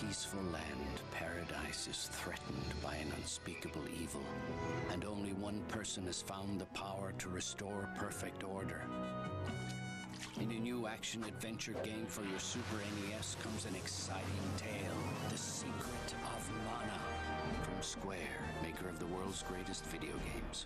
peaceful land, paradise is threatened by an unspeakable evil, and only one person has found the power to restore perfect order. In a new action-adventure game for your Super NES comes an exciting tale, The Secret of Mana, from Square, maker of the world's greatest video games.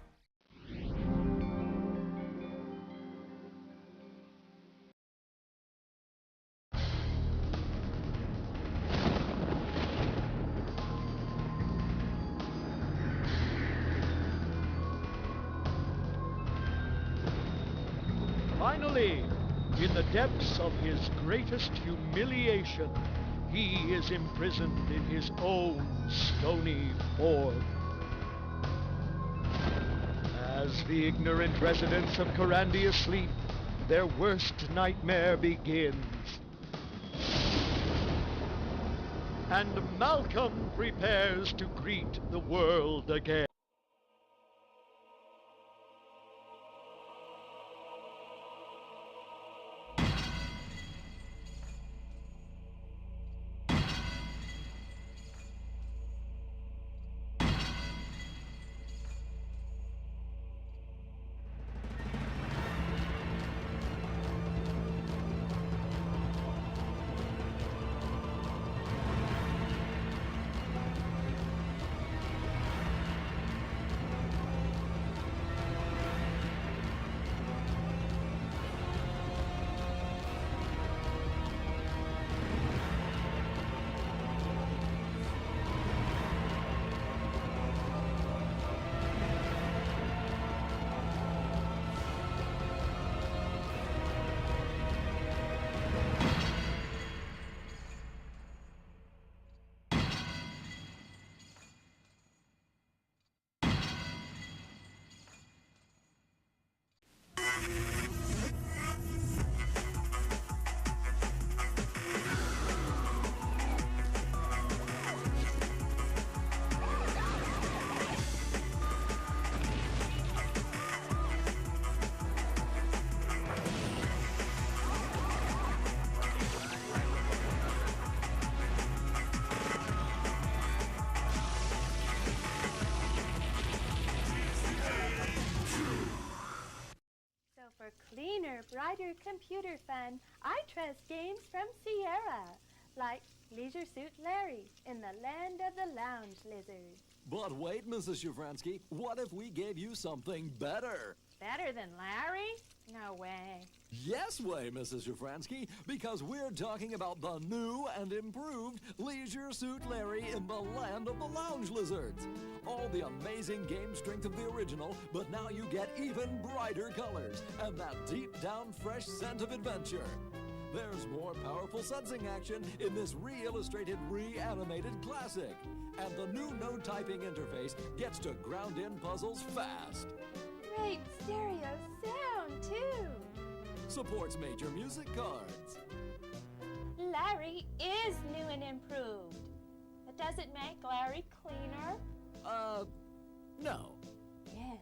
Finally, in the depths of his greatest humiliation, he is imprisoned in his own stony form. As the ignorant residents of Corrandia sleep, their worst nightmare begins. And Malcolm prepares to greet the world again. For cleaner, brighter computer fun, I trust games from Sierra, like Leisure Suit Larry in the Land of the Lounge Lizard. But wait, Mrs. Shafransky, what if we gave you something better? Better than Larry? No way. Yes way, Mrs. Shafransky, because we're talking about the new and improved Leisure Suit Larry in the Land of the Lounge Lizards. All the amazing game strength of the original, but now you get even brighter colors and that deep down fresh scent of adventure. There's more powerful sensing action in this re-illustrated, re-animated classic. And the new no-typing interface gets to ground in puzzles fast. Great stereo sound, too. Supports major music cards. Larry is new and improved. But does it make Larry cleaner? No. Yes.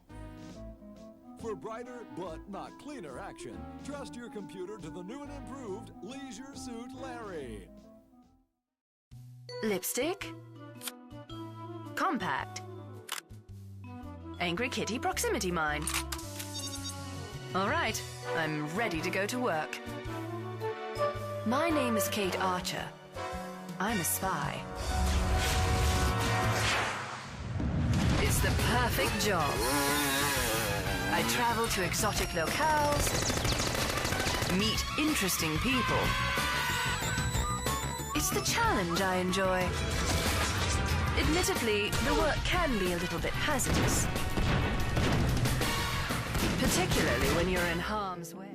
For brighter but not cleaner action, trust your computer to the new and improved Leisure Suit Larry. Lipstick. Compact. Angry Kitty proximity mine. All right, I'm ready to go to work. My name is Kate Archer. I'm a spy. It's the perfect job. I travel to exotic locales, meet interesting people. It's the challenge I enjoy. Admittedly, the work can be a little bit hazardous, particularly when you're in harm's way.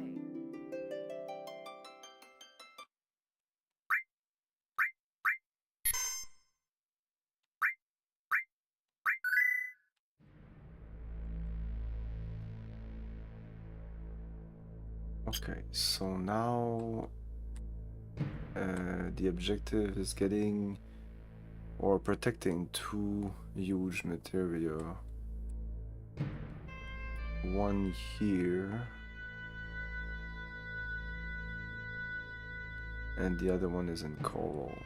Okay, so now the objective is getting or protecting two huge materia. One here and the other one is in coral.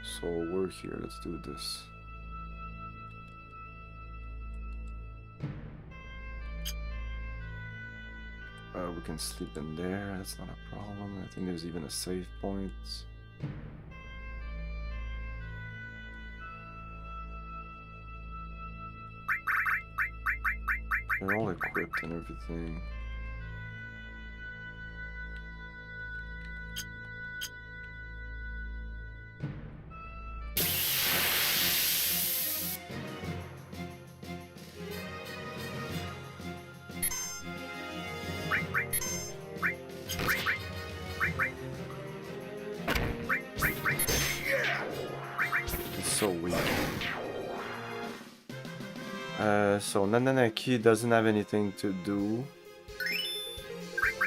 So we're here, let's do this. We can sleep in there, that's not a problem. I think there's even a save point. They're all equipped and everything. So weak. So Nananaki doesn't have anything to do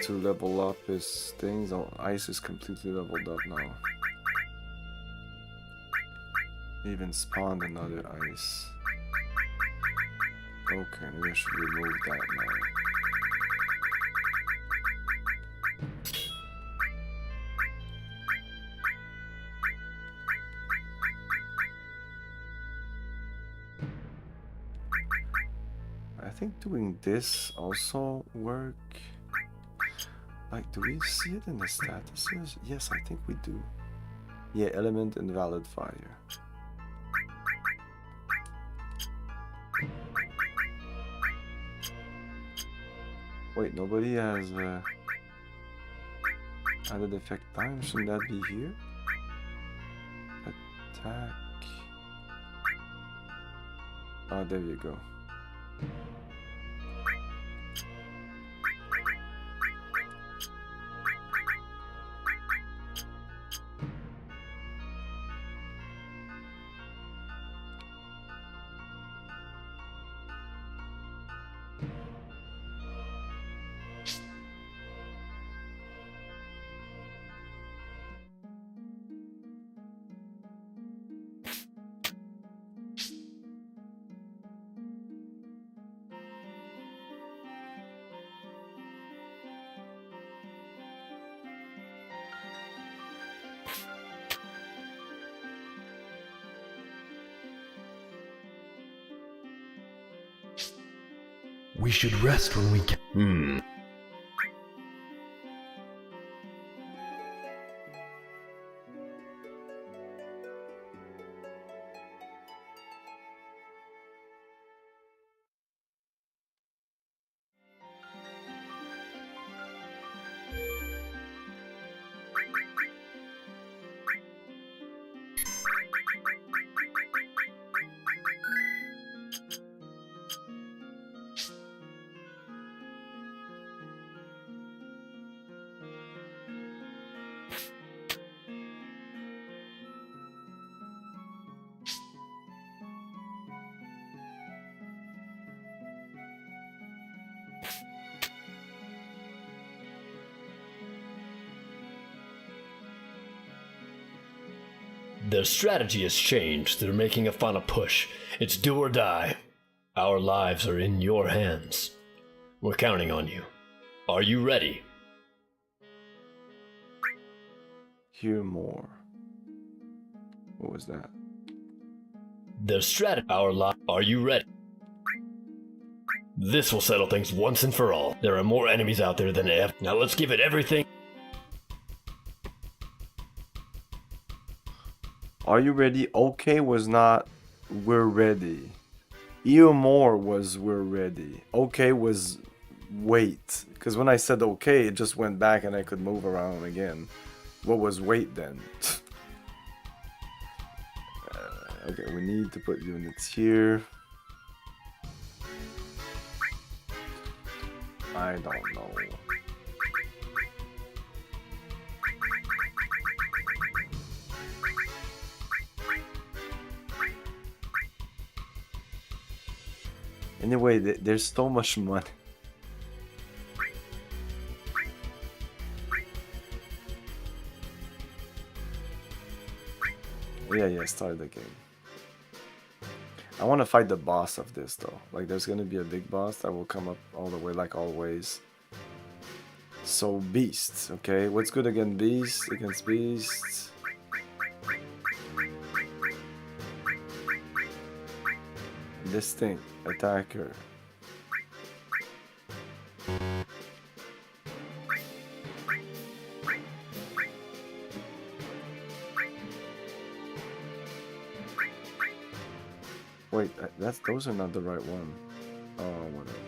to level up his things. Oh, Ice is completely leveled up now. He even spawned another Ice. Okay, maybe I should remove that now. I think doing this also work. Like, do we see it in the statuses? Yes, I think we do. Yeah, element invalid fire. Wait, nobody has added effect time. Shouldn't that be here? Attack. Oh, there you go. We should rest when we can. Their strategy has changed. They're making a final push. It's do or die. Our lives are in your hands. We're counting on you. Are you ready? Hear more. What was that? Their strategy. Our life. Are you ready? This will settle things once and for all. There are more enemies out there than ever. Now let's give it everything. Are you ready? Okay was not we're ready. Even more was we're ready. Okay was wait. Because when I said okay, it just went back and I could move around again. What was wait then? Okay, we need to put units here. I don't know. Anyway, there's so much money. Yeah, start the game. I want to fight the boss of this though. Like there's gonna be a big boss that will come up all the way like always. So beasts, okay? What's good against beasts? Against beasts. Distinct. Attacker. Wait, those are not the right one. Oh, whatever.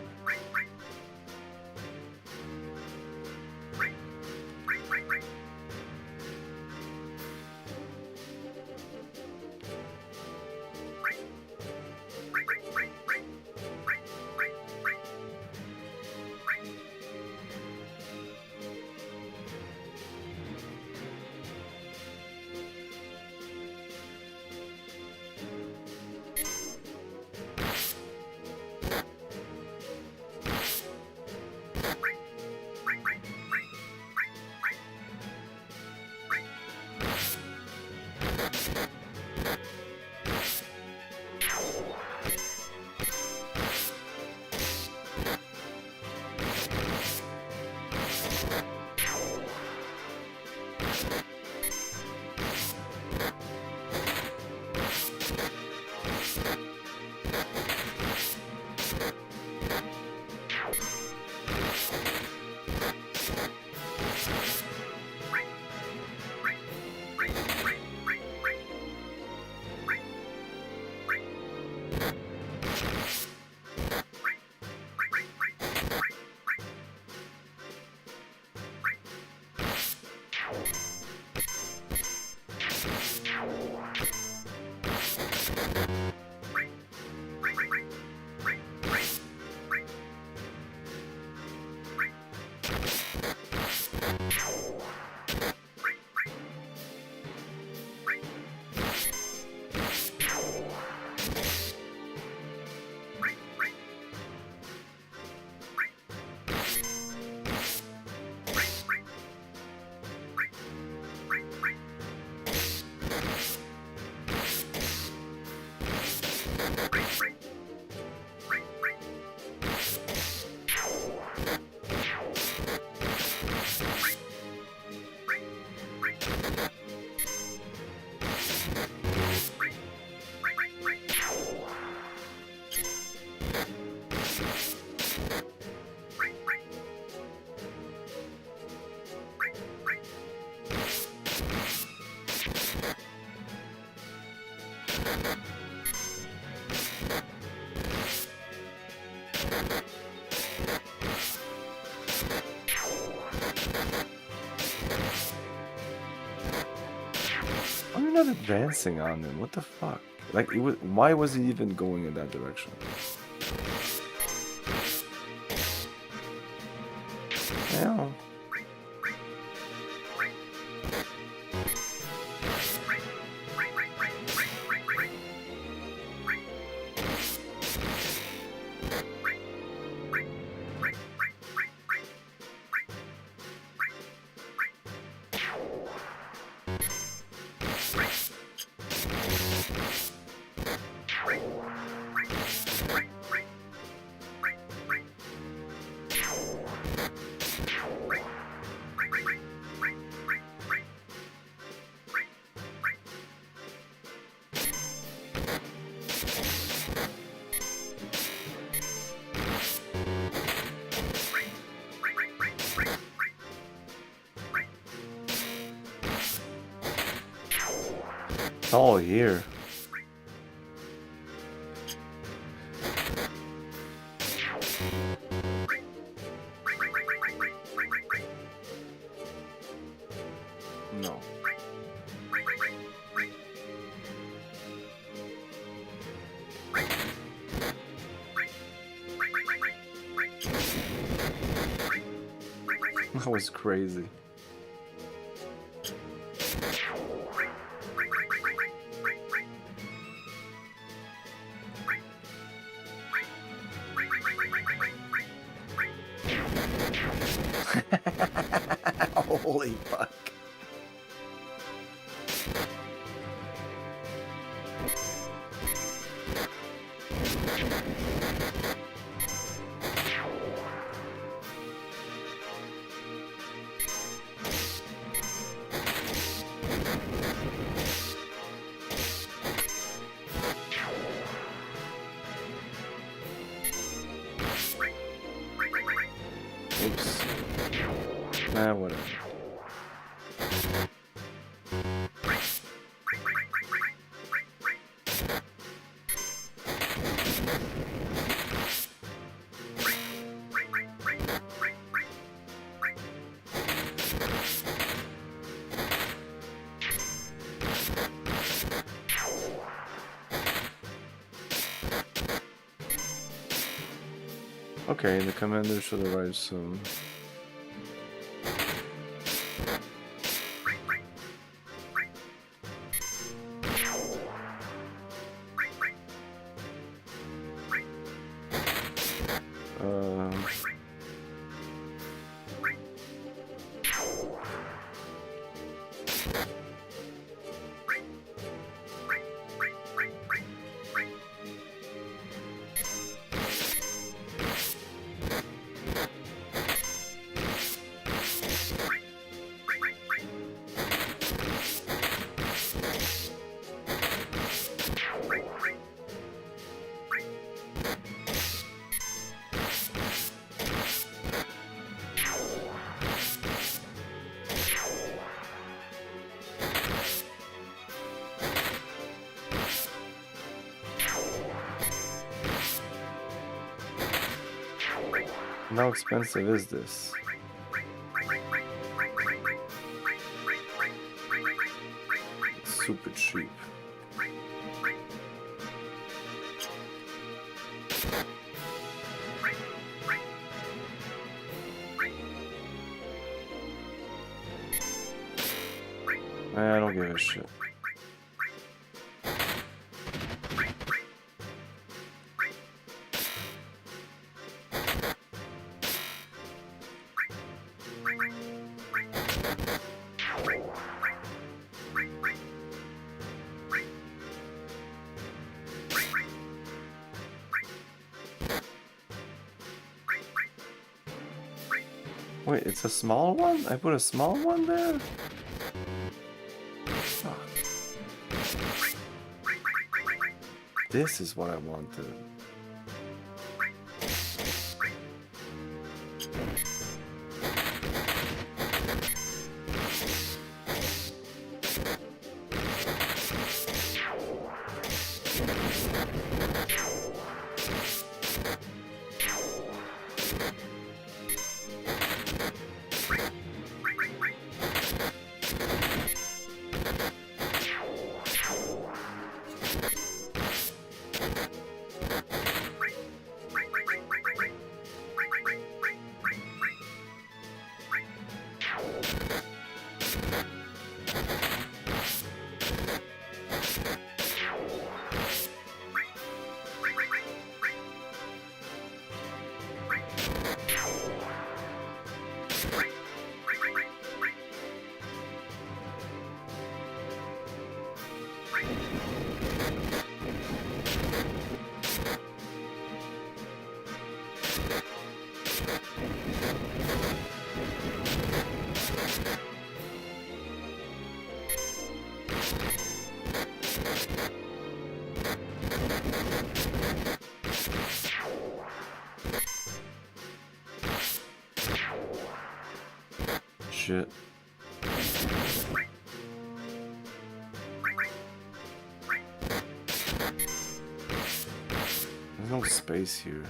I'm not advancing on him. What the fuck? Like, why was he even going in that direction? Yeah. All here. No. That was crazy. Holy fuck. Whatever. Okay, the commander should arrive soon. How expensive is this? It's super cheap. I don't give a shit. Wait, it's a small one? I put a small one there? Fuck. This is what I wanted. Shit. There's no space here.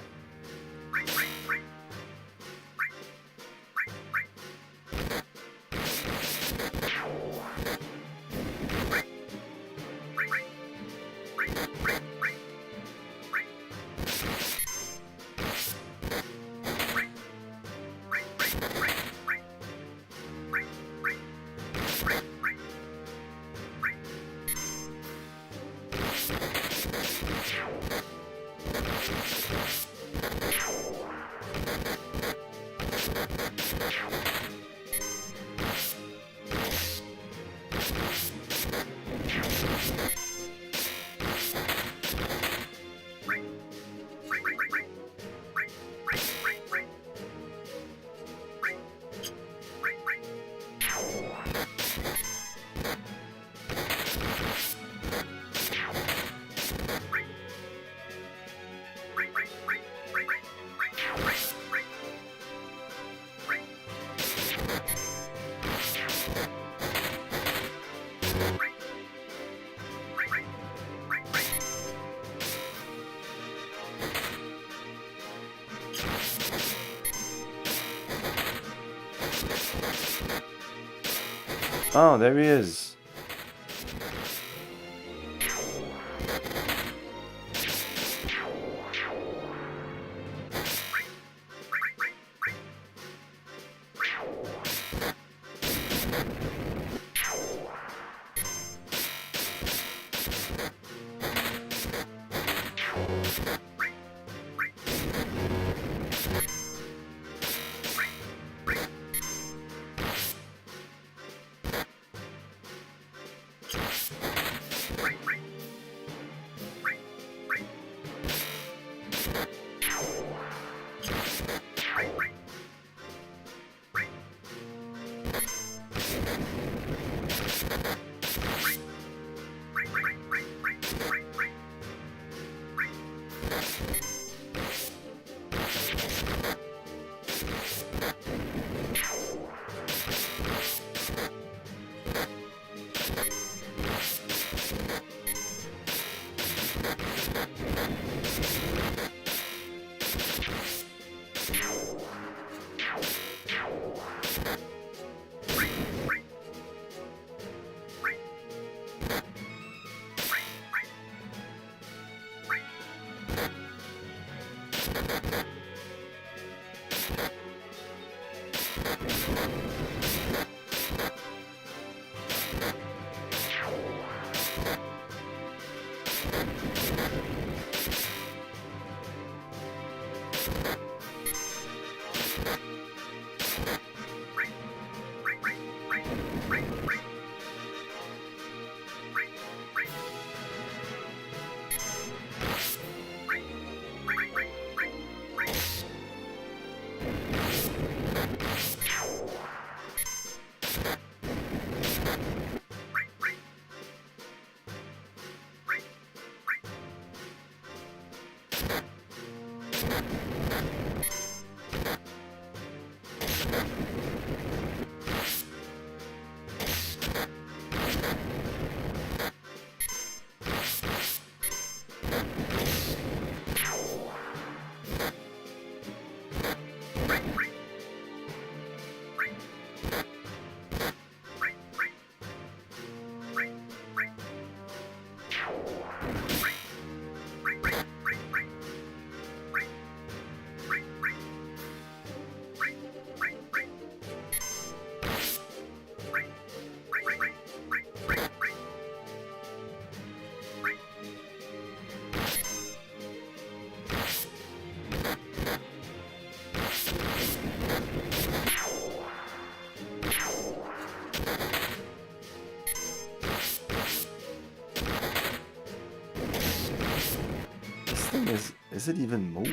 Oh, there he is. Is it even moving?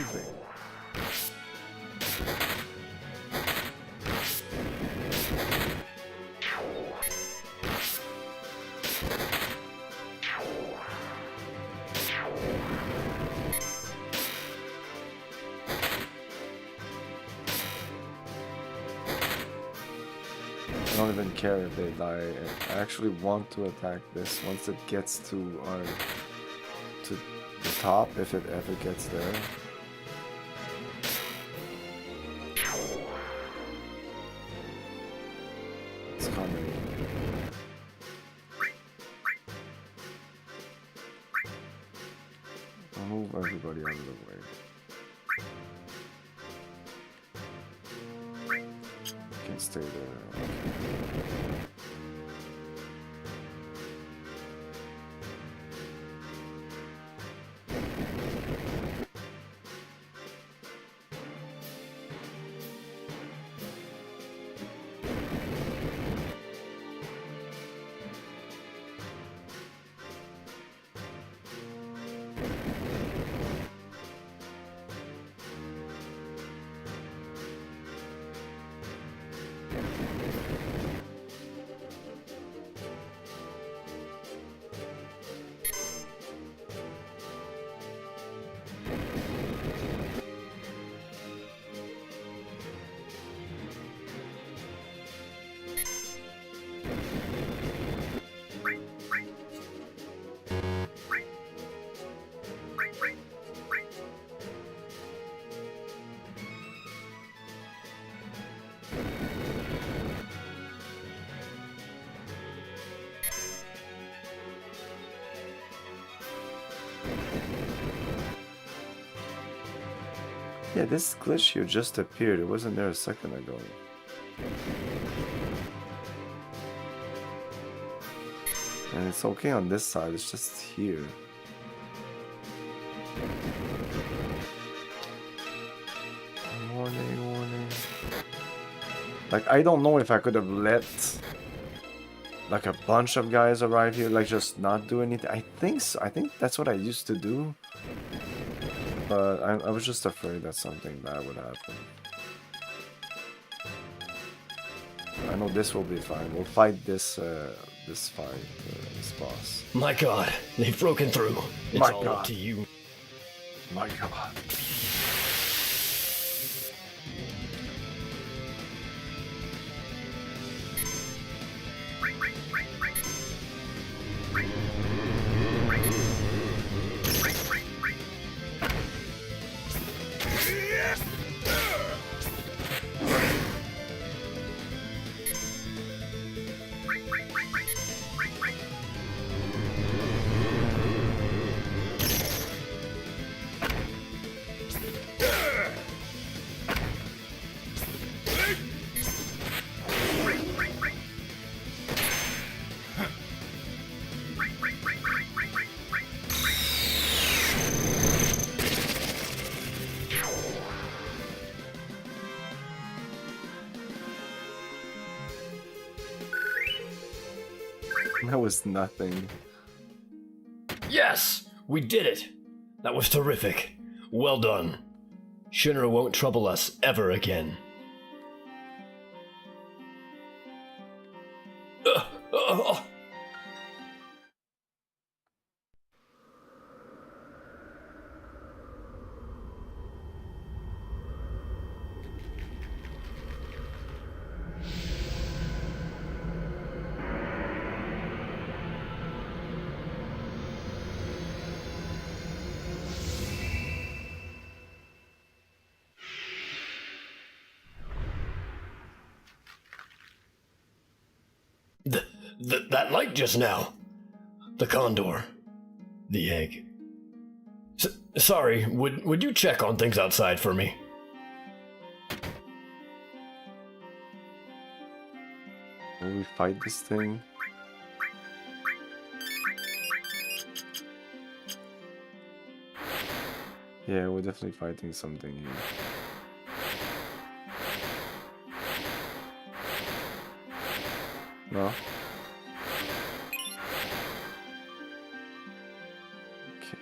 I don't even care if they die. I actually want to attack this once it gets to the top, if it ever gets there. It's coming. I'll move everybody out of the way. Can stay there. Okay. Yeah, this glitch here just appeared. It wasn't there a second ago. And it's okay on this side, it's just here. Warning, warning. Like, I don't know if I could have let like a bunch of guys arrive here, like just not do anything. I think so. I think that's what I used to do. But I was just afraid that something bad would happen. I know this will be fine. We'll fight this this boss. My god, they've broken through. It's My all god. up to you. My god. That was nothing. Yes! We did it! That was terrific. Well done. Shinra won't trouble us ever again. That light just now. The condor. The egg. Sorry, would you check on things outside for me? Will we fight this thing? Yeah, we're definitely fighting something here. No? Okay.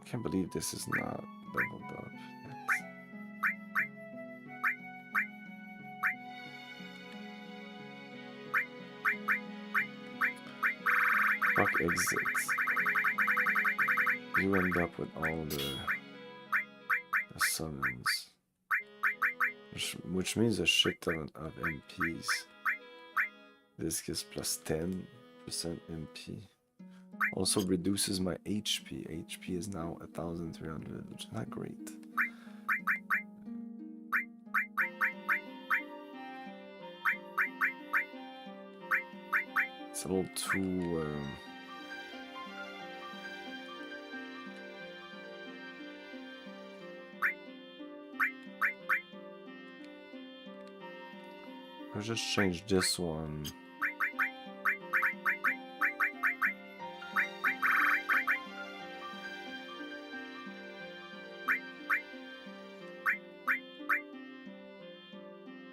I can't believe this is not leveled up yet. Fuck exits. You end up with all the summons. Which means a shit ton of MPs. This gives plus 10% MP. Also reduces my HP. HP is now 1300, which is not great. It's a little too... I'll just change this one.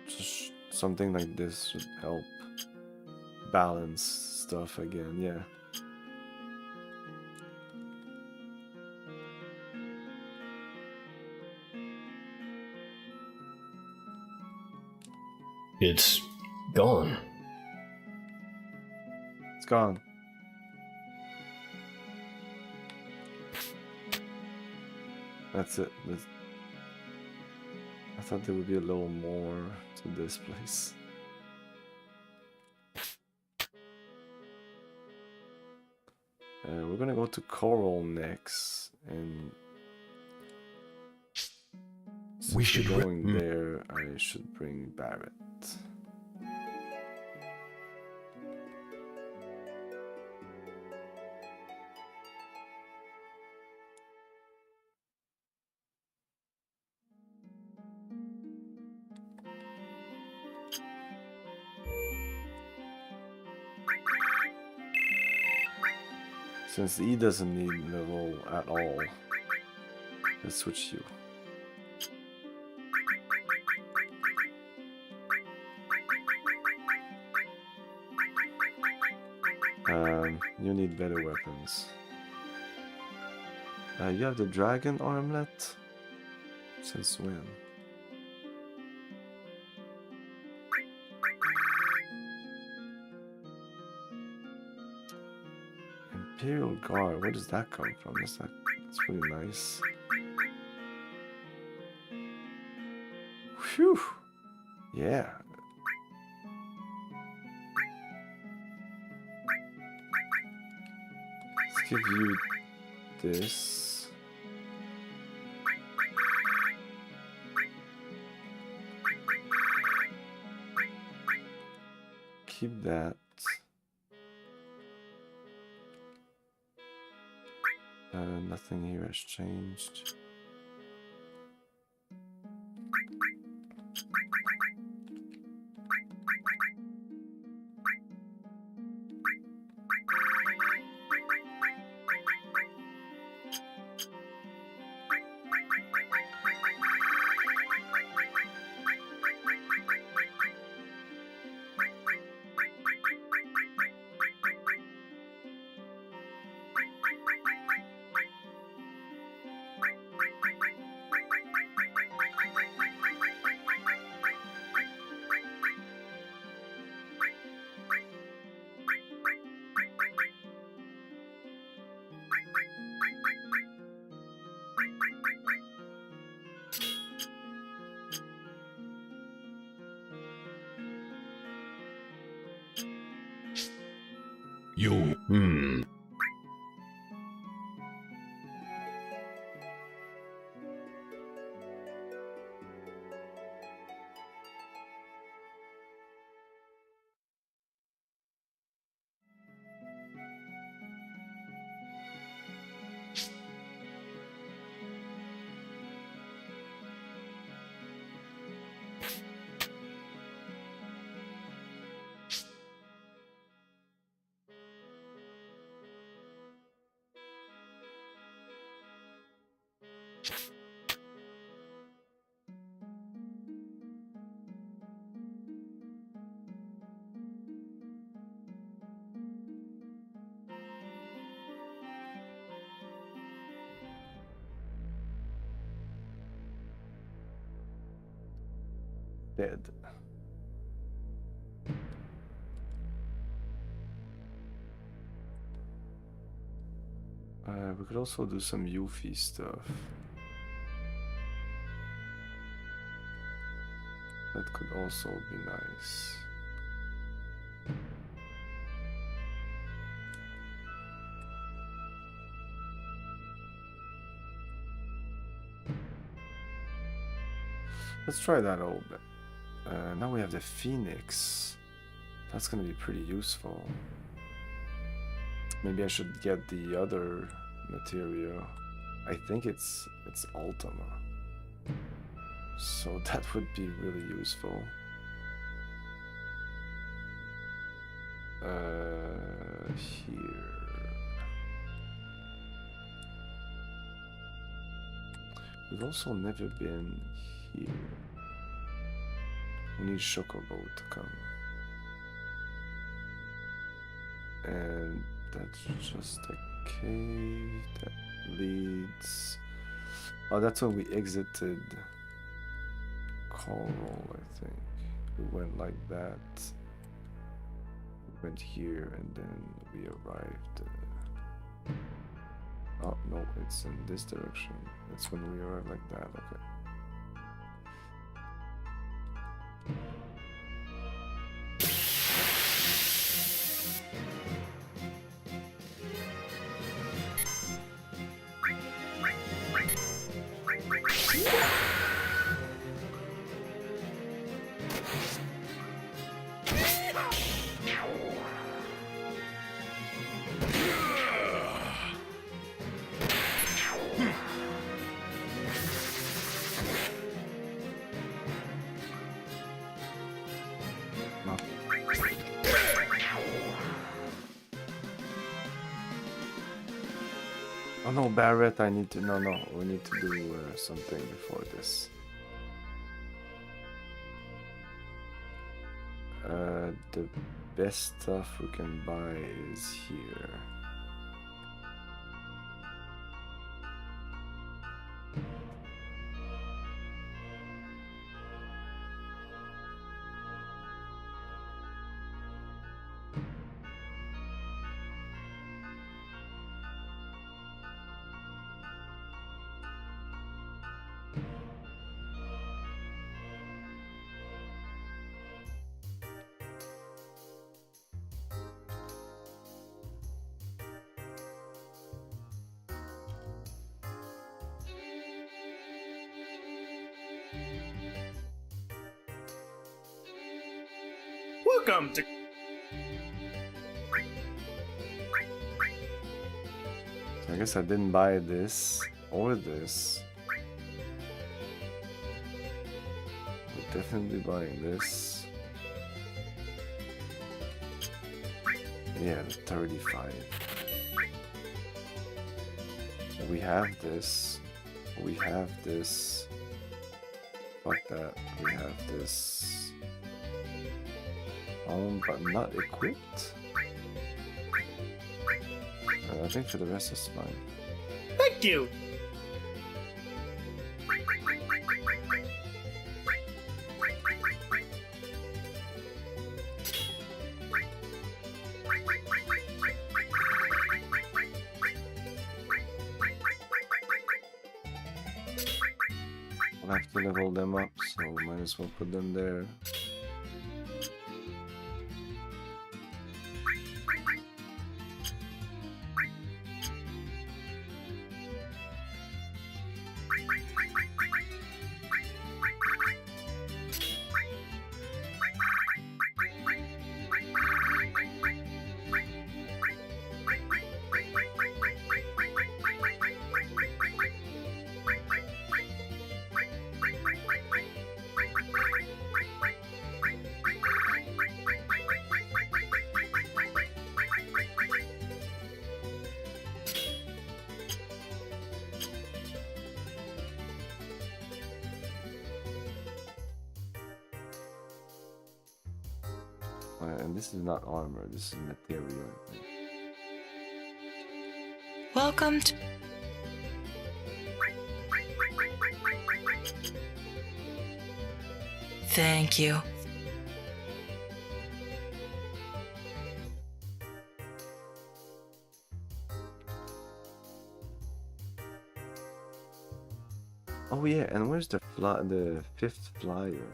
Just something like this should help balance stuff again, yeah. It's gone. It's gone. That's it. I thought there would be a little more to this place. We're gonna go to Coral next, And We since should we're going there, I should bring Barrett. Since E doesn't need the role at all, let's switch you. You need better weapons. You have the dragon armlet? Since when? Imperial Guard, where does that come from? That's pretty nice. Phew! Yeah. Let's give you this. Keep that. Nothing here has changed. Dead. We could also do some Yuffie stuff. That could also be nice. Let's try that a little bit. Now we have the Phoenix. That's gonna be pretty useful. Maybe I should get the other material. I think it's Ultima. So that would be really useful. Here. We've also never been here. We need Chocobo to come. And that's just a cave that leads... Oh, that's when we exited Coral, I think. We went like that. We went here and then we arrived... Oh, no, it's in this direction. That's when we arrived like that, okay. no, Barrett, I need to... No, we need to do something before this. The best stuff we can buy is here. Welcome to... So I guess I didn't buy this or this. We're definitely buying this. Yeah, the 35. We have this. We have this. Fuck that. We have this. But not equipped. I think for the rest is fine. Thank you! We'll have to level them up, so might as well put them there. And this is not armor, this is material, I think. Welcome to... Thank you. Oh yeah, and where's the fifth flyer?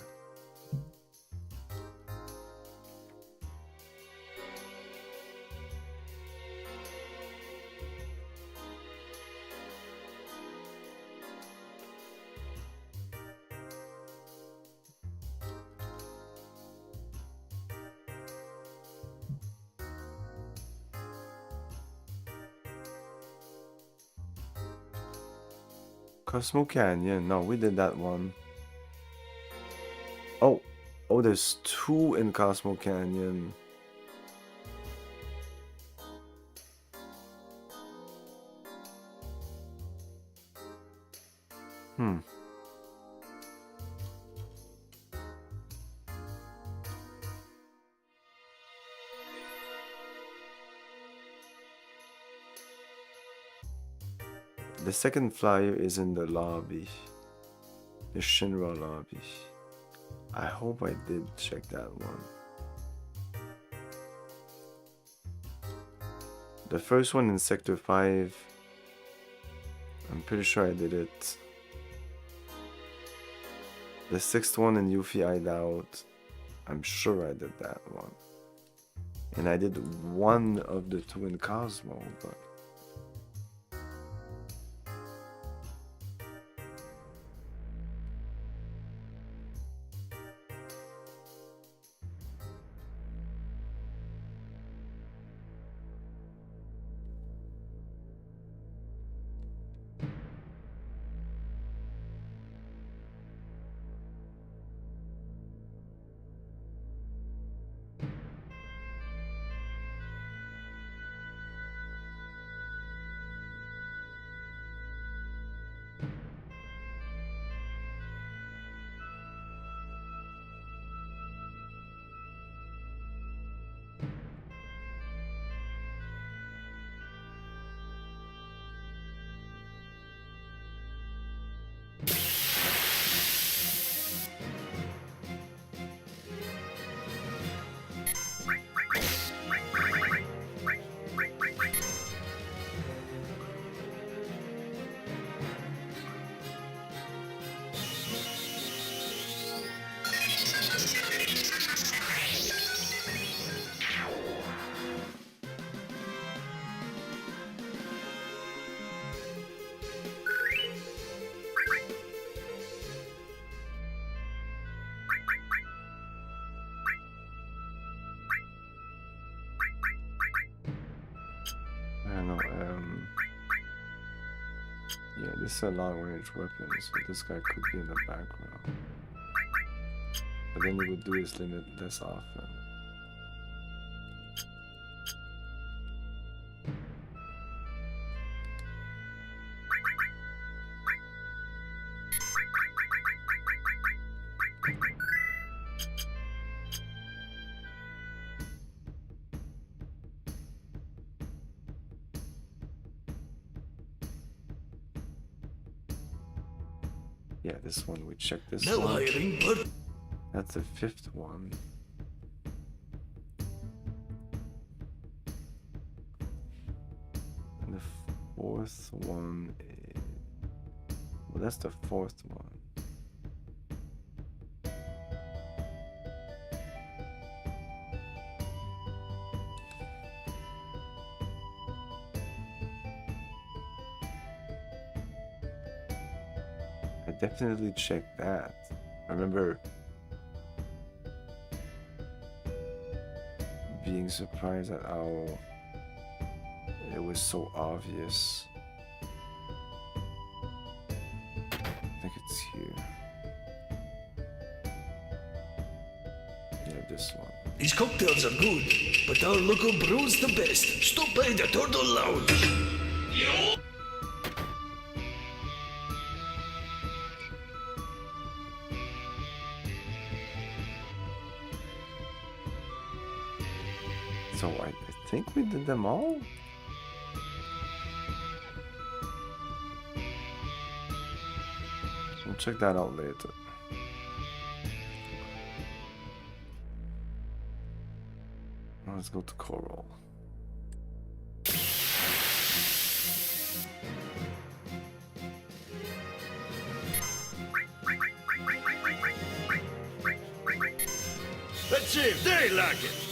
Cosmo Canyon. No, we did that one. Oh, there's two in Cosmo Canyon. The second flyer is in the lobby. The Shinra lobby. I hope I did check that one. The first one in Sector 5. I'm pretty sure I did it. The sixth one in Yuffie Hideout. I'm sure I did that one. And I did one of the two in Cosmo, but... Yeah, this is a long-range weapon, so this guy could be in the background. But then he would do his limit less often. Yeah, this one, we checked this No one. hiring, but That's the 5th one. And the 4th one is... Well, that's the 4th one. I definitely checked that. I remember being surprised at how it was so obvious. I think it's here. Yeah, this one. these cocktails are good, but our local brew's the best. Stop by the Turtle Lounge. So I think we did them all? We'll check that out later. Let's go to Coral. Let's see if they like it.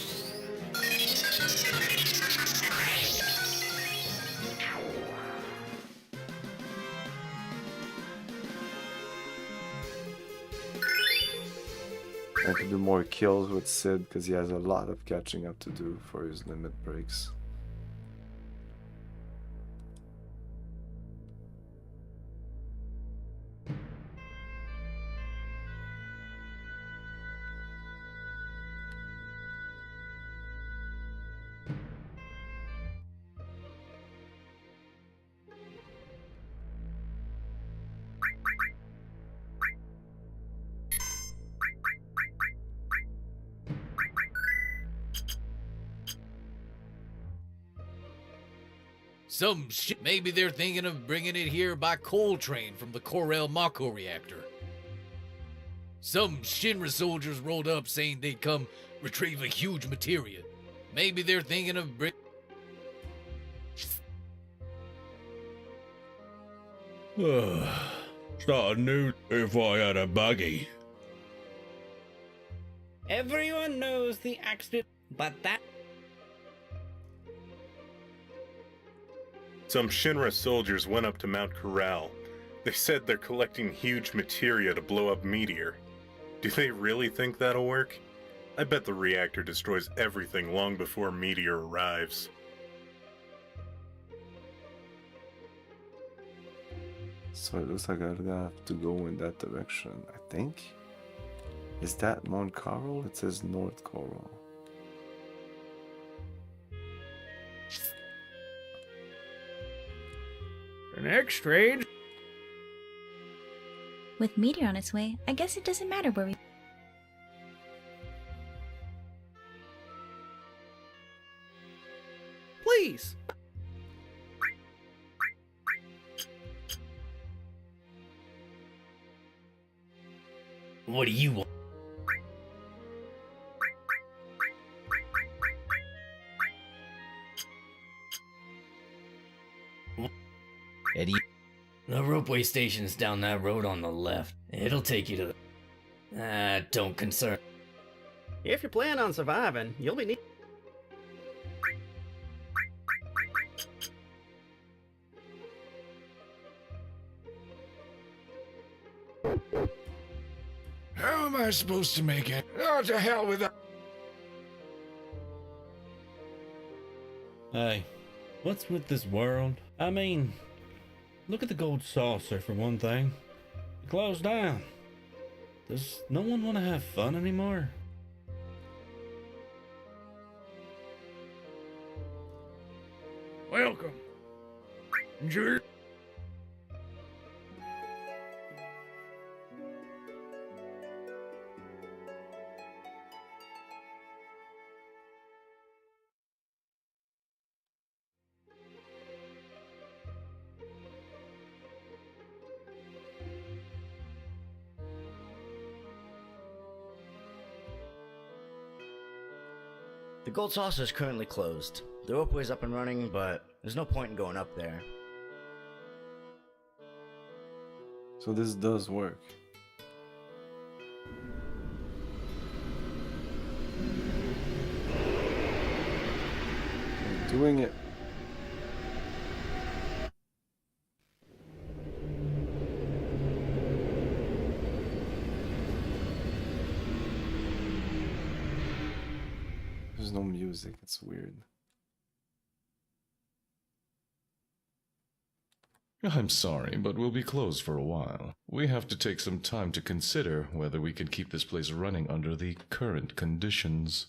I have to do more kills with Sid because he has a lot of catching up to do for his limit breaks. Some shit. Maybe they're thinking of bringing it here by coal train from the Corel Mako reactor. Some Shinra soldiers rolled up saying they'd come retrieve a huge materia. Maybe they're thinking of Start new if I had a buggy. Everyone knows the accident, but that... Some Shinra soldiers went up to Mount Corral. They said they're collecting huge materia to blow up Meteor. Do they really think that'll work? I bet the reactor destroys everything long before Meteor arrives. So it looks like I'm gonna have to go in that direction, I think. Is that Mount Coral? It says North Coral. The next range. With Meteor on its way, I guess it doesn't matter where we... Please! What do you want? Eddie. The ropeway station's down that road on the left. It'll take you to the... don't concern. If you plan on surviving, you'll be need... How am I supposed to make it? Oh, to hell with that. Hey, what's with this world? I mean, Look at the gold saucer for one thing. It closed down. Does no one want to have fun anymore? Welcome. Enjoy. The gold saucer is currently closed. The ropeway is up and running, but there's no point in going up there. So this does work. I'm doing it. There's no music, it's weird. I'm sorry, but we'll be closed for a while. We have to take some time to consider whether we can keep this place running under the current conditions.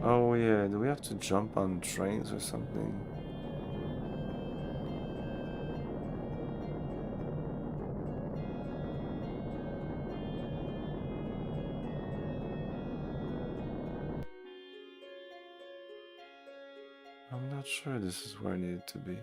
Oh yeah, do we have to jump on trains or something? I'm not sure this is where I need it to be.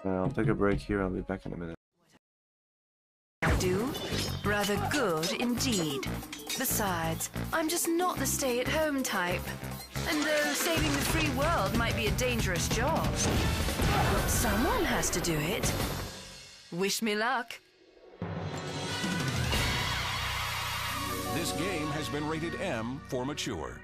I'll take a break here. I'll be back in a minute. I do? Rather good indeed. Besides, I'm just not the stay-at-home type. And though saving the free world might be a dangerous job, someone has to do it. Wish me luck. This game has been rated M for mature.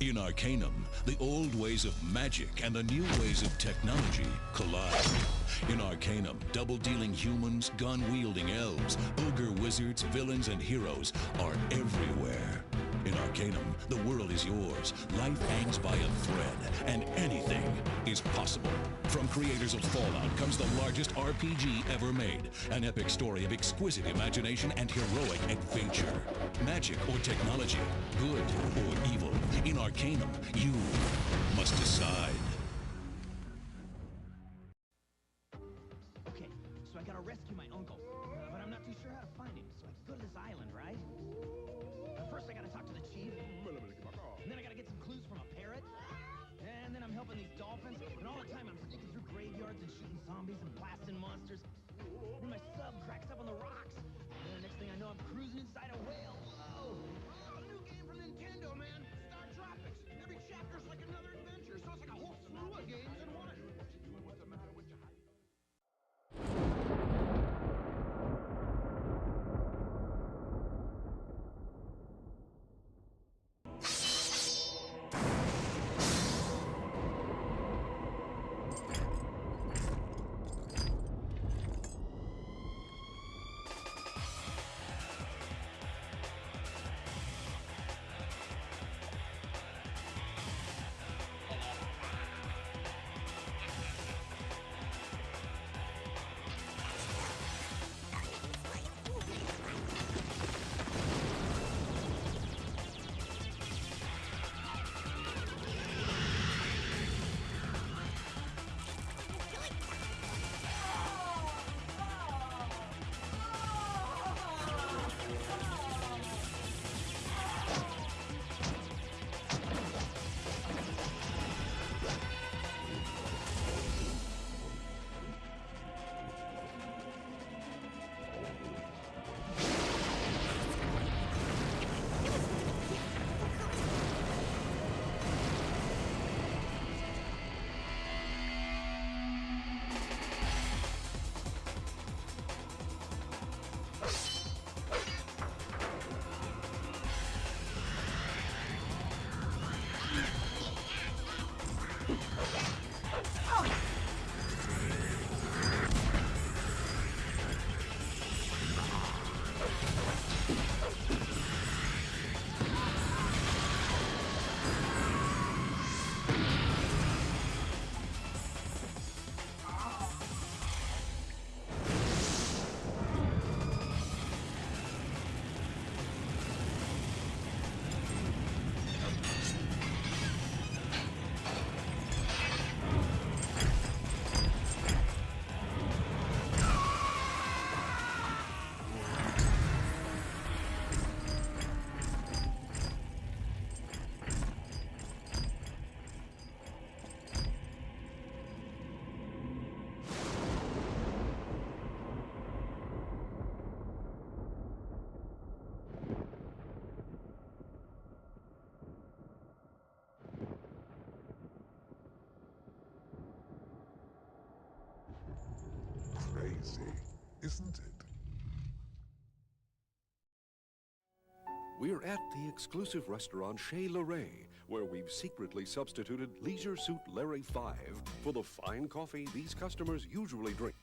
In Arcanum, the old ways of magic and the new ways of technology collide. In Arcanum, double-dealing humans, gun-wielding elves, ogre wizards, villains, and heroes are everywhere. In Arcanum, the world is yours, life hangs by a thread, and anything is possible. From creators of Fallout comes the largest RPG ever made, an epic story of exquisite imagination and heroic adventure. Magic or technology, good or evil, in Arcanum, you must decide. Okay, so I gotta rescue my uncle, but I'm not too sure how to find him, so I go to this island, right? First I gotta talk to the chief, and then I gotta get some clues from a parrot, and then I'm helping these dolphins, and all the time I'm sneaking through graveyards and shooting zombies and blasting monsters. Then my sub cracks up on the rocks, and then the next thing I know I'm cruising inside a whale. Whoa! Oh, new game from Nintendo, man! Star Tropics! Every chapter's like another adventure, so it's like a whole slew of games in one. What's the matter with you? Crazy, isn't it? We're at the exclusive restaurant Chez Larray, where we've secretly substituted Leisure Suit Larry 5 for the fine coffee these customers usually drink.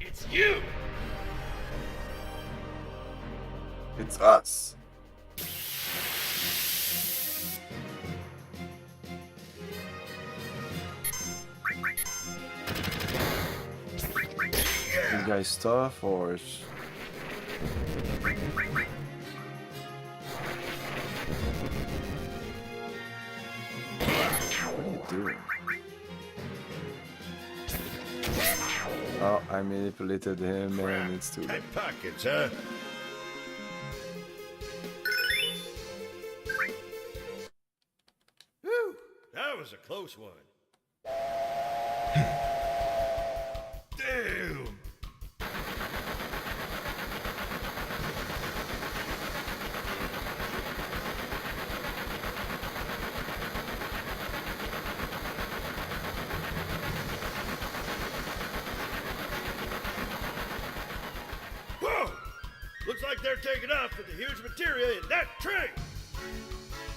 It's you! It's us. You guys stuff or what are you doing? Oh, I manipulated him and it's too late. Pockets, huh? Whew, that was a close one. Damn! Whoa! Looks like they're taking off with the huge materia in that train!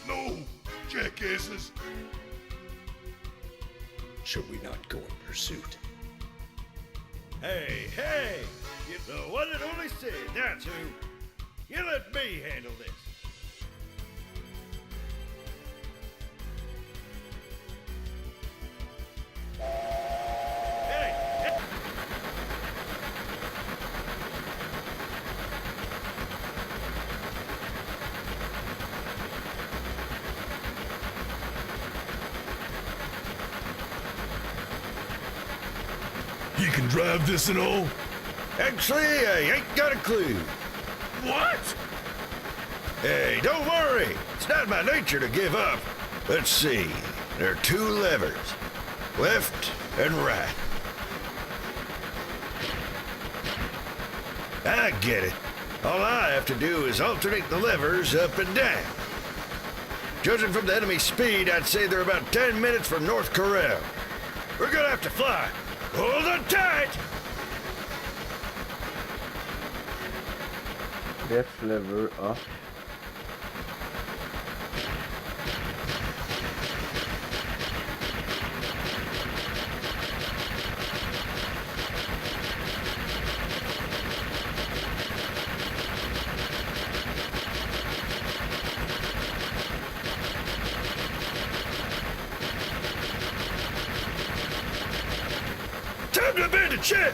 No, jackasses. Should we not go in pursuit? Hey, hey! You the one and only Sid, that's who. You let me handle this. You can drive this and all? Actually, I ain't got a clue. What? Hey, don't worry. It's not my nature to give up. Let's see. There are two levers. Left and right. I get it. All I have to do is alternate the levers up and down. Judging from the enemy speed, I'd say they're about 10 minutes from North Corel. We're gonna have to fly. Hold on tight! Left lever up. Time to abandon ship!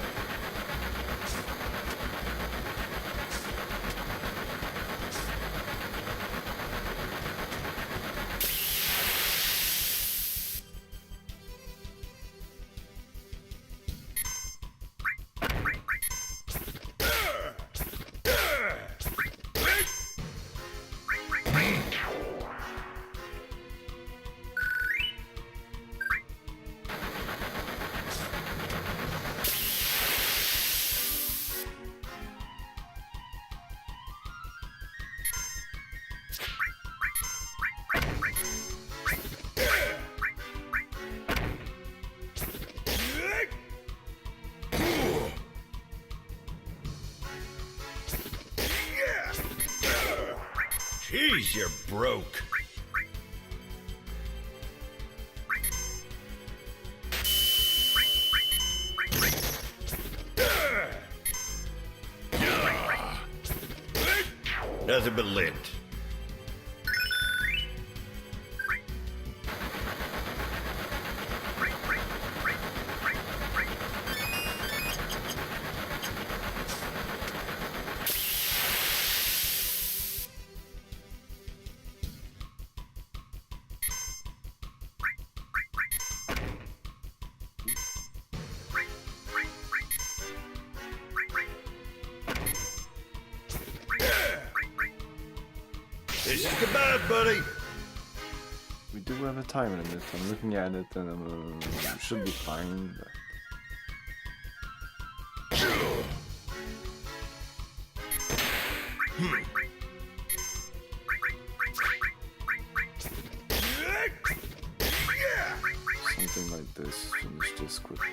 Jeez, you're broke. Nothing but lint. This is goodbye, buddy. We do have a time limit. I'm looking at it and should be fine. But... Something like this. Finish this quickly.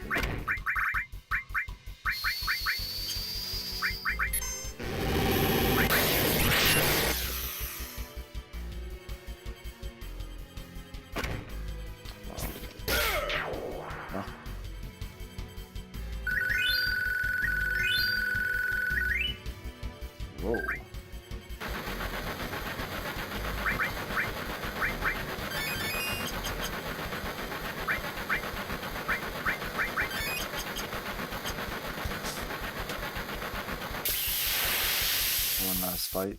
Whoa. One last fight.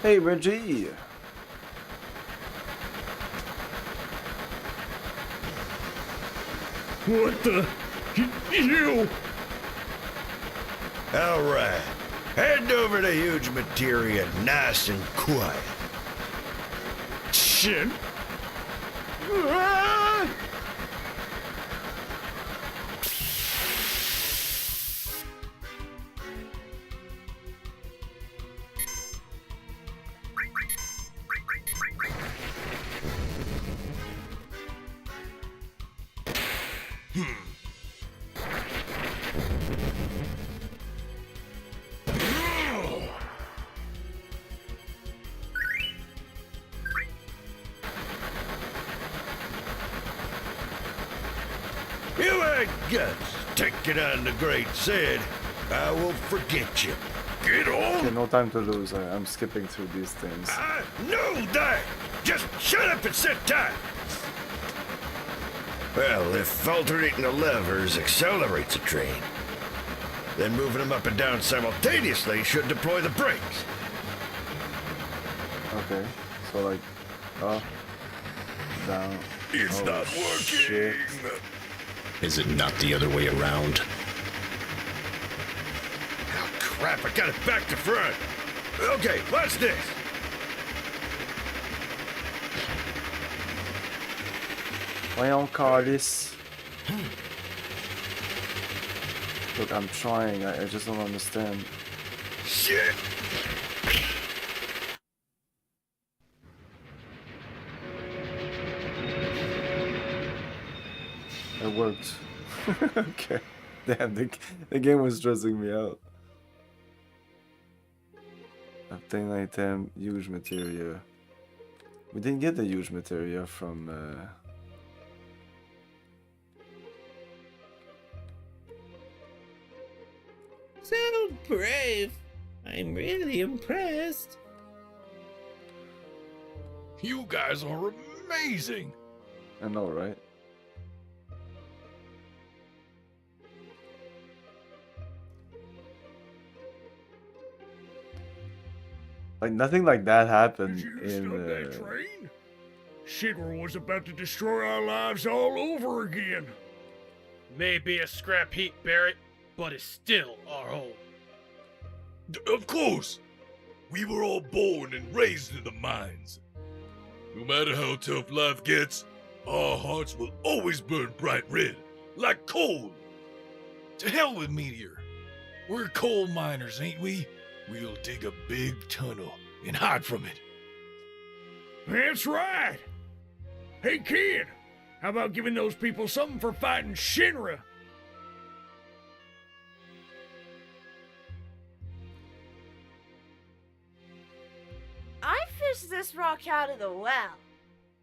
Hey, Reggie! What the? You! Alright. Head over to Huge Materia nice and quiet. Shin? You ain't guts. Taking on the great Sid. I will forget you. Get on! Okay, no time to lose. I'm skipping through these things. I know that! Just shut up and sit tight! Well, if alternating the levers accelerates a train, then moving them up and down simultaneously should deploy the brakes. Okay, so like, up, down. It's not working! Shit. Is it not the other way around? Oh, crap, I got it back to front. Okay, watch this. Voyons, Carlis. Look, I'm trying. I just don't understand. Shit! It worked. Okay. Damn, the game was stressing me out. Obtain item, huge materia. We didn't get the huge materia from... So brave. I'm really impressed. You guys are amazing. I know, right? Like nothing like that happened Did you in. stop that train? Shinra was about to destroy our lives all over again. Maybe a scrap heap, Barrett, but it's still our home. Of course! We were all born and raised in the mines. No matter how tough life gets, our hearts will always burn bright red, like coal. To hell with Meteor. We're coal miners, ain't we? We'll dig a big tunnel and hide from it. That's right. Hey, kid, how about giving those people something for fighting Shinra? I fished this rock out of the well.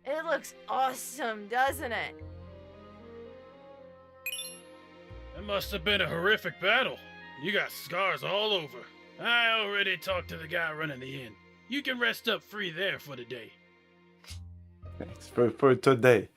It looks awesome, doesn't it? That must have been a horrific battle. You got scars all over. I already talked to the guy running the inn. You can rest up free there for the day. Thanks for today.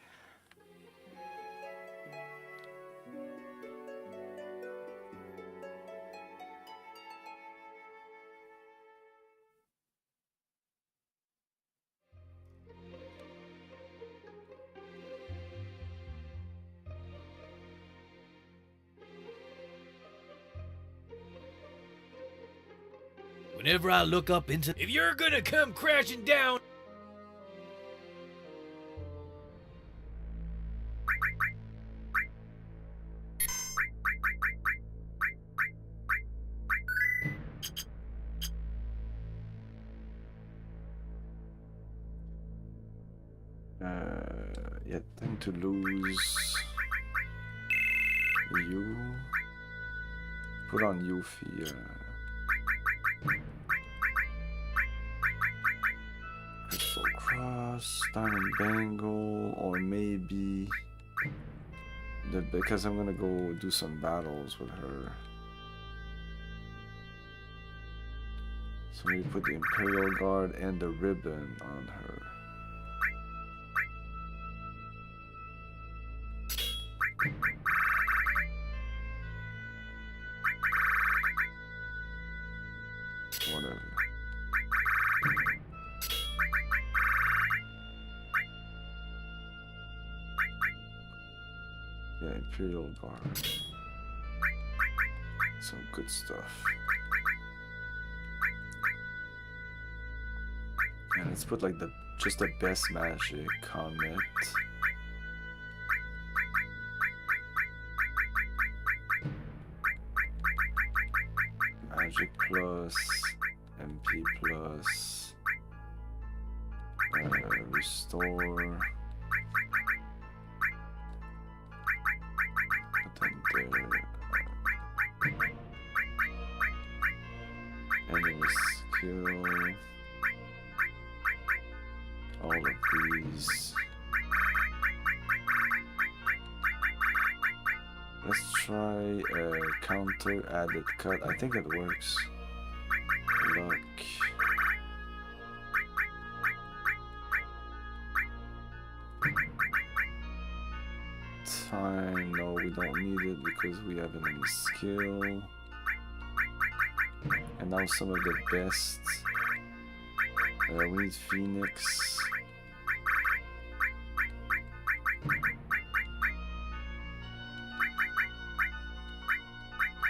Whenever I look up into... If you're gonna come crashing down... Yeah, time to lose you. Put on Yuffie. Crystal Cross, Diamond Bangle, or maybe because I'm gonna go do some battles with her. So we put the Imperial Guard and the ribbon on her. Whatever. Yeah, Imperial Guard. Some good stuff. And let's put like just the best magic Comet. Magic plus, MP plus, restore. Put them there. Enemy skill. All of these. Let's try counter added cut. I think it works. Luck. Time. No, we don't need it because we have an enemy skill. And now some of the best. We need Phoenix.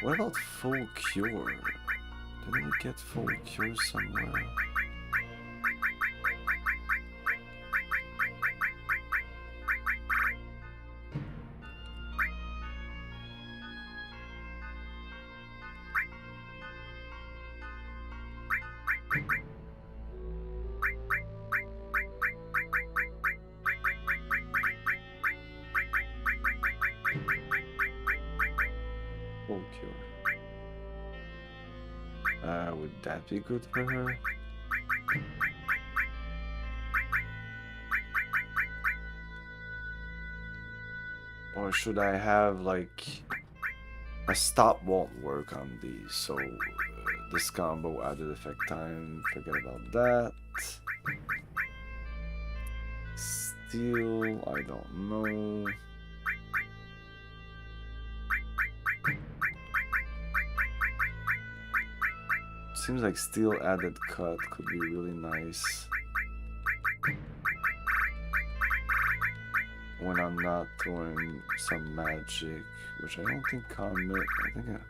What about full cure? Didn't we get full cure somewhere? Full cure. Would that be good for her? Or should I have like a stop won't work on these, so this combo added effect time, forget about that. Steel, I don't know. Seems like steel added cut could be really nice. When I'm not throwing some magic, which I don't think Comet. I think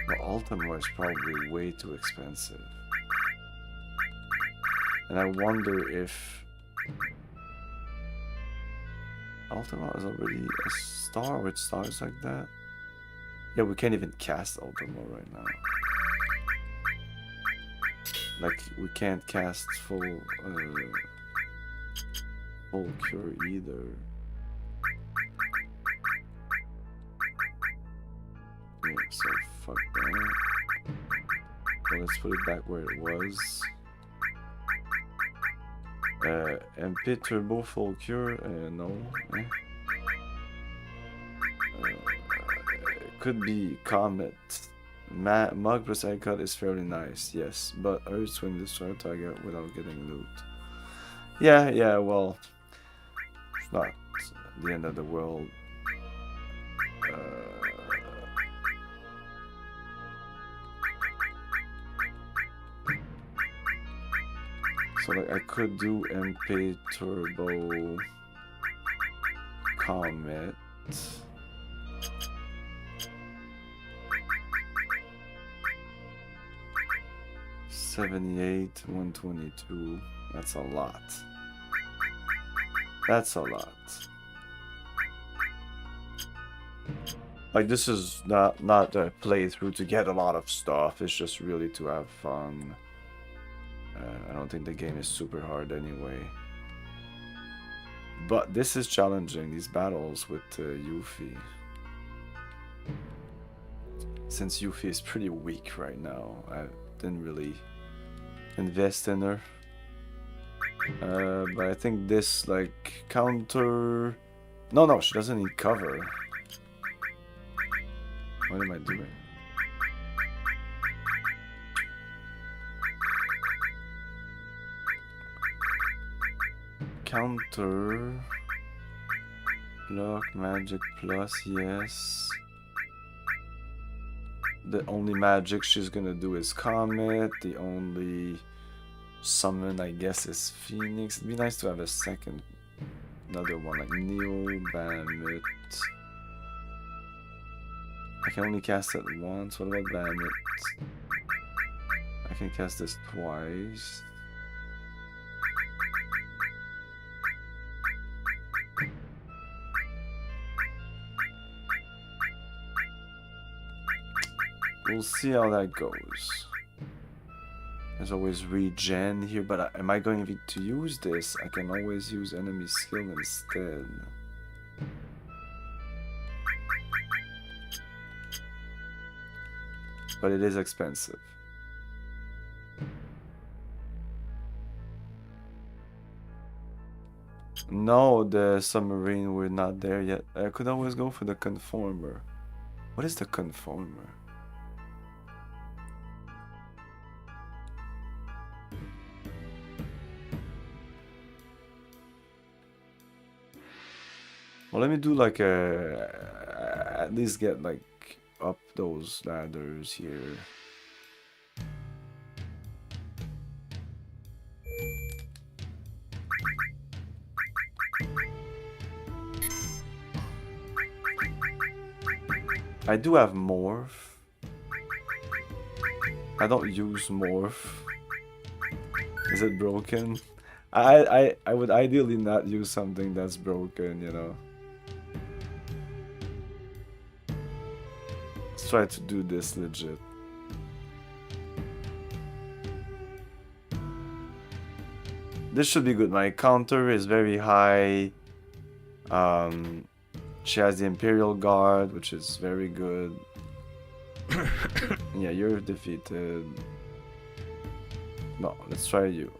well, Ultima is probably way too expensive. And I wonder if Ultima is already a star with stars like that. Yeah, we can't even cast Ultima right now. Like, we can't cast full cure either. Yeah, so fuck that. Well, let's put it back where it was. MP Turbo Full Cure? No. Could be Comet. Mug plus cut is fairly nice, yes. But Earth Swing destroy target without getting loot. Yeah, well. It's not the end of the world. So like I could do MP Turbo Comet. $78, $122. That's a lot. That's a lot. Like, this is not a playthrough to get a lot of stuff. It's just really to have fun. I don't think the game is super hard anyway. But this is challenging, these battles with Yuffie. Since Yuffie is pretty weak right now, I didn't really invest in her. But I think this, like, counter... No, she doesn't need cover. What am I doing? Counter... Block, magic plus, yes. The only magic she's gonna do is Comet. The only summon, I guess, is Phoenix. It'd be nice to have a second, another one like Neo, Bahamut. I can only cast it once. What about Bahamut? I can cast this twice. We'll see how that goes. There's always regen here, but am I going to use this? I can always use enemy skill instead. But it is expensive. No, the submarine, we're not there yet. I could always go for the conformer. What is the conformer? Well, let me do like at least get like up those ladders here. I do have morph. I don't use morph. Is it broken? I would ideally not use something that's broken, you know. Let's try to do this legit. This should be good. My counter is very high. She has the Imperial Guard, which is very good. Yeah, you're defeated. No, let's try you.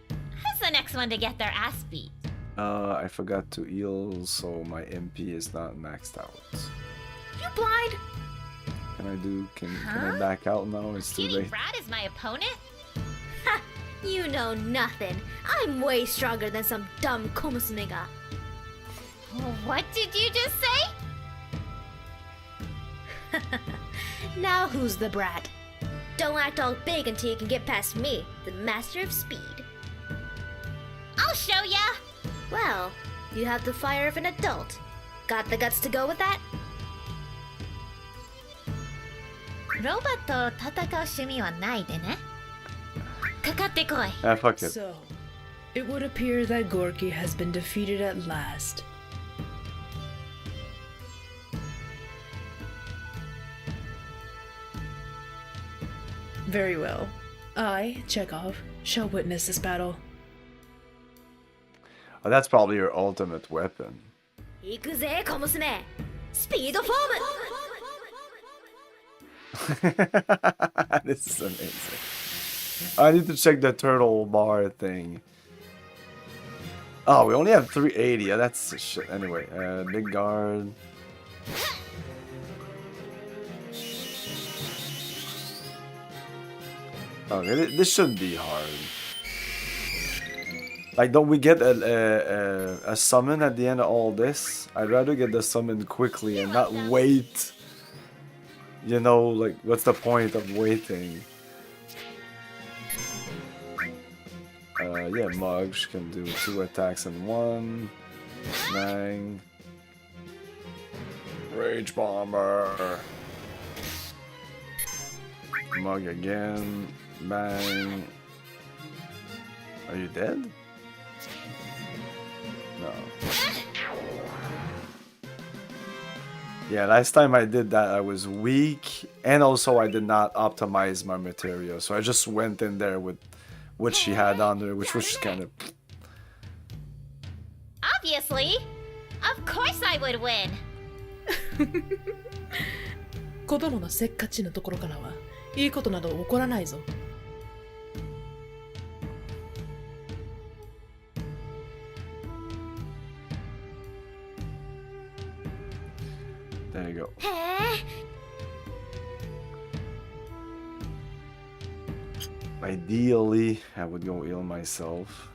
Who's the next one to get their ass beat? I forgot to heal, so my MP is not maxed out. You blind? Can I back out now? It's too Cutie late. Brad is my opponent? Ha! You know nothing. I'm way stronger than some dumb Kumusniga. What did you just say? Now who's the brat? Don't act all big until you can get past me, the master of speed. I'll show ya! Well, you have the fire of an adult. Got the guts to go with that? ロバと戦う趣味はないでね。かかってこい。Ah, fuck it. So, it would appear that Gorky has been defeated at last. Very well. I, Chekhov, shall witness this battle. Oh, that's probably your ultimate weapon. 行くぜ、小娘。スピードフォーム This is amazing. I need to check the turtle bar thing. Oh, we only have 380. Yeah, that's shit. Anyway, big guard. Okay, this shouldn't be hard. Like, don't we get a summon at the end of all this? I'd rather get the summon quickly and not wait. You know, like, what's the point of waiting? Yeah, Mugsh can do 2 attacks in 1. Bang. Rage Bomber. Mug again. Bang. Are you dead? No. Yeah, last time I did that I was weak, and also I did not optimize my material, so I just went in there with what she had on there, which was kind of... Obviously! Of course I would win! 子供のせっかちのところからはいいことなど起こらないぞ。There you go. Ideally, I would go heal myself.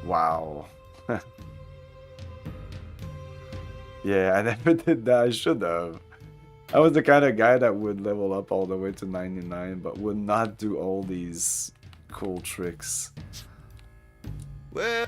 Wow. Yeah, I never did that. I should have. I was the kind of guy that would level up all the way to 99, but would not do all these cool tricks. Well...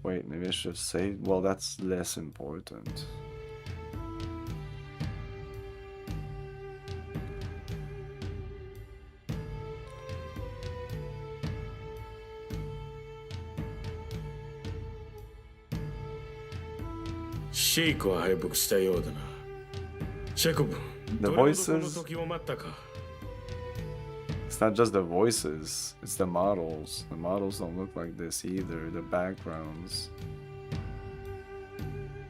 Wait, maybe I should save. Well, that's less important. The voices. It's not just the voices, it's the models. The models don't look like this either. The backgrounds,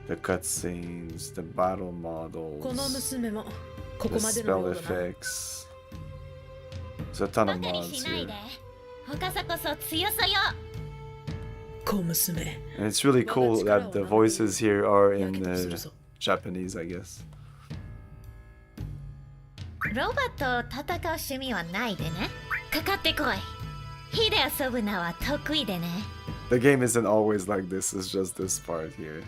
the cutscenes, the battle models, the spell effects. There's a ton of mods here. And it's really cool that the voices here are in Japanese, I guess. ロバと戦う趣味はないでね。かかってこい。火で遊ぶのは得意でね。The game isn't always like this, it's just this part here.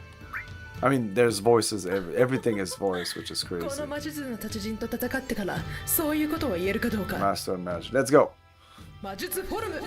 I mean, there's voices, everything is voice, which is crazy. この魔術の達人と戦ってからそういうことは言えるかどうか。 Master of Magic. Let's go! 魔術フォルム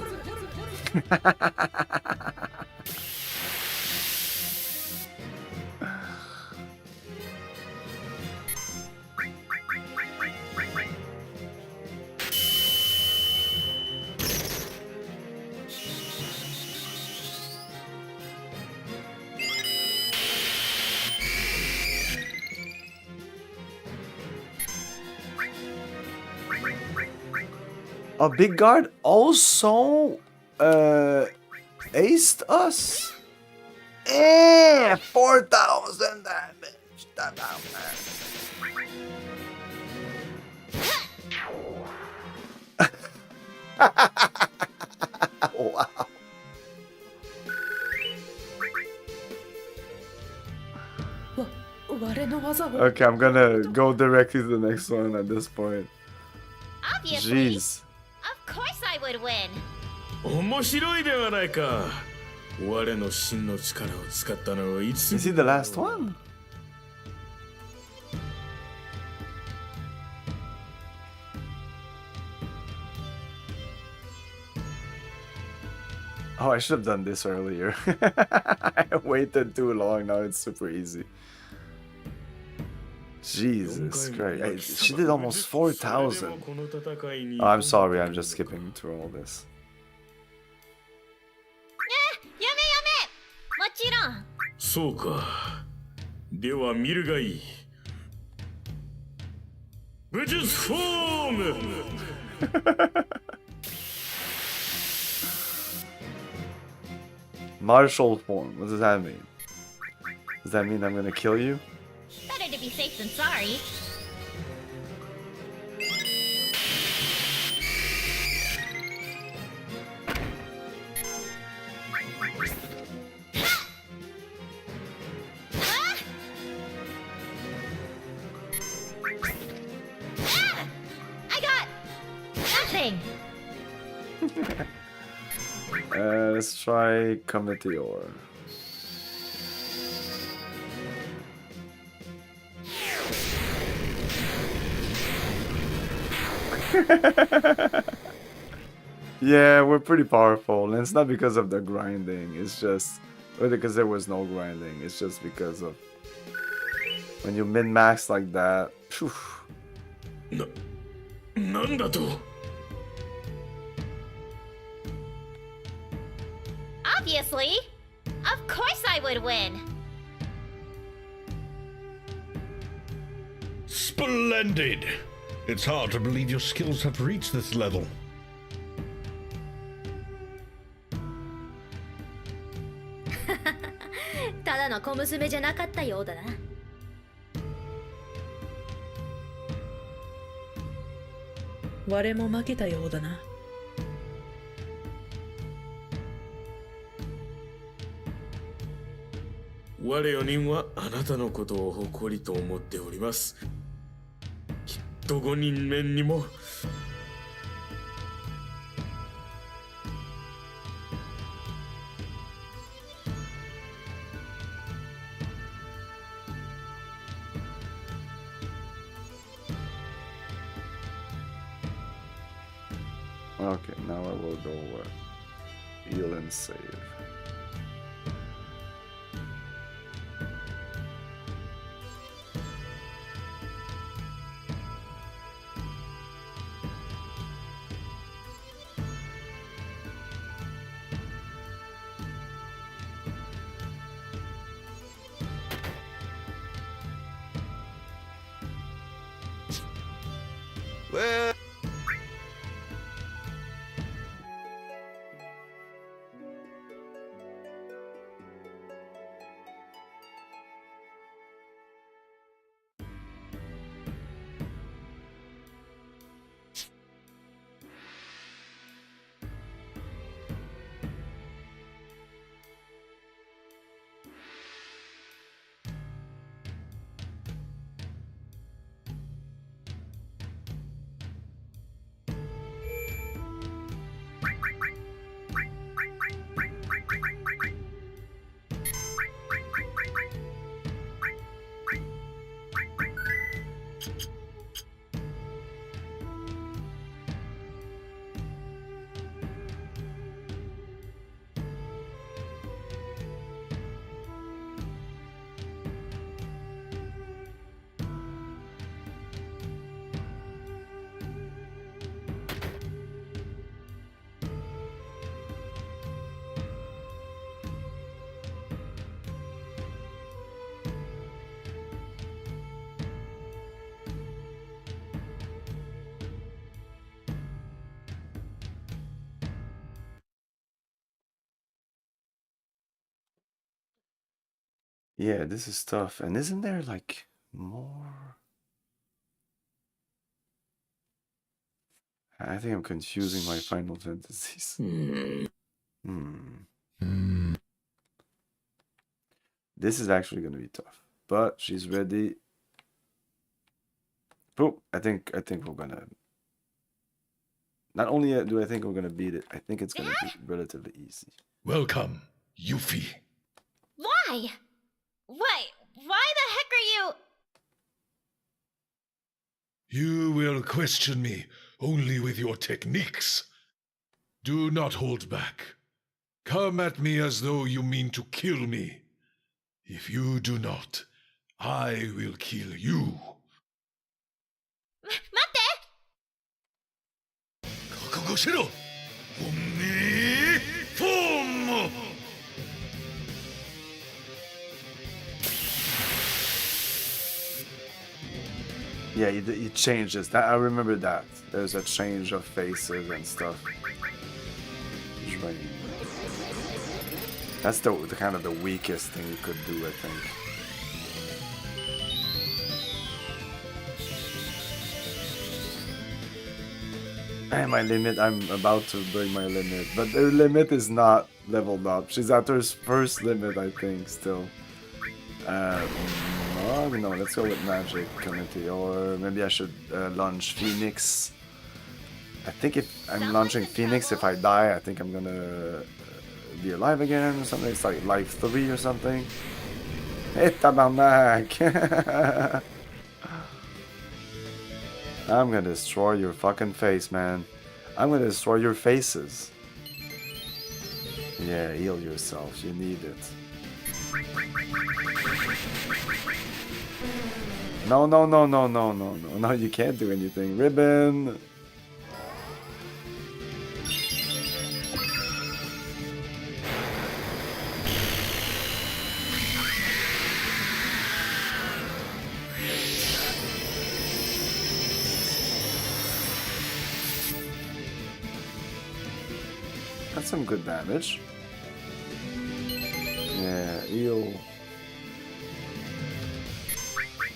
A big guard also aced us? 4,000 damage. Wow. Okay, I'm gonna go directly to the next one at this point. Obviously. Jeez. Of course I would win. 面白いではないか。我の真の力を使ったのはいつ Is he the last one? Oh, I should have done this earlier. I waited too long, now it's super easy. Jesus Christ. She did almost 4,000. Oh, I'm sorry, I'm just skipping through all this. やめやめ。もちろん。そうか。では見るがいい。武術フォーム Martial form, what does that mean? Does that mean I'm gonna kill you? Better to be safe than sorry. I got nothing. Let's try Cometeor. Yeah, we're pretty powerful, and it's not because of the grinding, it's just because there was no grinding, it's just because of when you min-max like that. Phew. なんだと Obviously. Of course I would win. Splendid! It's hard to believe your skills have reached this level. ただの小娘じゃなかったようだな。我も負けたようだな。我4人はあなたのことを誇りと思っております。きっと5人目にも。Okay, now I will go heal and save. Well... Yeah, this is tough. And isn't there like more? I think I'm confusing my Final Fantasies. This is actually gonna be tough. But she's ready. Oh, I think we're gonna. Not only do I think we're gonna beat it, I think it's gonna be relatively easy. Welcome, Yuffie. Why? Why the heck are you? You will question me only with your techniques. Do not hold back. Come at me as though you mean to kill me. If you do not, I will kill you. 待って。覚悟しろ。オムニフォーム。Yeah, you changes. That I remember that. There's a change of faces and stuff. That's the kind of the weakest thing you could do, I think. And my limit, I'm about to break my limit, but her limit is not leveled up. She's at her first limit, I think, still. No, let's go with Magic Committee, or maybe I should launch Phoenix. I think if I'm launching Phoenix, if I die, I think I'm gonna be alive again or something. It's like Life 3 or something. Hey, tabarnak! I'm gonna destroy your fucking face, man. I'm gonna destroy your faces. Yeah, heal yourself. You need it. No, you can't do anything. Ribbon! That's some good damage. Yeah, heal.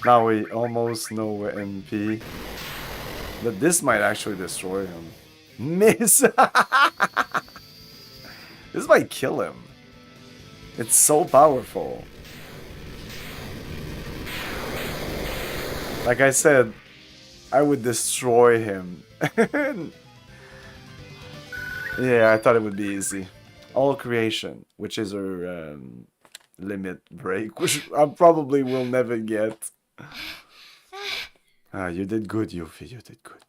Now we almost know we're MP. But this might actually destroy him. Miss! This might kill him. It's so powerful. Like I said, I would destroy him. Yeah, I thought it would be easy. All creation, which is her limit break, which I probably will never get. You did good, Yuffie, you did good.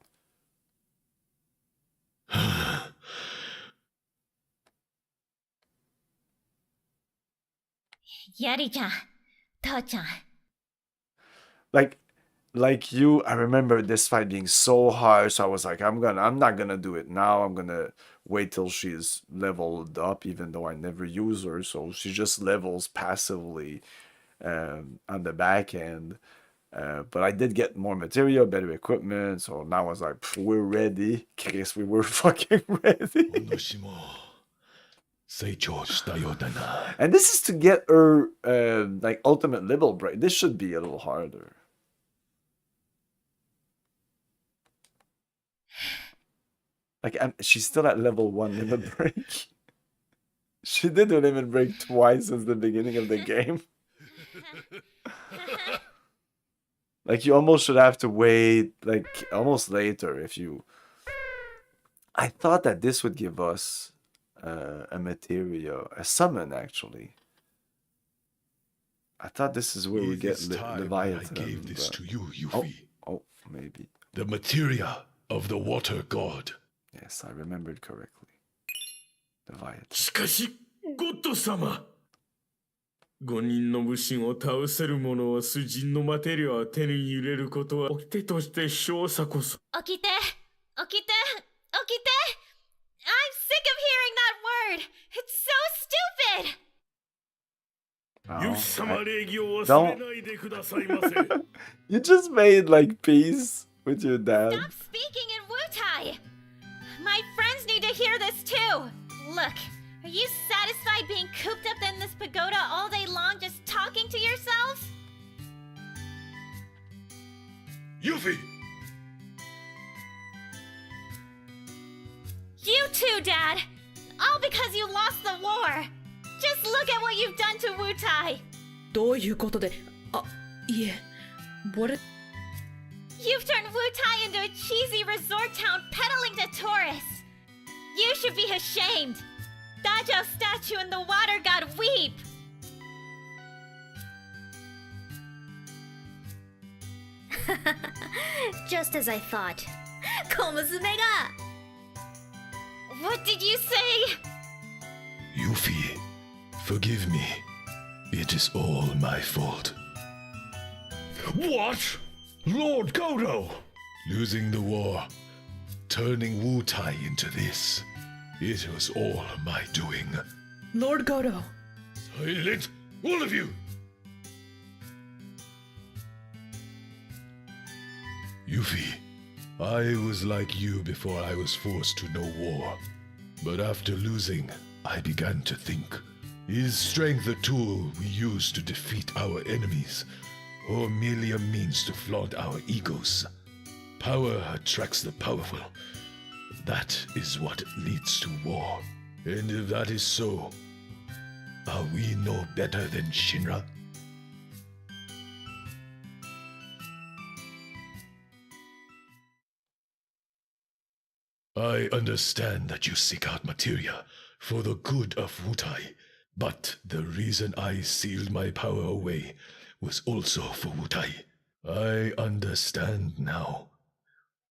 Yari-chan, To-chan. Like you, I remember this fight being so hard, so I was like, I'm not gonna do it now. I'm gonna wait till she's leveled up, even though I never use her, so she just levels passively on the back end. But I did get more material, better equipment, so now I was like, we're ready. Chris, we were fucking ready. And this is to get her like ultimate level break. This should be a little harder. Like, she's still at level 1 limit break. She did the limit break twice since the beginning of the game. Like, you almost should have to wait, like, almost later if you... I thought that this would give us a materia, a summon, actually. I thought this is where we get Leviathan. I gave this to you, Yuffie. Oh, maybe. The materia of the water god. Yes, I remembered correctly. Leviathan. しかし、ゴッド様。5人の武神を倒せる者は主人のマテリアを手に入れることは掟として少佐こそ。起きて、起きて、起きて。I'm sick of hearing that word. It's so stupid. ユフ様礼儀を忘れないでくださいませ。You just made like peace with your dad. Stop speaking in Wutai. My friends need to hear this too. Look, Are you satisfied being cooped up in this pagoda all day long just talking to yourself? Yuffie! You too, Dad! All because you lost the war! Just look at what you've done to Wutai! どういうことで、あ、いえ、what? You've turned Wutai into a cheesy resort town peddling to tourists! You should be ashamed! Dajo's statue and the water god weep! Just as I thought. Komuzume ga! What did you say? Yuffie, forgive me. It is all my fault. What? Lord Godo! Losing the war, turning Wutai into this. It was all my doing. Lord Godo. Silent, all of you! Yuffie, I was like you before I was forced to know war. But after losing, I began to think, is strength a tool we use to defeat our enemies, or merely a means to flaunt our egos? Power attracts the powerful. That is what leads to war. And if that is so, are we no better than Shinra? I understand that you seek out materia for the good of Wutai, but the reason I sealed my power away was also for Wutai. I understand now.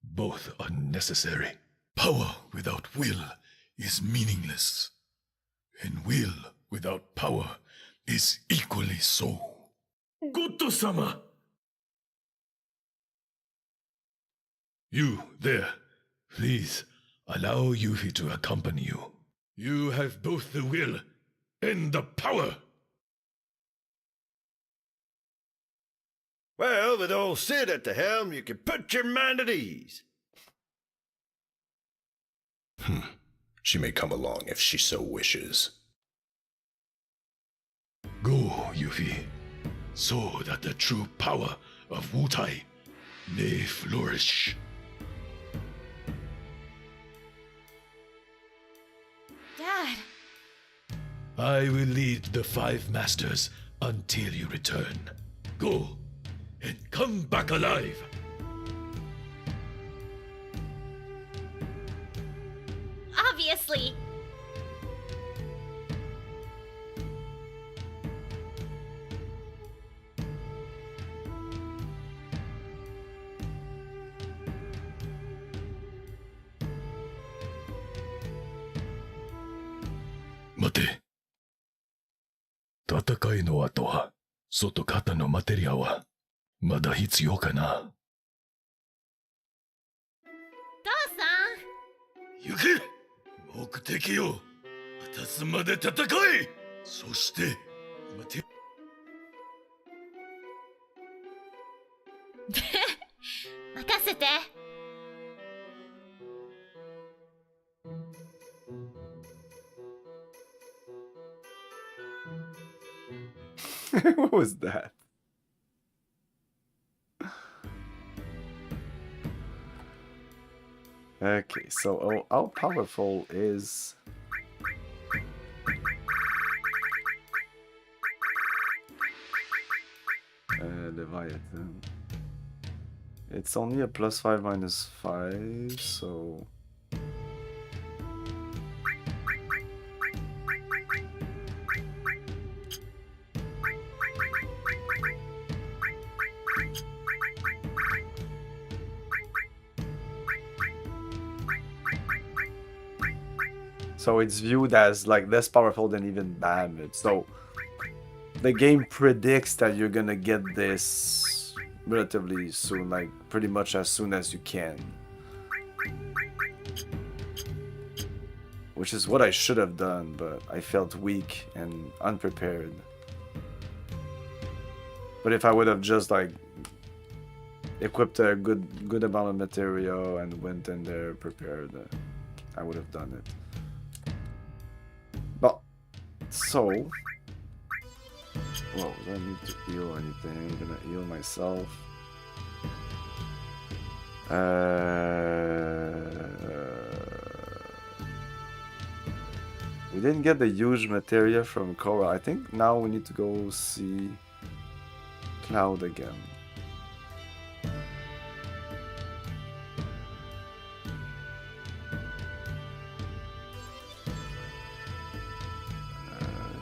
Both are necessary. Power without will is meaningless, and will without power is equally so. Goto-sama! You, there. Please, allow Yuffie to accompany you. You have both the will and the power! Well, with old Sid at the helm, you can put your mind at ease. She may come along if she so wishes. Go, Yuffie, so that the true power of Wutai may flourish. Dad. I will lead the five masters until you return. Go, and come back alive! Obviously! Mate. 戦いの後は、外肩のマテリアは、まだ必要かな。父さん。行け！目的を果たすまで戦え！そして、待て。任せて。What was that? Okay, so how powerful is... Leviathan. It's only a +5 -5, so... So it's viewed as like less powerful than even Bahamut. So the game predicts that you're gonna get this relatively soon, like pretty much as soon as you can. Which is what I should have done, but I felt weak and unprepared. But if I would have just like equipped a good amount of material and went in there prepared, I would have done it. Bon, So, well, do I need to heal anything? I'm gonna heal myself. We didn't get the huge materia from Korra. I think now we need to go see Cloud again.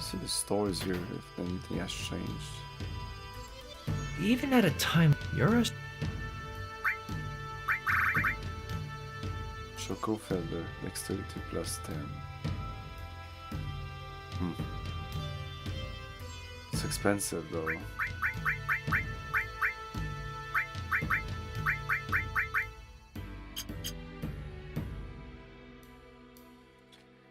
See the stores here if anything has changed. Even at a time, you're a... Choco Feather, Dexterity plus 10. It's expensive though.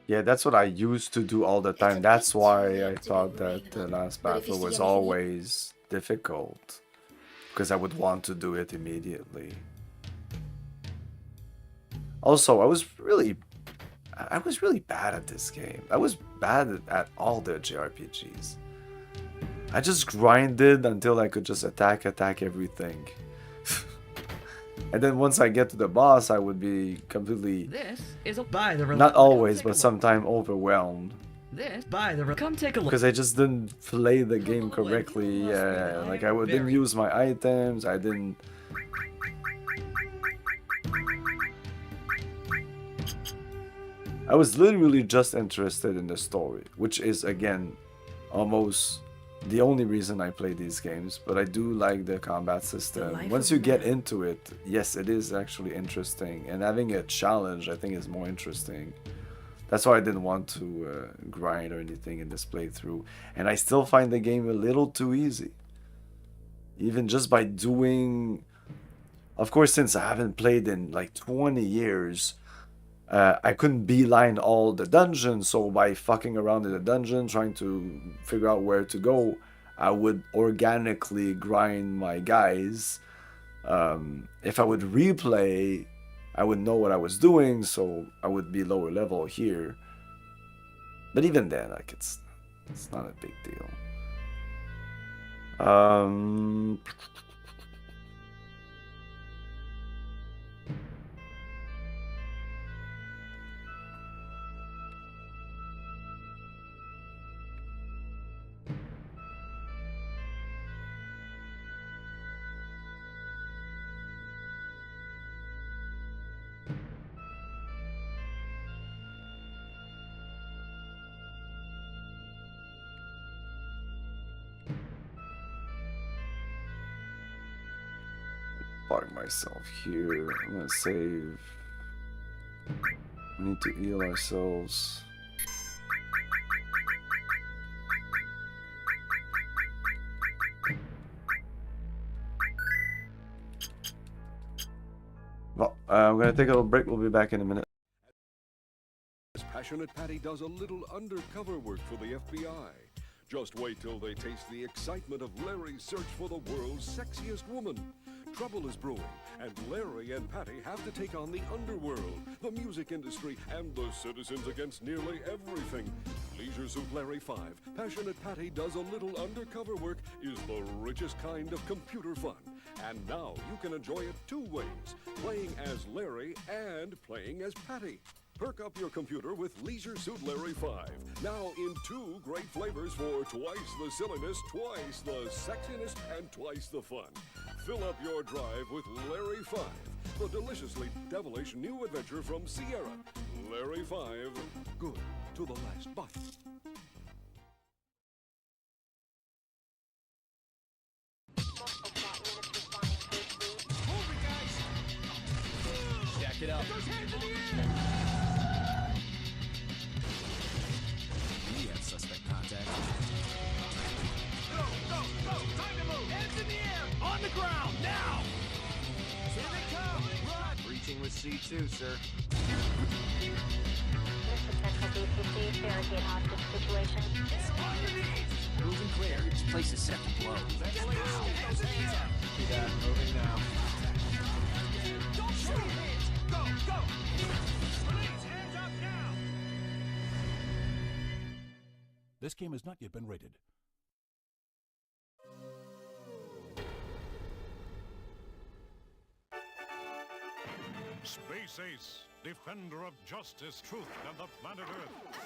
Yeah, that's what I used to do all the time. That's why I thought that the last battle was always difficult. Because I would want to do it immediately. Also, I was really bad at this game. I was bad at all the JRPGs. I just grinded until I could just attack everything. And then once I get to the boss, I would be completely... This is a... Buy the... Not always, but sometimes overwhelmed. This... Buy the... Come take a look. Because I just didn't play the game correctly. Like I didn't use my items, I didn't... I was literally just interested in the story, which is, again, almost the only reason I play these games, but I do like the combat system. Once you get into it, yes, it is actually interesting, and having a challenge I think is more interesting. That's why I didn't want to grind or anything in this playthrough, and I still find the game a little too easy. Even just by doing... Of course, since I haven't played in like 20 years, I couldn't beeline all the dungeons, so by fucking around in the dungeon, trying to figure out where to go, I would organically grind my guys. If I would replay, I would know what I was doing, so I would be lower level here. But even then, like it's not a big deal. Park myself here. I'm gonna save. We need to heal ourselves. Well, I'm gonna take a little break. We'll be back in a minute. Passionate Patty does a little undercover work for the FBI. Just wait till they taste the excitement of Larry's search for the world's sexiest woman. Trouble is brewing, and Larry and Patty have to take on the underworld, the music industry, and the citizens against nearly everything. Leisure Suit Larry 5, Passionate Patty does a little undercover work is the richest kind of computer fun. And now you can enjoy it two ways, playing as Larry and playing as Patty. Perk up your computer with Leisure Suit Larry 5. Now in 2 great flavors for twice the silliness, twice the sexiness, and twice the fun. Fill up your drive with Larry 5, the deliciously devilish new adventure from Sierra. Larry 5, good to the last bite. Jack it up. We have suspect contact. Go, go, go! Time to move! Hands in the air! On the ground, now! Here they come! Run! Breaching with C2, sir. Central BCC, barricade hostage situation. Moving clear. This place is set to blow. Get down! Hands in the air! See that, moving now. Don't shoot! Go, go! Police, hands up now! This game has not yet been rated. Space Ace, defender of justice, truth, and the planet Earth.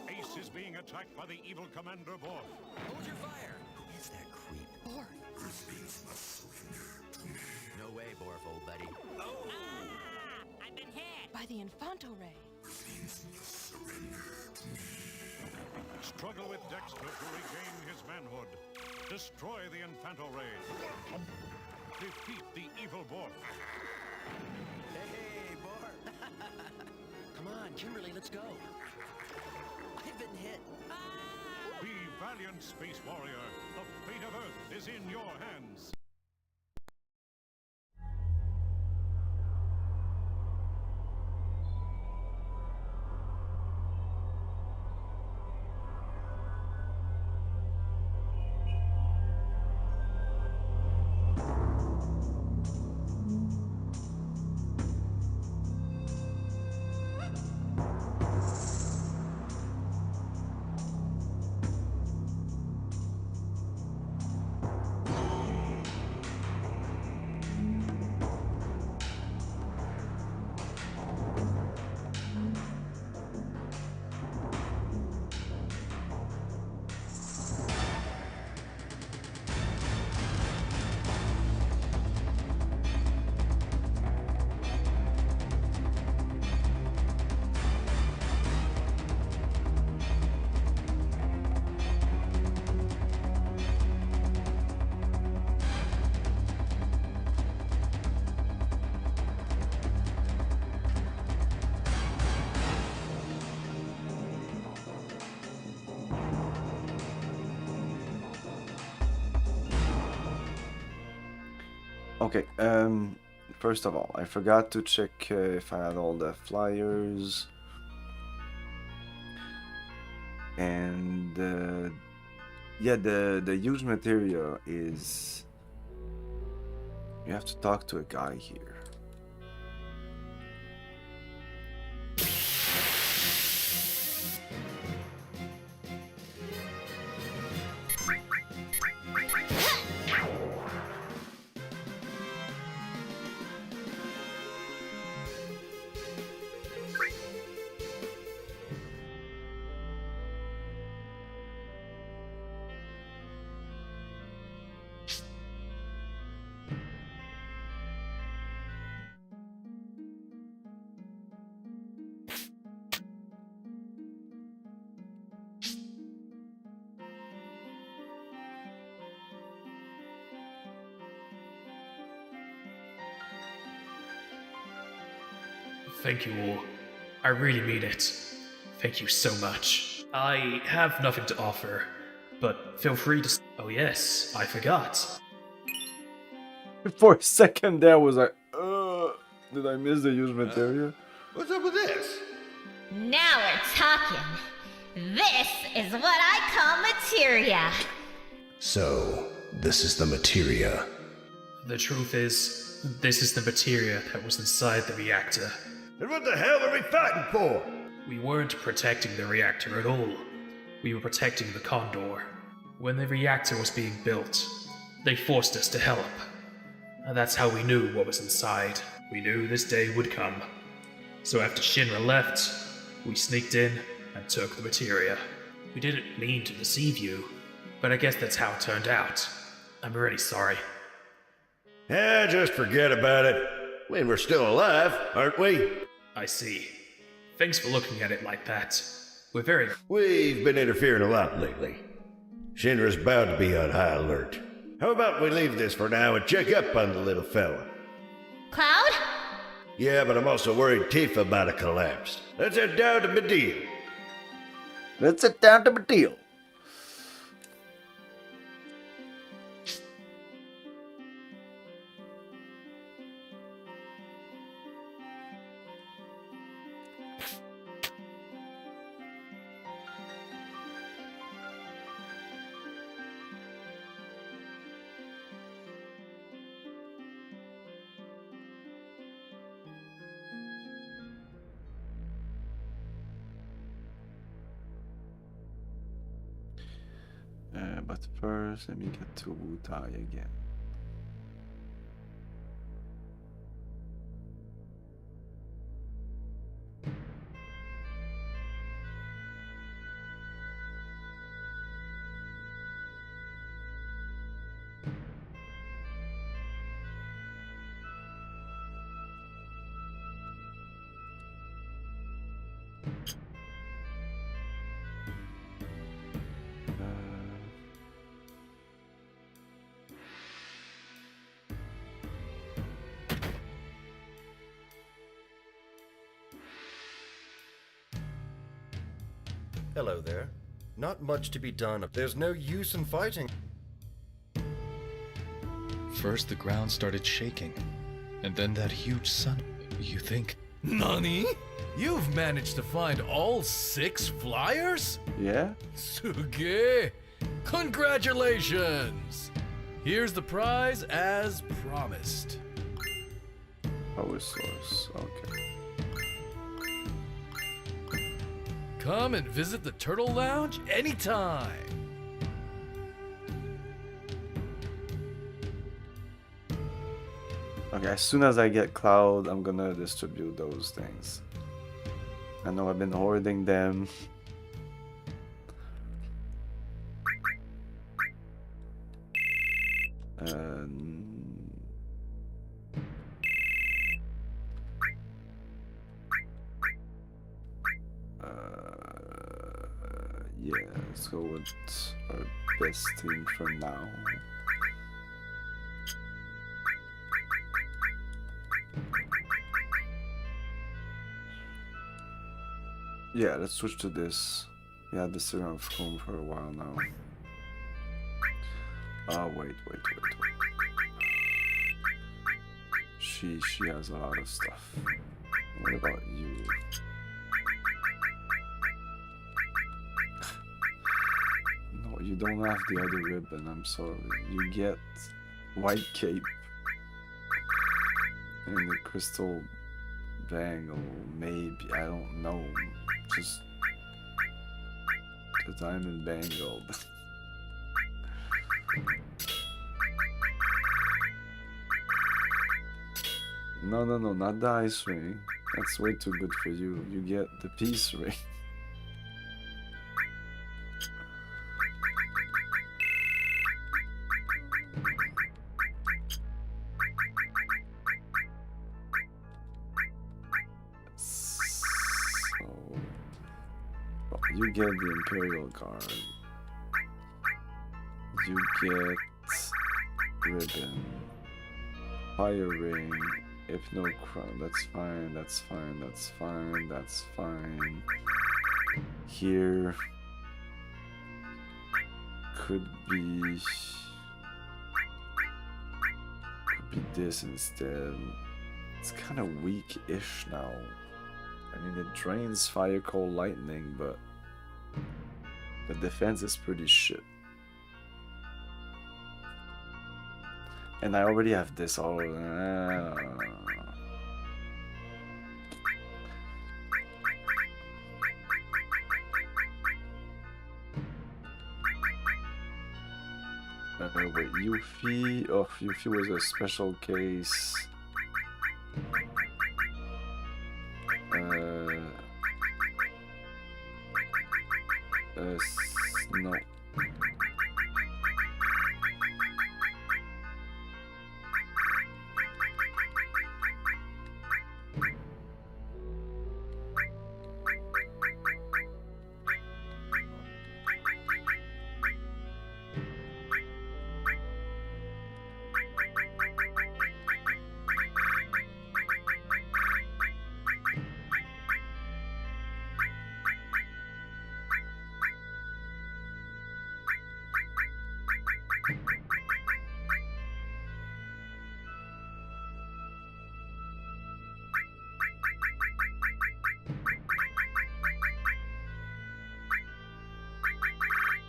Ace is being attacked by the evil Commander Borg. Hold your fire! Who is that creep? Borg! Earthlings must surrender to me. No way, Borf, old buddy. Oh! Ah! I've been hit! By the Infanto Ray. Earthlings must surrender to me. Struggle with Dexter to regain his manhood. Destroy the Infanto Ray. Defeat the evil Borg. Hey, Borf! Come on, Kimberly, let's go. I've been hit. Be valiant, Space Warrior. The fate of Earth is in your hands. Okay, first of all, I forgot to check if I had all the flyers. And yeah, the huge materia is... You have to talk to a guy here. Thank you all. I really mean it. Thank you so much. I have nothing to offer, but feel free to... Oh yes, I forgot. For a second there, I was like, did I miss the huge materia? What's up with this? Now we're talking. This is what I call materia. So, this is the materia. The truth is, this is the materia that was inside the reactor. And what the hell are we fighting for? We weren't protecting the reactor at all. We were protecting the Condor. When the reactor was being built, they forced us to help. And that's how we knew what was inside. We knew this day would come. So after Shinra left, we sneaked in and took the materia. We didn't mean to deceive you, but I guess that's how it turned out. I'm really sorry. Just forget about it. I mean, we're still alive, aren't we? I see. Thanks for looking at it like that. We've been interfering a lot lately. Shinra's bound to be on high alert. How about we leave this for now and check up on the little fella? Cloud? Yeah, but I'm also worried Tifa might have collapsed. Let's head down to Medeal. Let's head down to Medeal. but first let me get to Wutai again. Hello there. Not much to be done. There's no use in fighting. First, the ground started shaking, and then that huge sun. You think? Nani? You've managed to find all 6 flyers? Yeah? Suge! Congratulations! Here's the prize as promised. Power source, okay. Come and visit the Turtle Lounge anytime. Okay, as soon as I get Cloud, I'm gonna distribute those things. I know I've been hoarding them. Yeah, let's go with our best thing for now. Yeah, let's switch to this. We had this around home for a while now. Wait. She has a lot of stuff. What about you? No, you don't have the other ribbon, I'm sorry. You get white cape and the crystal bangle, maybe, I don't know. Just the diamond bangle. No, not the ice ring. That's way too good for you. You get the peace ring. You get the Imperial Guard. You get ribbon. Fire ring. If no crown, that's fine. Here could be this instead. It's kind of weak-ish now. I mean, it drains fire, cold, lightning, but the defense is pretty shit. And I already have this all. Wait, Yuffie? Oh, Yuffie was a special case. No.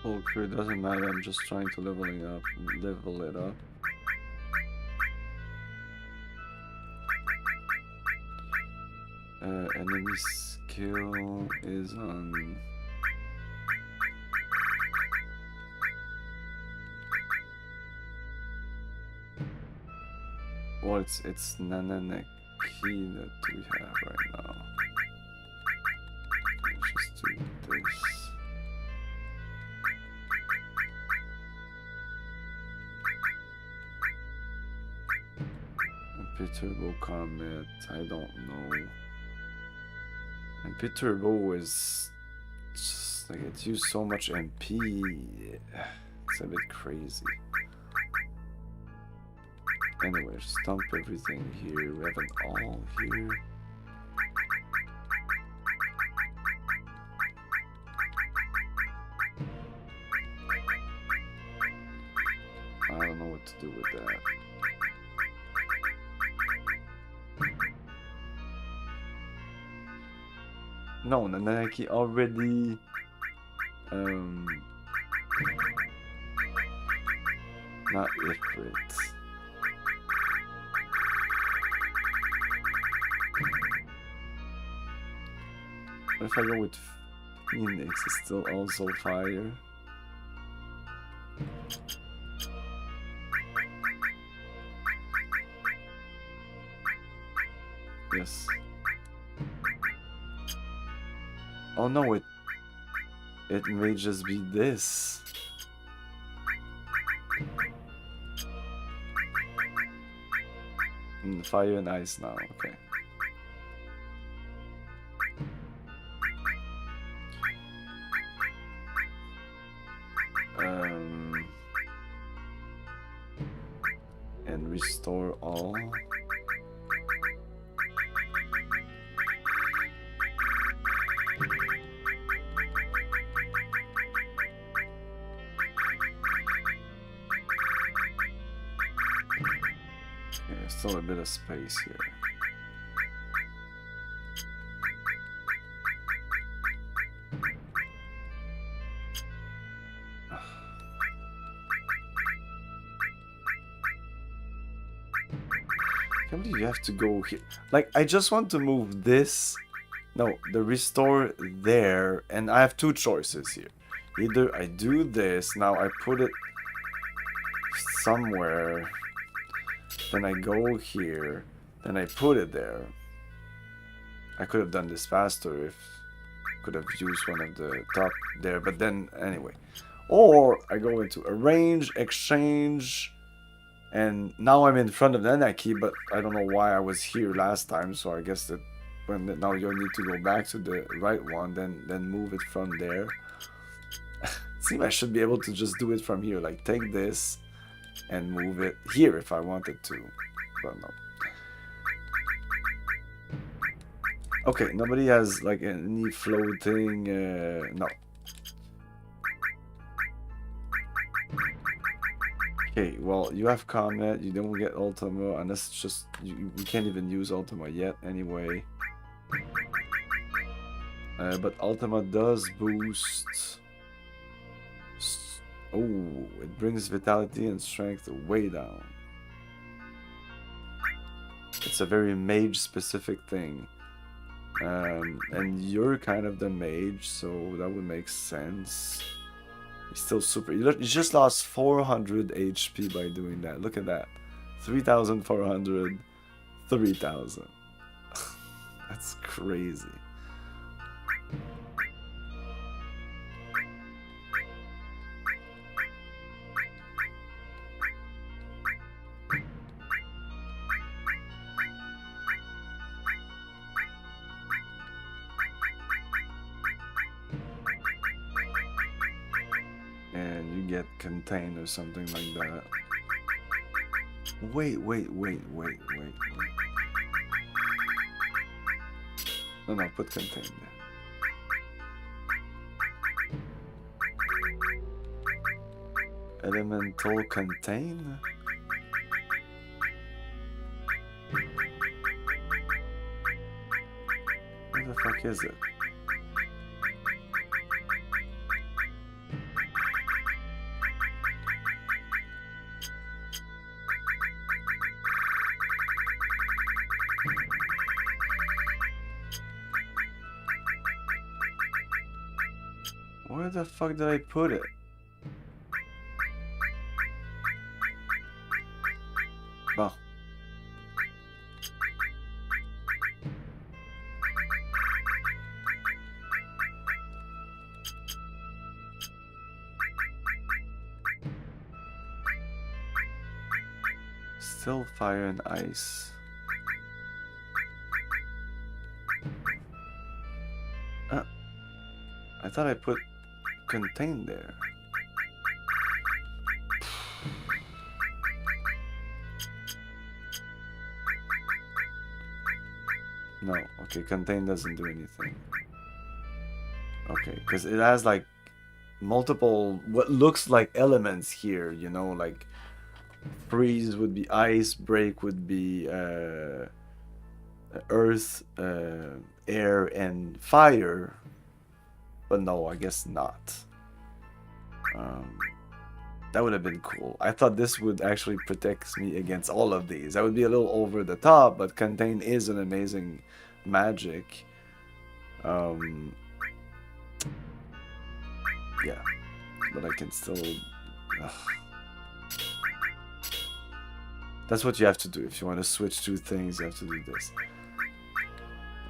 Full crew, doesn't matter, I'm just trying to level it up. Enemy skill is on Well, it's Nananeki that we have right now. Let's just do this. Turbo Comet, I don't know. MP Turbo is just like it used so much MP. It's a bit crazy. Anyway, just dump everything here. We have an all here. I don't know what to do with that. No, Nanaki already not Ifrit. What if I go with Phoenix? It's still also fire. Yes. Oh no, it may just be this. Fire and ice now, okay. And restore all. Still a bit of space here. Can't believe you have to go here. Like, I just want to move this. No, the restore there, and I have two choices here. Either I do this, now I put it somewhere. Then I go here, then I put it there. I could have done this faster if I could have used one of the top there, but then anyway. Or I go into arrange, exchange, and now I'm in front of the Nanaki, but I don't know why I was here last time, so I guess that when now you'll need to go back to the right one, then move it from there. Seems I should be able to just do it from here, like take this and move it here if I wanted to, but no. Okay, nobody has like any floating, no. Okay, well, you have Comet, you don't get Ultima, unless it's just, we can't even use Ultima yet anyway. But Ultima does boost. Oh, it brings vitality and strength way down. It's a very mage specific thing. And you're kind of the mage, so that would make sense. He's still super. You just lost 400 HP by doing that. Look at that. 3,400, 3,000. That's crazy. And you get contain or something like that. Wait. No, put contain there. Elemental contain? Where the fuck is it? Where the fuck did I put it? Well, Still fire and ice. I thought I put contain there. No, okay, contain doesn't do anything. Okay, because it has like multiple, what looks like elements here, you know, like freeze would be ice, break would be earth, air, and fire. But no, I guess not. That would have been cool. I thought this would actually protect me against all of these. That would be a little over the top, but contain is an amazing magic. Yeah, but I can still... Ugh. That's what you have to do. If you want to switch two things, you have to do this.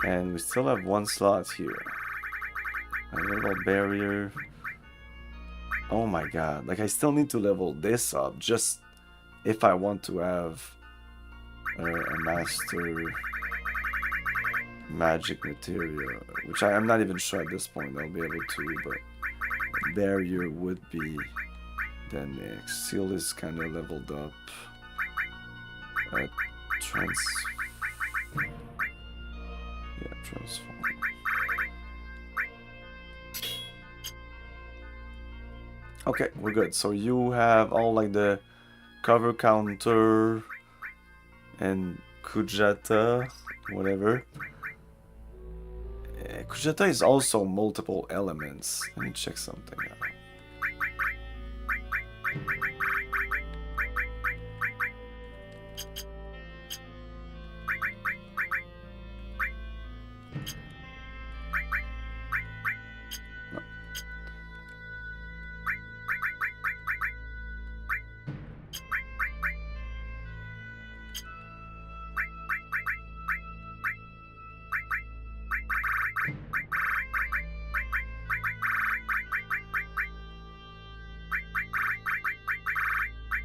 And we still have one slot here. A little barrier. Oh my god. Like, I still need to level this up. Just if I want to have a master magic material. Which I'm not even sure at this point I'll be able to. But barrier would be the next. Seal is kind of leveled up. Transform. Okay, we're good. So you have all like the cover counter and Kujata, whatever. Kujata is also multiple elements. Let me check something out.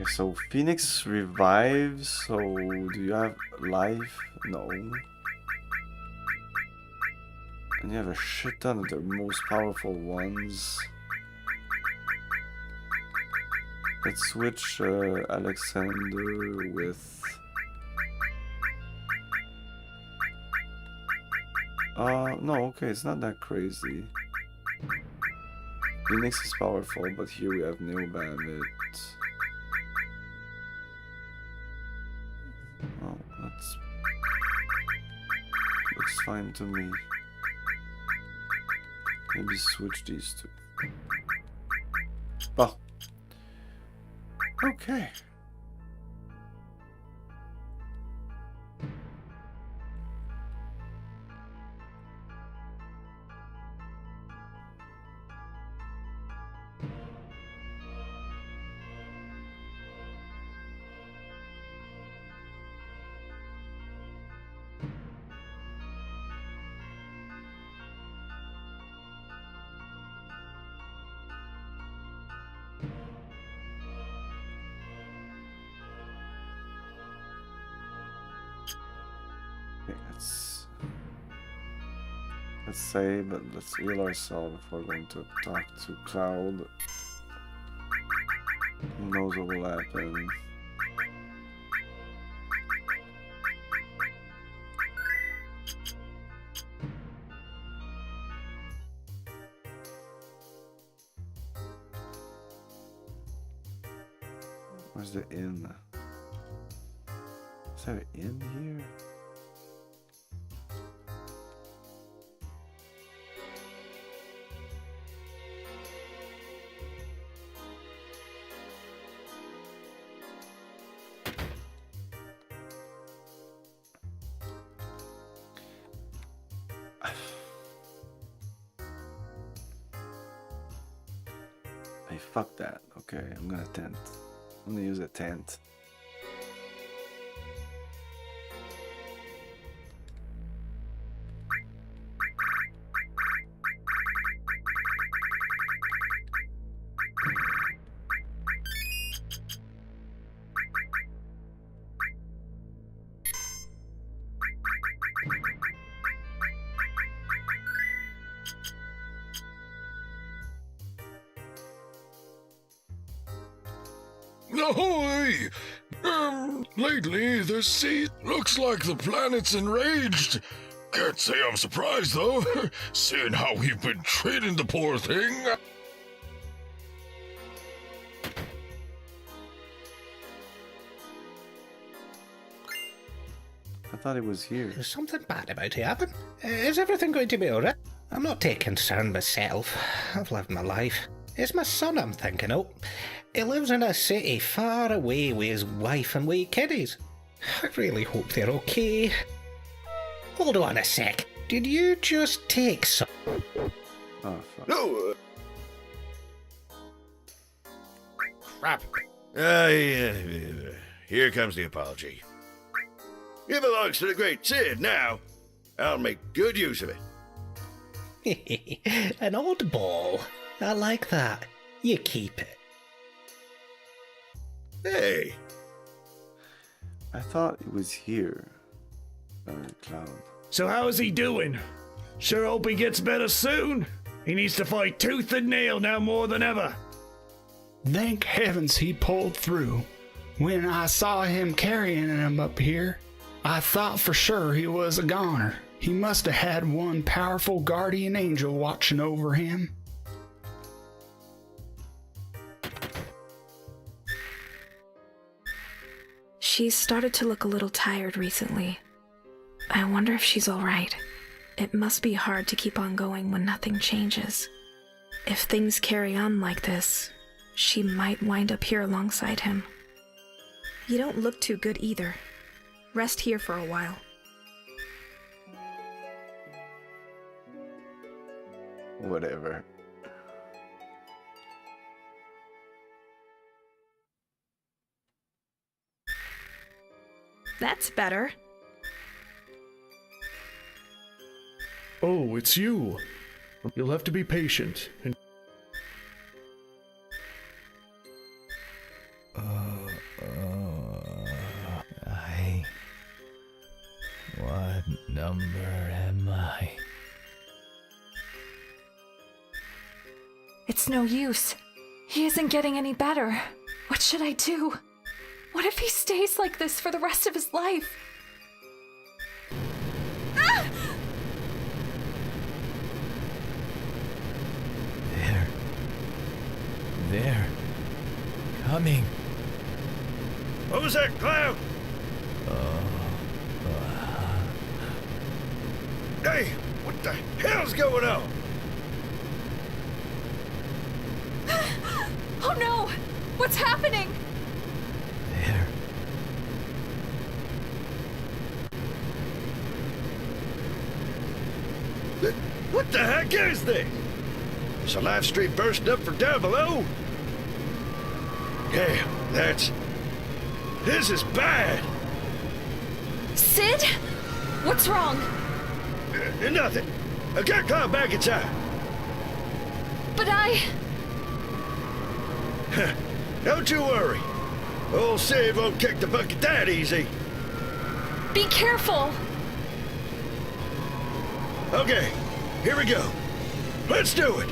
So Phoenix revives, so do you have life? No. And you have a shit ton of the most powerful ones. Let's switch Alexander with... no, okay, it's not that crazy. Phoenix is powerful, but here we have Neobamit. Oh, that's... looks fine to me. Maybe switch these two. Oh. Okay. Let's say, but let's heal ourselves before going to talk to Cloud. Who knows what will happen? Where's the inn? Is there an inn here? Hey, fuck that. Okay, I'm gonna tent. I'm gonna use a tent. Ahoy! Lately, the sea looks like the planet's enraged. Can't say I'm surprised, though, seeing how we've been treating the poor thing. I thought it was here. Is something bad about to happen? Is everything going to be alright? I'm not too concerned myself. I've lived my life. It's my son I'm thinking of. He lives in a city far away with his wife and wee kiddies. I really hope they're okay. Hold on a sec. Did you just take some? Oh, fuck. No! Crap. Here comes the apology. It belongs to the great Sid now. I'll make good use of it. An oddball. I like that. You keep it. Hey! I thought it was here. Cloud. So how's he doing? Sure hope he gets better soon. He needs to fight tooth and nail now more than ever. Thank heavens he pulled through. When I saw him carrying him up here, I thought for sure he was a goner. He must have had one powerful guardian angel watching over him. She's started to look a little tired recently. I wonder if she's alright. It must be hard to keep on going when nothing changes. If things carry on like this, she might wind up here alongside him. You don't look too good either. Rest here for a while. Whatever. That's better. Oh, it's you. You'll have to be patient. What number am I? It's no use. He isn't getting any better. What should I do? What if he stays like this for the rest of his life? Ah! There. Coming. What was that, Cloud? Hey, what the hell's going on? Oh no! What's happening? What the heck is this? Is a live stream bursting up from down below? Yeah, this is bad. Sid? What's wrong? Nothing. I got Cloud back inside. But Don't you worry. Old Sid won't kick the bucket that easy. Be careful! Okay, here we go. Let's do it.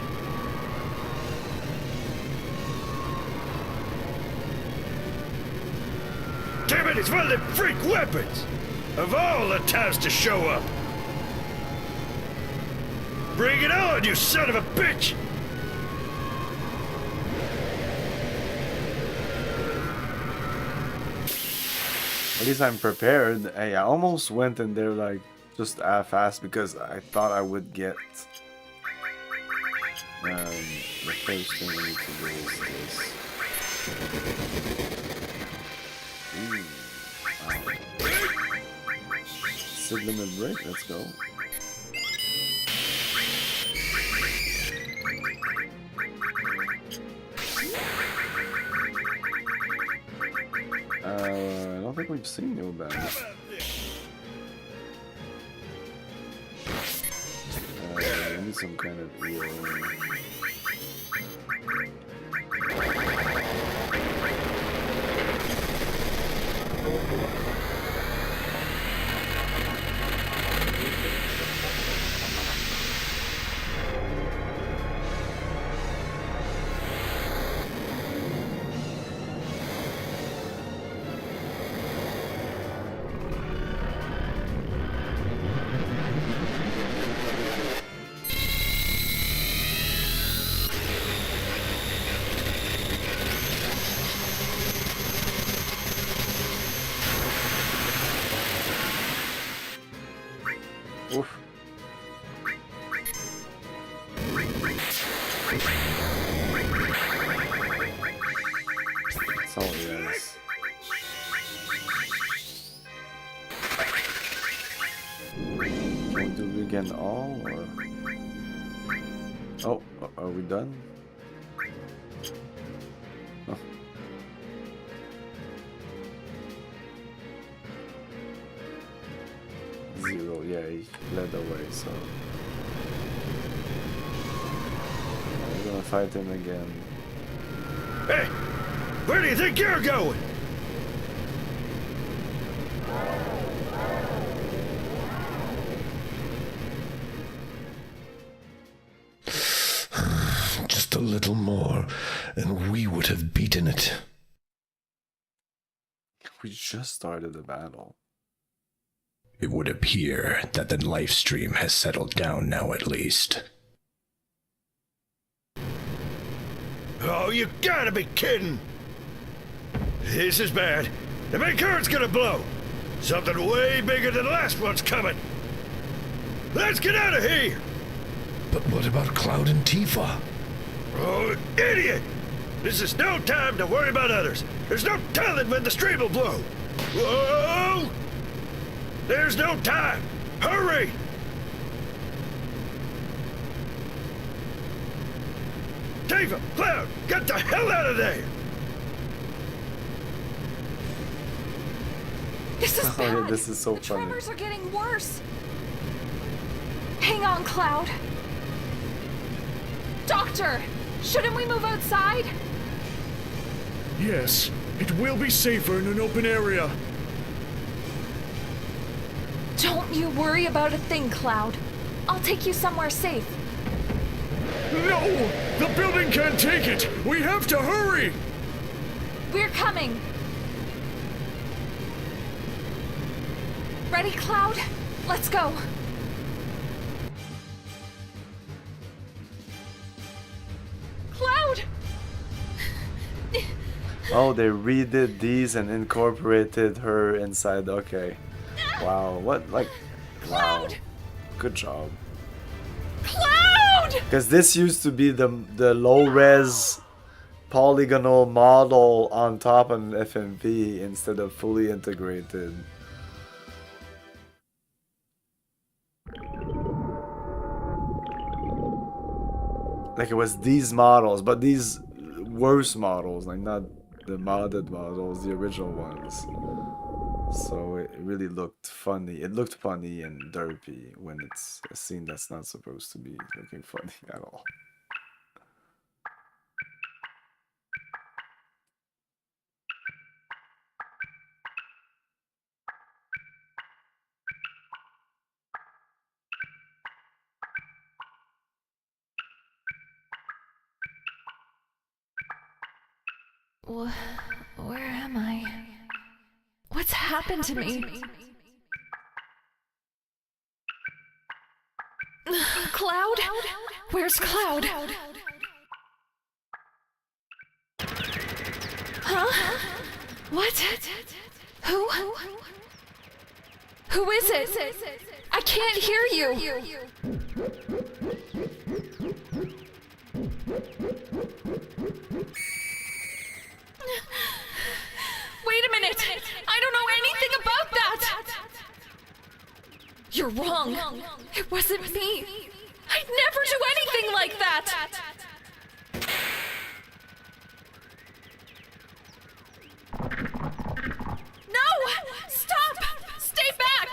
Damn it, it's one of them freak weapons! Of all the times to show up! Bring it on, you son of a bitch! At least I'm prepared. Hey, I almost went in there like just half-assed because I thought I would get the first thing I need to do is this. Wow. Sid limit break, let's go. I don't think we've seen New Band. I need some kind of heal. That's all it is. Can we do it again all or? Oh, are we done? Oh. Zero, yeah, he led away, so we're gonna fight him again. Hey, where do you think you're going? Just a little more, and we would have beaten it. We just started the battle. It would appear that the live stream has settled down now, at least. Oh, you gotta be kidding! This is bad. The big card's gonna blow! Something way bigger than the last one's coming! Let's get out of here! But what about Cloud and Tifa? Oh, idiot! This is no time to worry about others. There's no telling when the stream will blow. Whoa! There's no time! Hurry! Tifa, Cloud, get the hell out of there! This is Oh, bad. yeah, this is so the funny. tremors are getting worse. Hang on, Cloud. Doctor, shouldn't we move outside? Yes, it will be safer in an open area. Don't you worry about a thing, Cloud. I'll take you somewhere safe. No! The building can't take it! We have to hurry! We're coming. Ready, Cloud? Let's go. Cloud! Oh, they redid these and incorporated her inside. Okay. Wow. What? Like. Wow. Good job. Cloud! Because this used to be the low res polygonal model on top of an FMV instead of fully integrated. Like it was these models, but these worse models, like not the modded models, the original ones. So it really looked funny. It looked funny and derpy when it's a scene that's not supposed to be looking funny at all. Where am I? What's happened to me? Cloud? Where's Cloud? Huh? What? Who? Who is it? I can't hear you. Wait a minute! I don't know anything about that! You're wrong. It wasn't me. I'd never do anything like that! No! Stop! Stay back!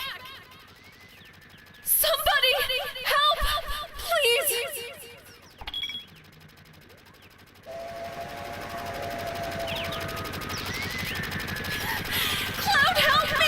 Somebody! Help! Please! Cloud, help me!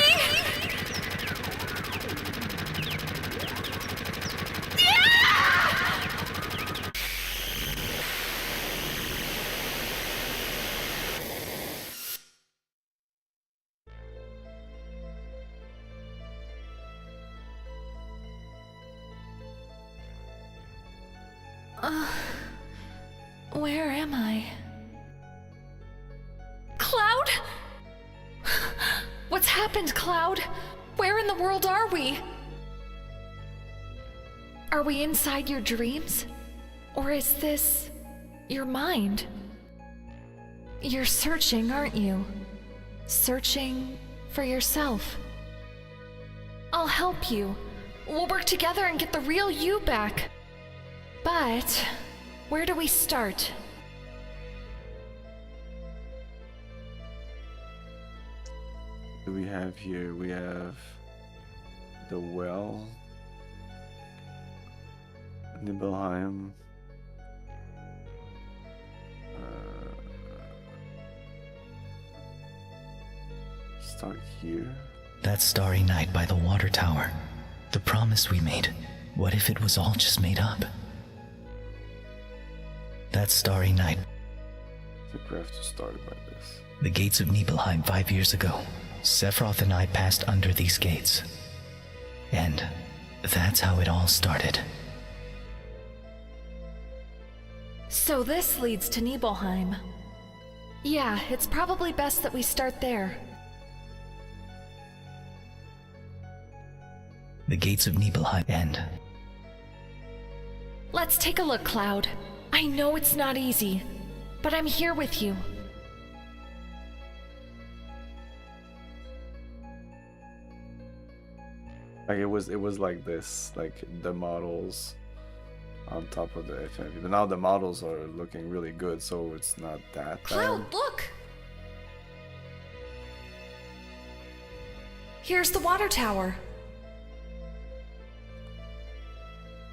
Where am I? Cloud? What's happened, Cloud? Where in the world are we? Are we inside your dreams? Or is this your mind. You're searching, aren't you? Searching for yourself. I'll help you. We'll work together and get the real you back. But where do we start? What do we have here? We have the well, Nibelheim. Start here. That starry night by the water tower. The promise we made. What if it was all just made up? That starry night. I think we have to start by this. The gates of Nibelheim 5 years ago. Sephiroth and I passed under these gates. And that's how it all started. So this leads to Nibelheim. Yeah, it's probably best that we start there. The gates of Nibelheim end. Let's take a look, Cloud. I know it's not easy, but I'm here with you. Like it was like this, like the models on top of the FMV. But now the models are looking really good, so it's not that Cloud, bad. look! Here's the water tower.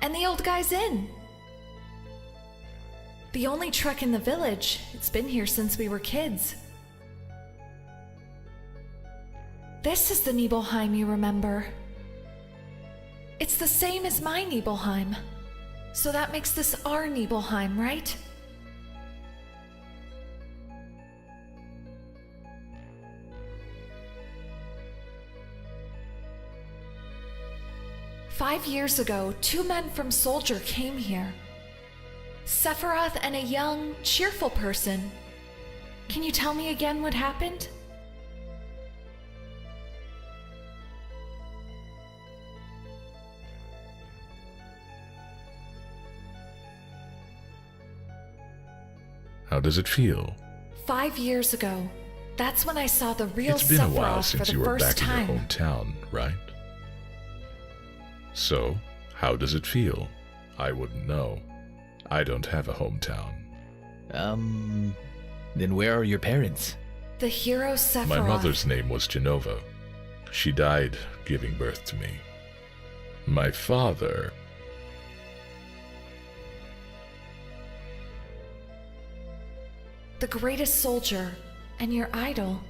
And the old guy's inn. The only truck in the village. It's been here since we were kids. This is the Nibelheim you remember. It's the same as my Nibelheim. So that makes this our Nibelheim, right? "5 years ago, 2 men from Soldier came here. Sephiroth and a young, cheerful person. Can you tell me again what happened?" How does it feel? 5 years ago. That's when I saw the real It's been a Sephiroth while for since the you were first back time. in your hometown, right? So, how does it feel? I wouldn't know. I don't have a hometown. Then where are your parents? The hero Sephiroth. My mother's name was Genova. She died giving birth to me. My father... The greatest soldier and your idol.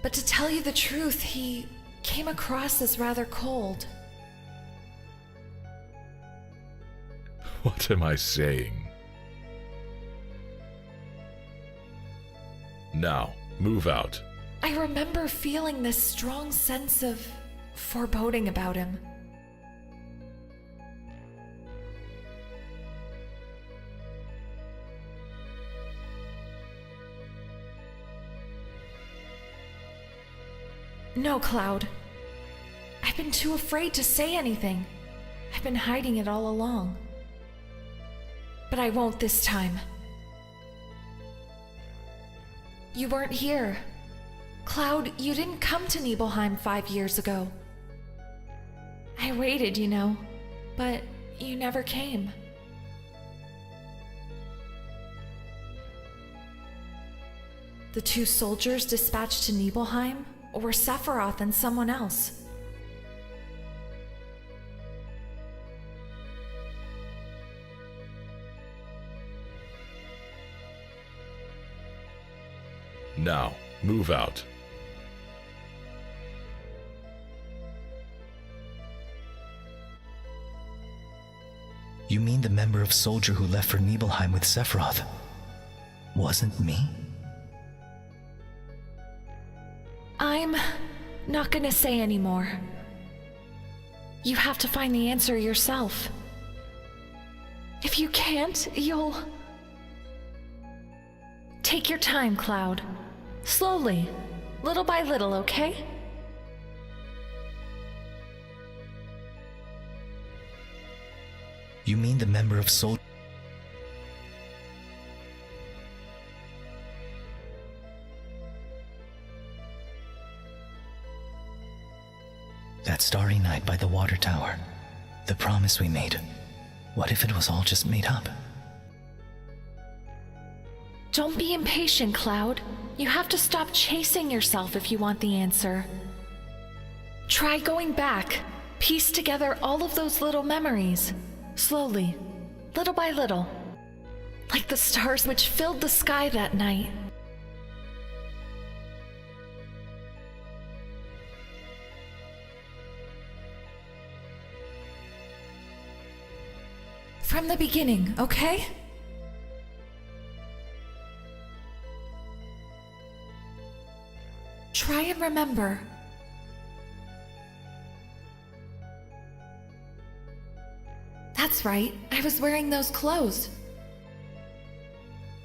But to tell you the truth, he came across as rather cold. What am I saying? Now, move out. I remember feeling this strong sense of foreboding about him. No, Cloud. I've been too afraid to say anything. I've been hiding it all along. But I won't this time. You weren't here. Cloud, you didn't come to Nibelheim 5 years ago. I waited, you know, but you never came. The 2 soldiers dispatched to Nibelheim were Sephiroth and someone else. Now, move out. You mean the member of Soldier who left for Nibelheim with Sephiroth? Wasn't me? I'm not gonna say anymore. You have to find the answer yourself. If you can't, you'll... Take your time, Cloud. Slowly, little by little, okay? You mean the member of Soldier? That starry night by the water tower. The promise we made. What if it was all just made up? Don't be impatient, Cloud. You have to stop chasing yourself if you want the answer. Try going back. Piece together all of those little memories. Slowly. Little by little. Like the stars which filled the sky that night. From the beginning, okay? Try and remember. That's right, I was wearing those clothes.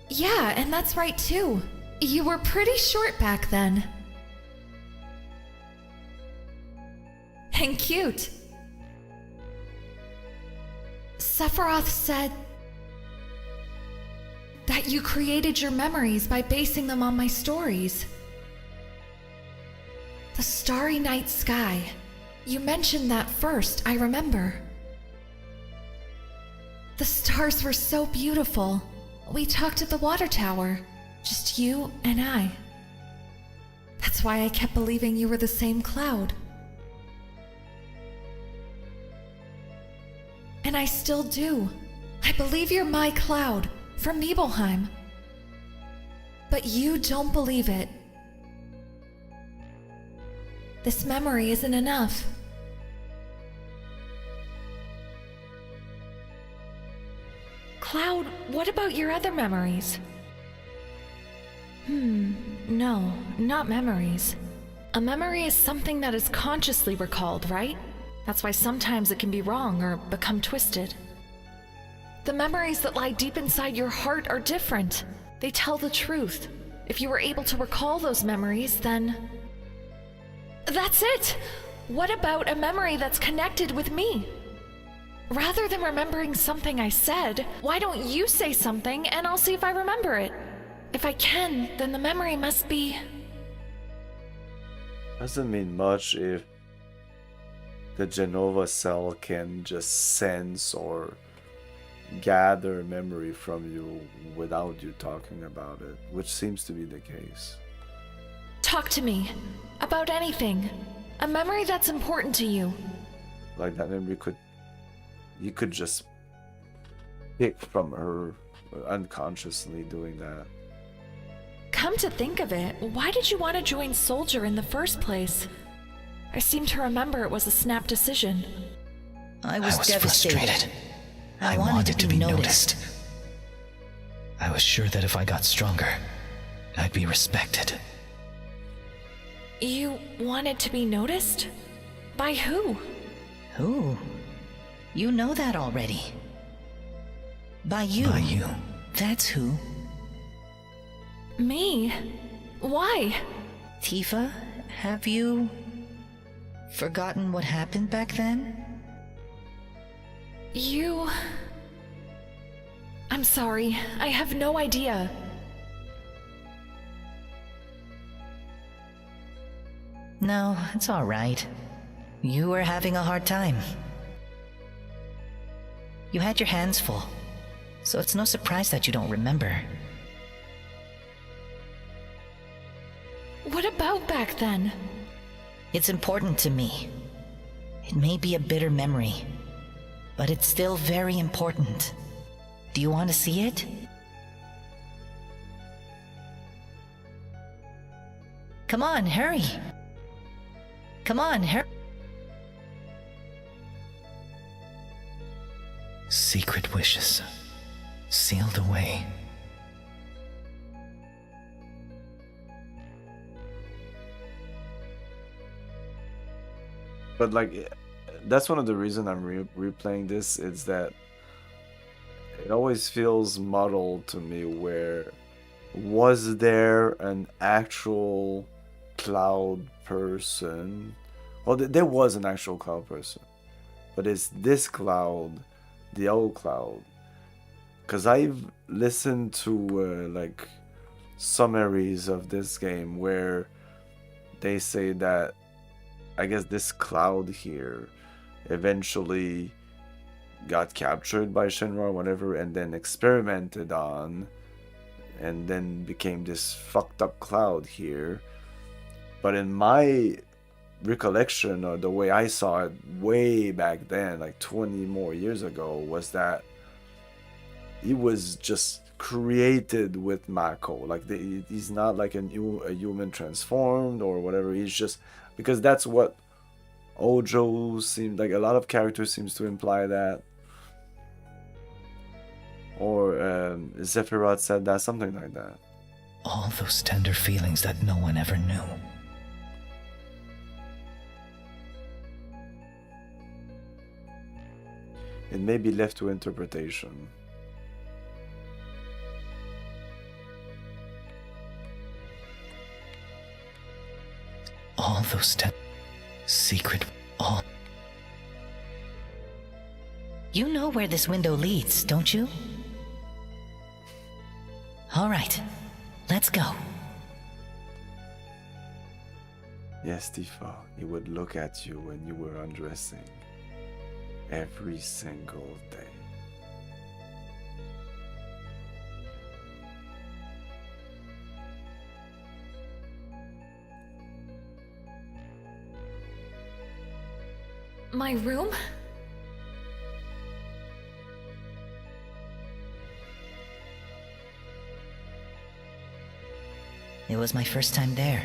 Yeah, and that's right too. You were pretty short back then. And cute. Sephiroth said that you created your memories by basing them on my stories. The starry night sky. You mentioned that first, I remember. The stars were so beautiful. We talked at the water tower, just you and I. That's why I kept believing you were the same Cloud. And I still do. I believe you're my Cloud, from Nibelheim. But you don't believe it. This memory isn't enough. Cloud, what about your other memories? No, not memories. A memory is something that is consciously recalled, right? That's why sometimes it can be wrong or become twisted. The memories that lie deep inside your heart are different. They tell the truth. If you were able to recall those memories, then... That's it! What about a memory that's connected with me? Rather than remembering something I said, why don't you say something and I'll see if I remember it? If I can, then the memory must be... Doesn't mean much if the Genova cell can just sense or gather memory from you without you talking about it, which seems to be the case. Talk to me. About anything. A memory that's important to you. Like that memory you could just pick from her unconsciously doing that. Come to think of it, why did you want to join Soldier in the first place? I seem to remember it was a snap decision. I was devastated. Frustrated. I wanted to be noticed. I was sure that if I got stronger, I'd be respected. You wanted to be noticed? By who? Who? You know that already. By you. By you. That's who. Me? Why? Tifa, have you forgotten what happened back then? I'm sorry, I have no idea. No, it's all right. You were having a hard time. You had your hands full, so it's no surprise that you don't remember. What about back then? It's important to me. It may be a bitter memory, but it's still very important. Do you want to see it? Come on, hurry! Come on, hurry! Secret wishes. Sealed away. But like, that's one of the reasons I'm replaying this, is that it always feels muddled to me, where was there an actual Cloud person? Well, there was an actual Cloud person, but is this Cloud the old Cloud? Because I've listened to like summaries of this game where they say that I guess this cloud here eventually got captured by Shinra or whatever, and then experimented on, and then became this fucked up cloud here. But in my recollection, or the way I saw it way back then, like 20 more years ago, was that he was just created with Mako. Like he's not like a human transformed or whatever. He's just, because that's what Ojo seemed like. A lot of characters seems to imply that, or Sephiroth said that, something like that. All those tender feelings that no one ever knew. It may be left to interpretation. All those secret, all. You know where this window leads, don't you? All right, let's go. Yes, Tifa, he would look at you when you were undressing. Every single day. My room? It was my first time there.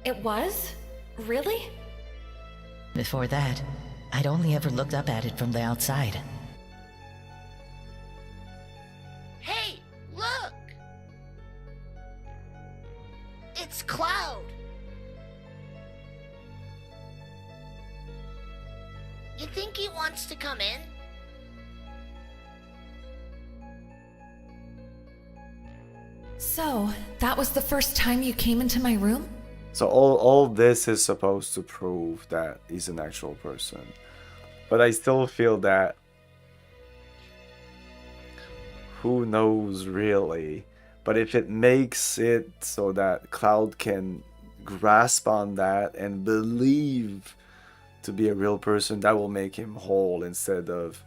It was? Really? Before that, I'd only ever looked up at it from the outside. Hey, look! It's Cloud! You think he wants to come in? So, that was the first time you came into my room? So all this is supposed to prove that he's an actual person. But I still feel that, who knows really? But if it makes it so that Cloud can grasp on that and believe to be a real person, that will make him whole, instead of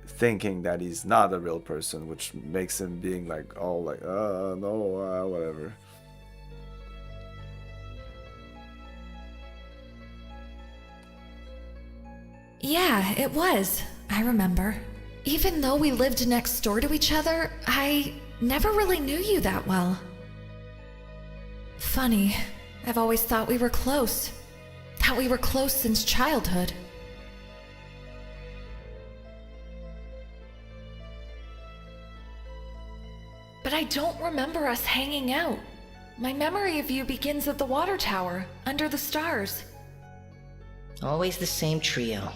thinking that he's not a real person, which makes him being like, oh, like, no, whatever. Yeah, it was. I remember. Even though we lived next door to each other, I never really knew you that well. Funny, I've always thought we were close. That we were close since childhood. But I don't remember us hanging out. My memory of you begins at the water tower, under the stars. Always the same trio.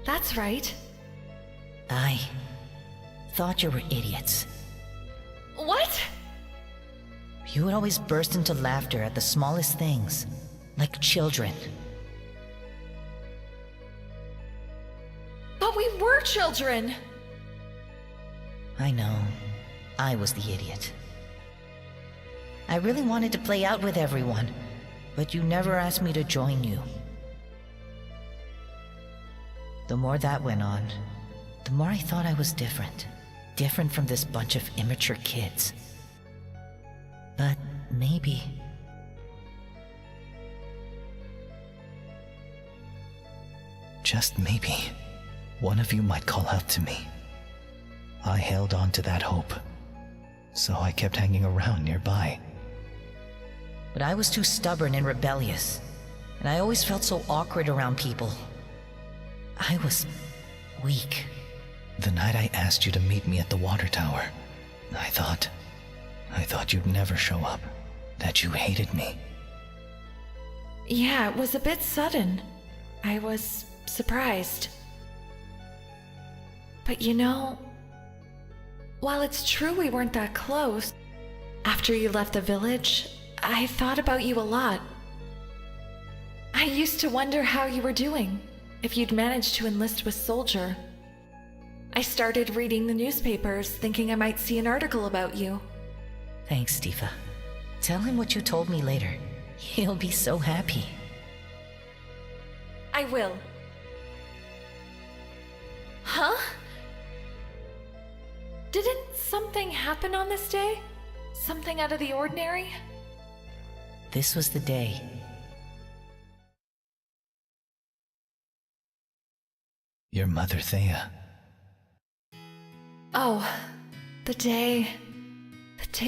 That's right. I thought you were idiots. What? You would always burst into laughter at the smallest things, like children. But we were children! I know. I was the idiot. I really wanted to play out with everyone, but you never asked me to join you. The more that went on, the more I thought I was different. Different from this bunch of immature kids. But maybe... just maybe, one of you might call out to me. I held on to that hope, so I kept hanging around nearby. But I was too stubborn and rebellious, and I always felt so awkward around people. I was weak. The night I asked you to meet me at the water tower, I thought you'd never show up, that you hated me. Yeah, it was a bit sudden. I was surprised. But you know, while it's true we weren't that close, after you left the village, I thought about you a lot. I used to wonder how you were doing, if you'd managed to enlist with Soldier. I started reading the newspapers, thinking I might see an article about you. Thanks, Tifa. Tell him what you told me later. He'll be so happy. I will. Huh? Didn't something happen on this day? Something out of the ordinary? This was the day. Your mother, Thea. Oh, the day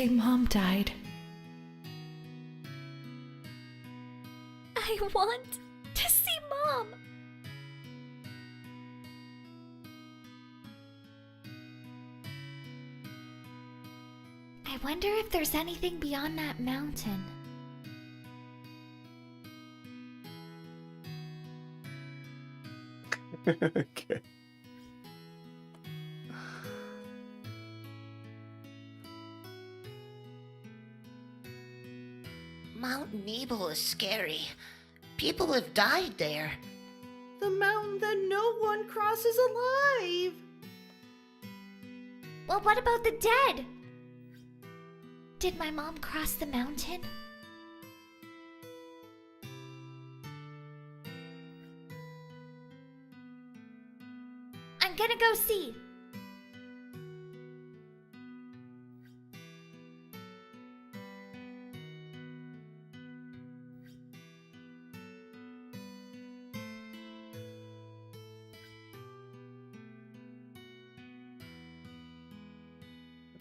Mom died. I want to see Mom. I wonder if there's anything beyond that mountain. Okay. Mount Nebo is scary. People have died there. The mountain that no one crosses alive. Well, what about the dead? Did my mom cross the mountain? I'm gonna go see.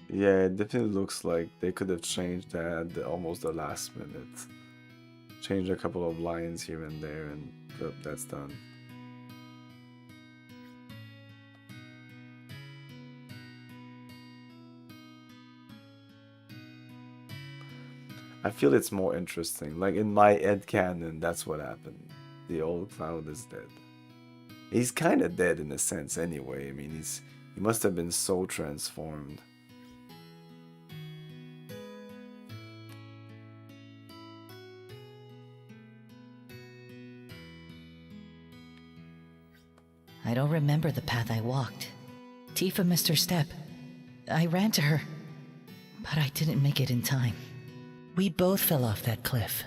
Yeah, it definitely looks like they could have changed that at almost the last minute. Change a couple of lines here and there, and that's done. I feel it's more interesting. Like in my headcanon, that's what happened. The old Cloud is dead. He's kind of dead in a sense anyway. I mean, he must have been so transformed. I don't remember the path I walked. Tifa missed her step. I ran to her, but I didn't make it in time. We both fell off that cliff.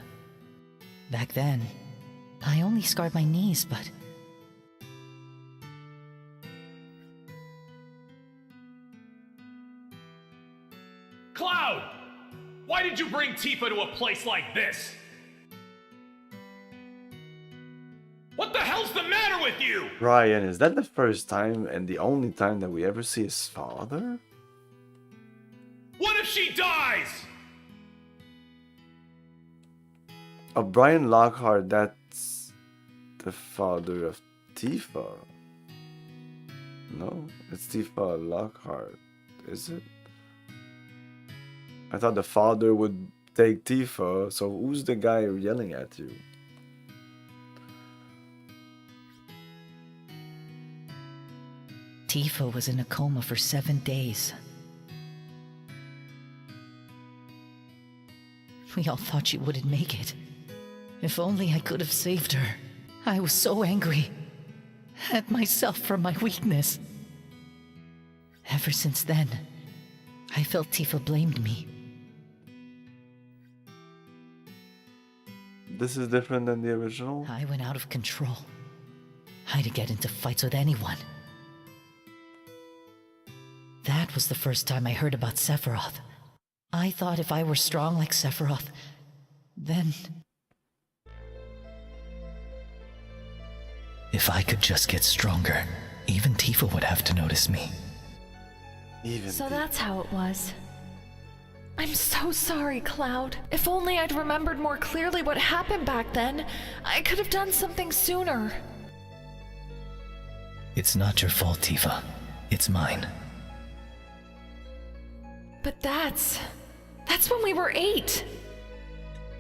Back then, I only scarred my knees, but... Cloud! Why did you bring Tifa to a place like this? What the hell's the matter with you? Ryan, is that the first time and the only time that we ever see his father? What if she dies? Oh, Brian Lockhart, that's the father of Tifa. No, it's Tifa Lockhart, is it? I thought the father would take Tifa, so who's the guy yelling at you? Tifa was in a coma for 7 days. We all thought she wouldn't make it. If only I could have saved her. I was so angry at myself for my weakness. Ever since then, I felt Tifa blamed me. This is different than the original? I went out of control. I'd get into fights with anyone. That was the first time I heard about Sephiroth. I thought if I were strong like Sephiroth, then... If I could just get stronger, even Tifa would have to notice me. So that's how it was. I'm so sorry, Cloud. If only I'd remembered more clearly what happened back then, I could have done something sooner. It's not your fault, Tifa. It's mine. But that's when we were 8.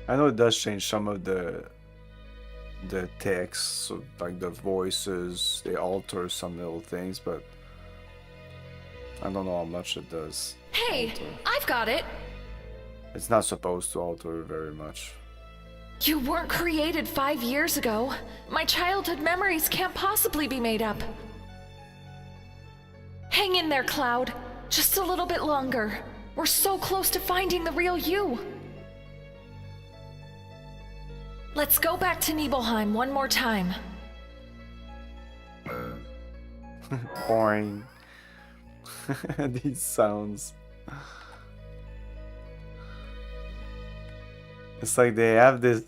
I know it does change some of the text, so like the voices, they alter some little things, but I don't know how much it does. Hey, I've got it. It's not supposed to alter very much. You weren't created 5 years ago. My childhood memories can't possibly be made up. Hang in there, Cloud. Just a little bit longer. We're so close to finding the real you. Let's go back to Nibelheim one more time. Boring. These sounds. It's like they have this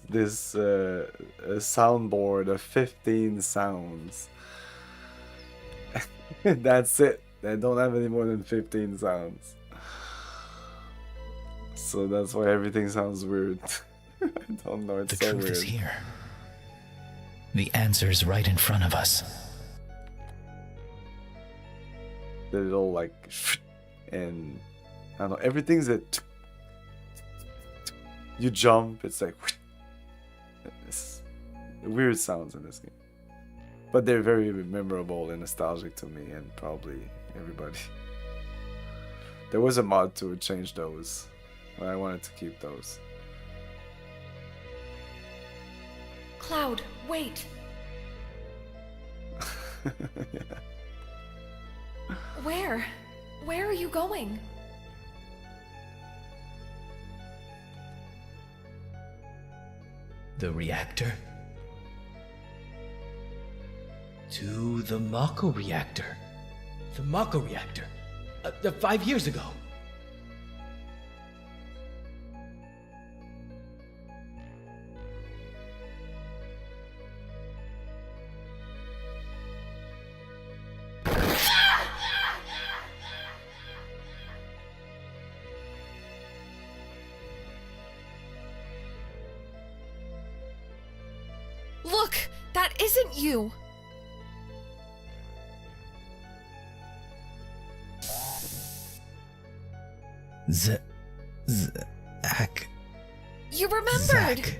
soundboard of 15 sounds. That's it. They don't have any more than 15 sounds. So that's why everything sounds weird. I don't know, it's the so truth weird. is here. The answer's right in front of us. The little like and I don't know, everything's that you jump, it's like it's weird sounds in this game. But they're very memorable and nostalgic to me and probably everybody. There was a mod to change those, but I wanted to keep those. Cloud, wait. Yeah. Where? Where are you going? The reactor? To the Mako reactor. The Mako reactor. 5 years ago. Look, that isn't you. Zach. You remembered. Zach.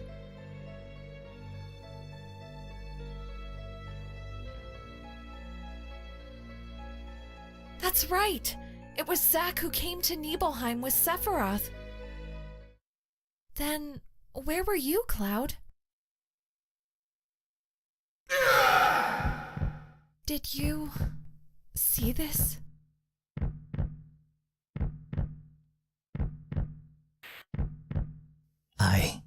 That's right. It was Zack who came to Nibelheim with Sephiroth. Then, where were you, Cloud? Did you see this? I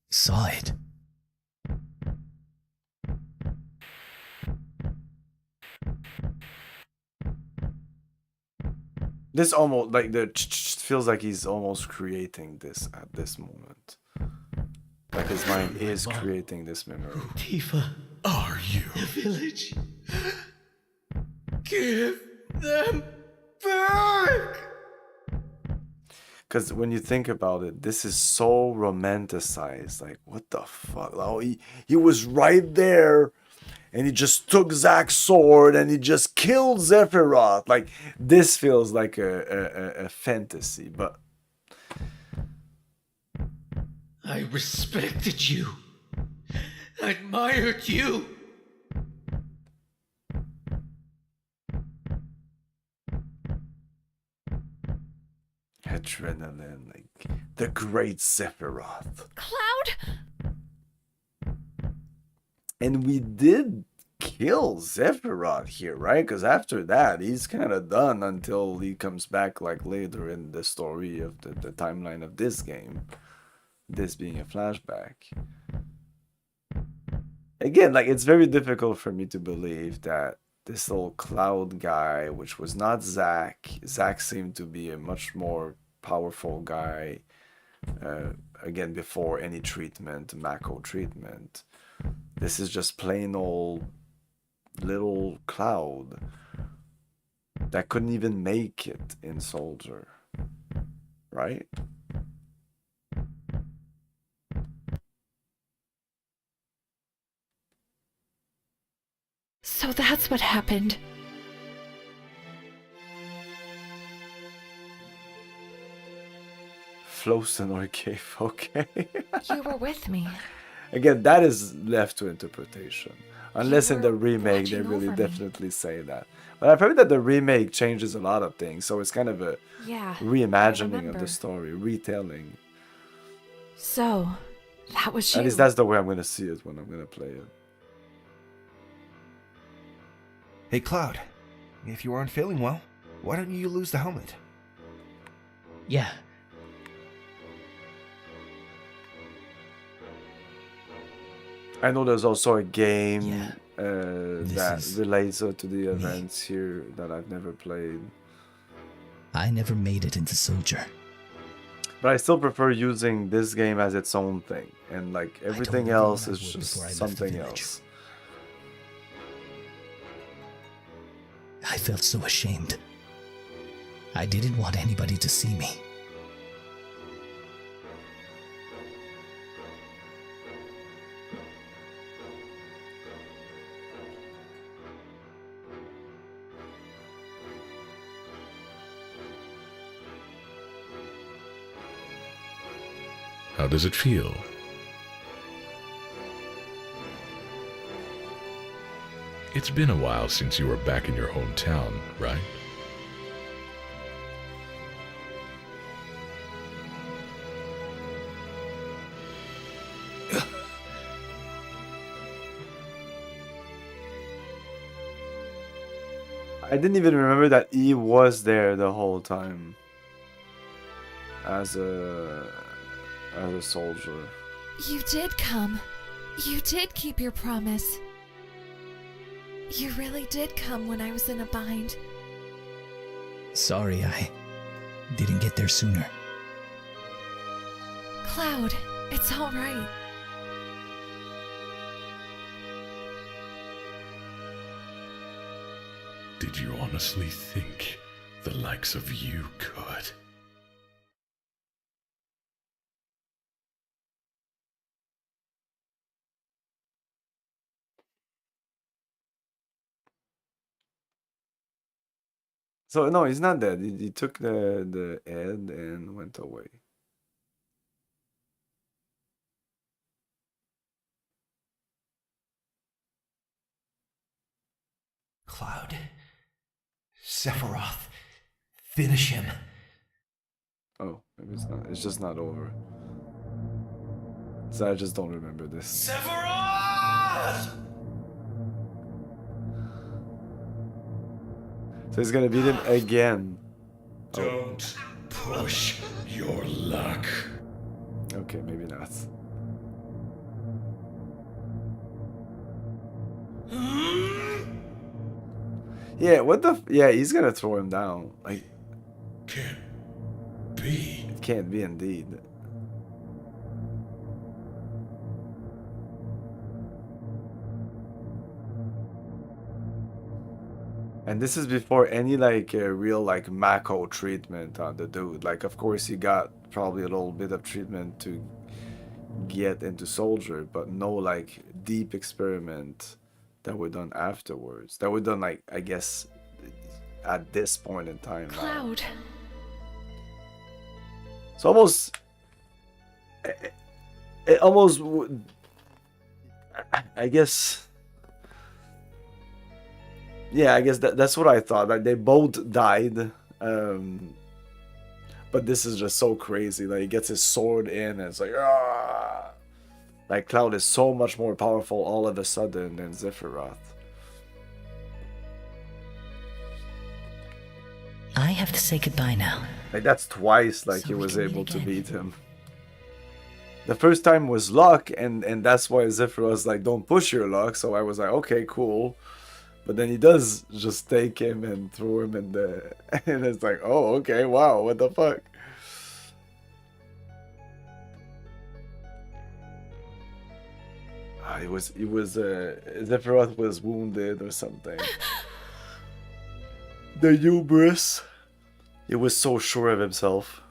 saw it. This almost like the feels like he's almost creating this at this moment. Like his mind is creating this memory. Tifa, are you? The village. Give them back! Because when you think about it, this is so romanticized. Like, what the fuck? Oh, he was right there, and he just took Zack's sword, and he just killed Sephiroth. Like, this feels like a fantasy, but... I respected you. I admired you. Adrenaline, like the great Sephiroth. Cloud? And we did kill Sephiroth here, right? Because after that, he's kind of done until he comes back like later in the story of the timeline of this game. This being a flashback. Again, like it's very difficult for me to believe that this little Cloud guy, which was not Zack. Zack seemed to be a much more powerful guy, again, before any treatment, Mako treatment. This is just plain old little Cloud that couldn't even make it in Soldier, right? So that's what happened. Flows in our cave, okay. You were with me. Again, that is left to interpretation. Unless in the remake they watching really over me. definitely say that. But I've heard that the remake changes a lot of things, so it's kind of a Yeah, reimagining of remember. the story, retelling. So, that was you. At least that's the way I'm going to see it when I'm going to play it. Hey, Cloud. If you aren't feeling well, why don't you lose the helmet? Yeah. I know there's also a game that relates to the events here that I've never played. I never made it into Soldier. But I still prefer using this game as its own thing, and like everything else is just something else. I felt so ashamed. I didn't want anybody to see me. How does it feel? It's been a while since you were back in your hometown, right? I didn't even remember that he was there the whole time as a soldier. You did come. You did keep your promise. You really did come when I was in a bind. Sorry I didn't get there sooner. Cloud, it's all right. Did you honestly think the likes of you could? So no, he's not dead. He took the head and went away. Cloud. Sephiroth. Finish him. Oh, maybe it's not. It's just not over. So I just don't remember this. Sephiroth! So he's gonna beat him again. Don't push your luck. Okay, maybe not. Yeah, what the? Yeah, he's gonna throw him down. Like, can't be. It can't be indeed. And this is before any like real like Mako treatment on the dude. Like, of course, he got probably a little bit of treatment to get into Soldier, but no like deep experiment that were done afterwards. That were done like, I guess, at this point in time. Cloud. So almost, it almost, I guess. Yeah, I guess that's what I thought. Like, they both died, but this is just so crazy. Like, he gets his sword in, and it's like, ah! Like, Cloud is so much more powerful all of a sudden than Sephiroth. I have to say goodbye now. Like, that's twice, like, he was able to beat him. The first time was luck, and that's why Sephiroth's like, don't push your luck. So I was like, okay, cool. But then he does just take him and throw him in the... And it's like, oh, okay, wow, what the fuck? Sephiroth was wounded or something. The hubris. He was so sure of himself.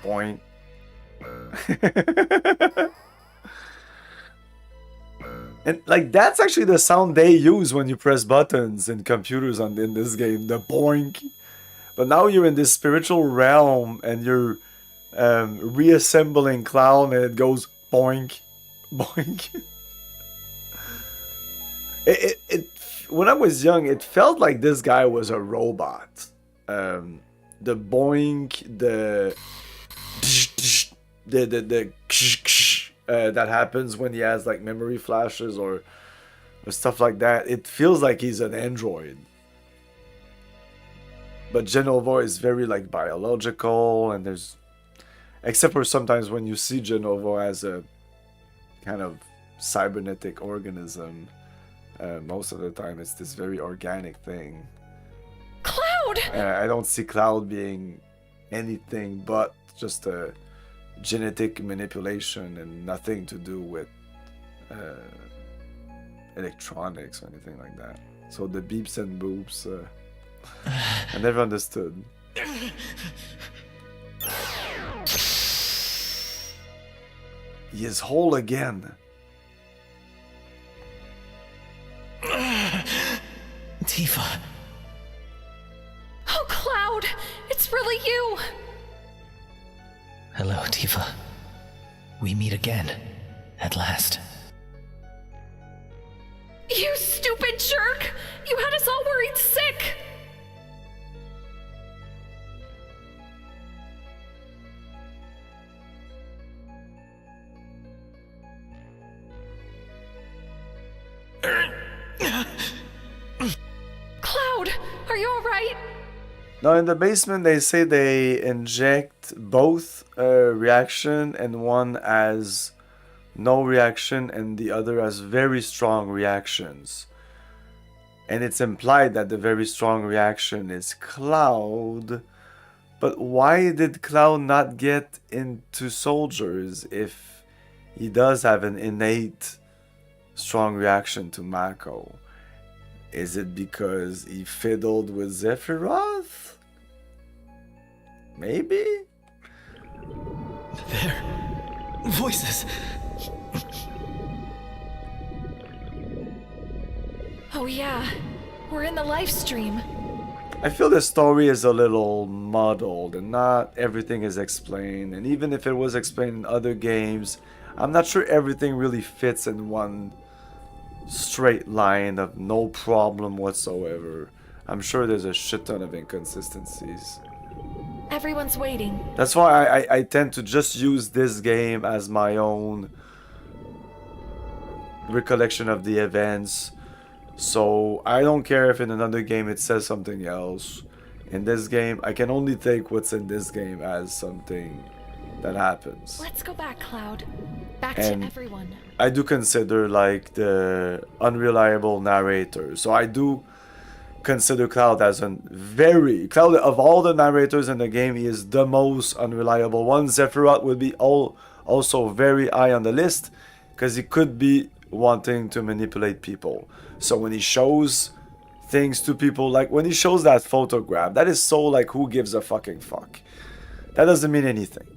Point. And like, that's actually the sound they use when you press buttons in computers in this game, the boink. But now you're in this spiritual realm and you're reassembling Cloud, and it goes boink, boink. When I was young, it felt like this guy was a robot. The boink, the that happens when he has like memory flashes or stuff like that. It feels like he's an android. But Genova is very like biological, and there's, except for sometimes when you see Genova as a kind of cybernetic organism, most of the time it's this very organic thing. Cloud! I don't see Cloud being anything but just a genetic manipulation and nothing to do with electronics or anything like that. So the beeps and boops, I never understood. He is whole again. Tifa. Oh, Cloud! It's really you! Hello, Tifa. We meet again. At last. You stupid jerk! You had us all worried sick! Cloud, are you alright? Now in the basement they say they inject both a reaction, and one as no reaction and the other as very strong reactions. And it's implied that the very strong reaction is Cloud. But why did Cloud not get into soldiers if he does have an innate strong reaction to Mako? Is it because he fiddled with Sephiroth? Maybe? There. Voices. Oh yeah, we're in the live stream. I feel the story is a little muddled and not everything is explained. And even if it was explained in other games, I'm not sure everything really fits in one straight line of no problem whatsoever. I'm sure there's a shit ton of inconsistencies. Everyone's waiting. That's why I tend to just use this game as my own recollection of the events. So I don't care if in another game it says something else. In this game, I can only take what's in this game as something that happens. Let's go back, Cloud. Back And to everyone. I do consider like the unreliable narrator. So I do consider Cloud as Cloud of all the narrators in the game, he is the most unreliable one. Sephiroth would be also very high on the list because he could be wanting to manipulate people. So when he shows things to people, like when he shows that photograph, that is so like, who gives a fucking fuck? That doesn't mean anything.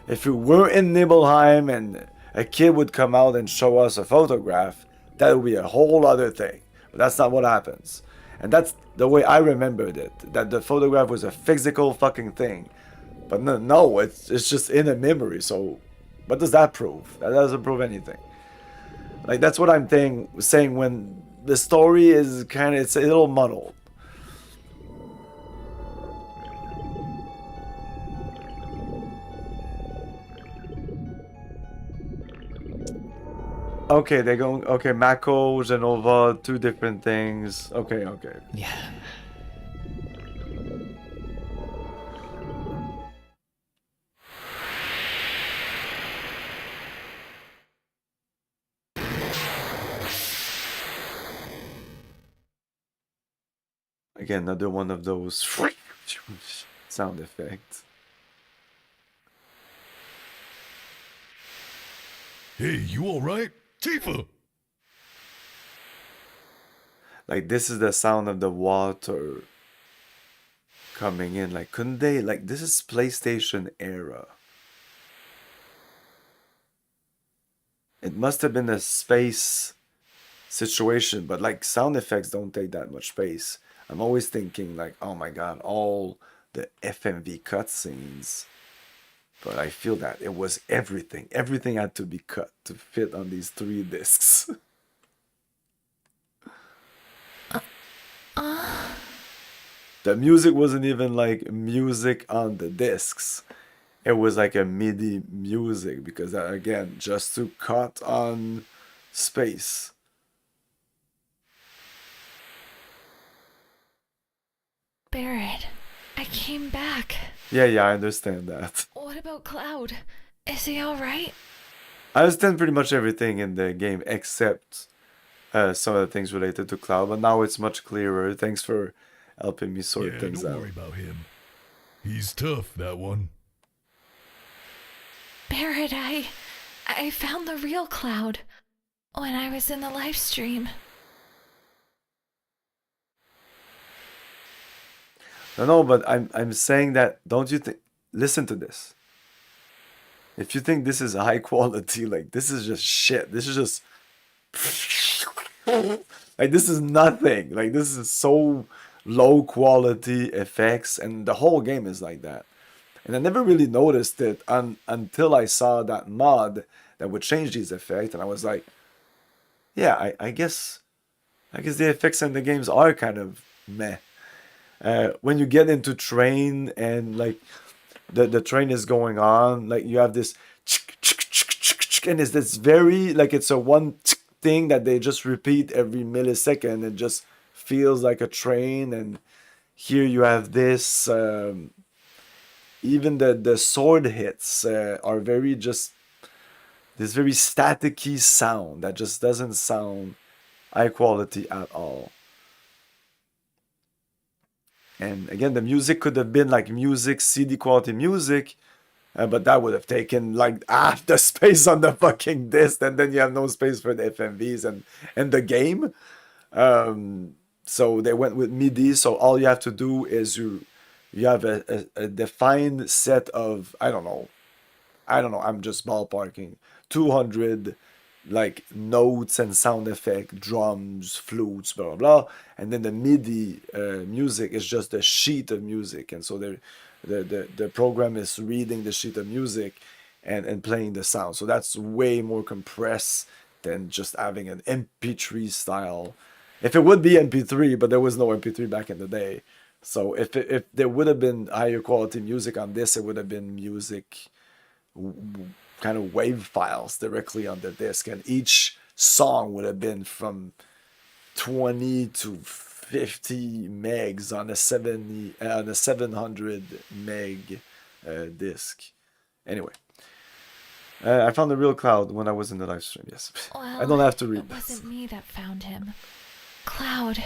If we were in Nibelheim and a kid would come out and show us a photograph, that would be a whole other thing. But that's not what happens. And that's the way I remembered it, that the photograph was a physical fucking thing. But no, it's just in a memory. So what does that prove? That doesn't prove anything. Like, that's what I'm saying when the story is it's a little muddled. Okay, they're going. Okay, Mako, Genova, two different things. Okay. Yeah. Again, another one of those sound effects. Hey, you alright? Tifa! Like, this is the sound of the water coming in. Like, couldn't they? Like, this is PlayStation era. It must have been a space situation, but like, sound effects don't take that much space. I'm always thinking like, oh my god, all the FMV cutscenes. But I feel that it was everything. Everything had to be cut to fit on these 3 discs. The music wasn't even like music on the discs. it was like a MIDI music, because again, just to cut on space. Barrett, I came back. Yeah, I understand that. What about Cloud? Is he alright? I understand pretty much everything in the game except some of the things related to Cloud, but now it's much clearer. Thanks for helping me sort things don't out. worry about him. He's tough, that one. Barrett, I found the real Cloud when I was in the live stream. No, but I'm saying that, don't you think, listen to this. If you think this is high quality, like, this is just shit. This is just like, this is nothing. Like, this is so low quality effects, and the whole game is like that. And I never really noticed it until I saw that mod that would change these effects, and I was like, yeah, I guess the effects in the games are kind of meh. When you get into train and like the train is going on, like you have this and it's this very, like, it's a one thing that they just repeat every millisecond. It just feels like a train. And here you have this even the sword hits are very just this very staticky sound that just doesn't sound high quality at all. And again, the music could have been like music, CD quality music, but that would have taken like half the space on the fucking disc, and then you have no space for the FMVs and the game. So they went with MIDI. So all you have to do is you have a defined set of, I don't know, I'm just ballparking, 200 like notes and sound effect, drums, flutes, blah blah blah, and then the MIDI music is just a sheet of music, and so the program is reading the sheet of music and playing the sound. So that's way more compressed than just having an MP3 style. If it would be MP3, but there was no MP3 back in the day. So if there would have been higher quality music on this, it would have been music kind of wave files directly on the disc, and each song would have been from 20 to 50 megs on a 700 meg disc. Anyway, I found the real Cloud when I was in the live stream. Yes, well, I don't have to read. It wasn't me that found him. Cloud.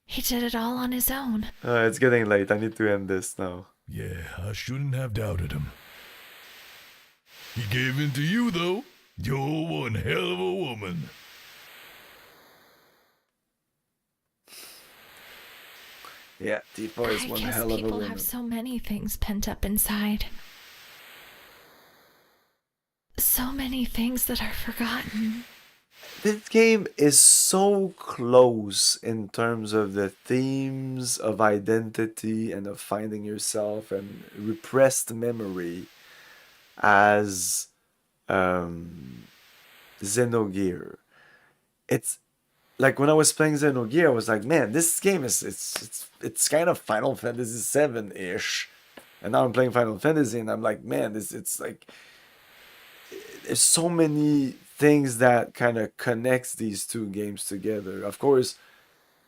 He did it all on his own. It's getting late. I need to end this now. Yeah, I shouldn't have doubted him. He gave in to you, though. You're one hell of a woman. Yeah, Tifa is one hell of a woman. People have so many things pent up inside. So many things that are forgotten. This game is so close in terms of the themes of identity and of finding yourself and repressed memory as Xenogear. It's like when I was playing Xenogear, I was like, man, this game is it's kind of Final Fantasy VII-ish. And now I'm playing Final Fantasy and I'm like, man, it's like there's so many things that kind of connects these two games together. Of course,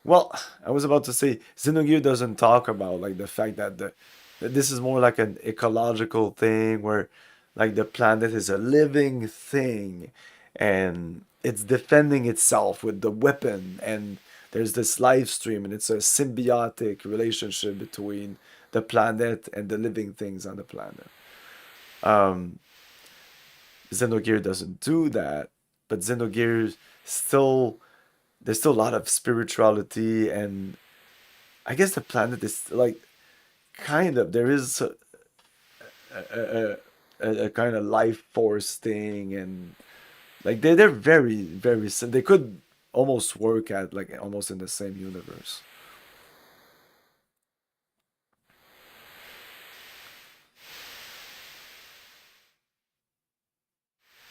well, I was about to say Xenogear doesn't talk about like the fact that that this is more like an ecological thing where like the planet is a living thing and it's defending itself with the weapon, and there's this live stream and it's a symbiotic relationship between the planet and the living things on the planet. Xenogear doesn't do that, but Xenogear still, there's still a lot of spirituality, and I guess the planet is like kind of, there is a kind of life force thing, and like they're very they could almost work at like almost in the same universe.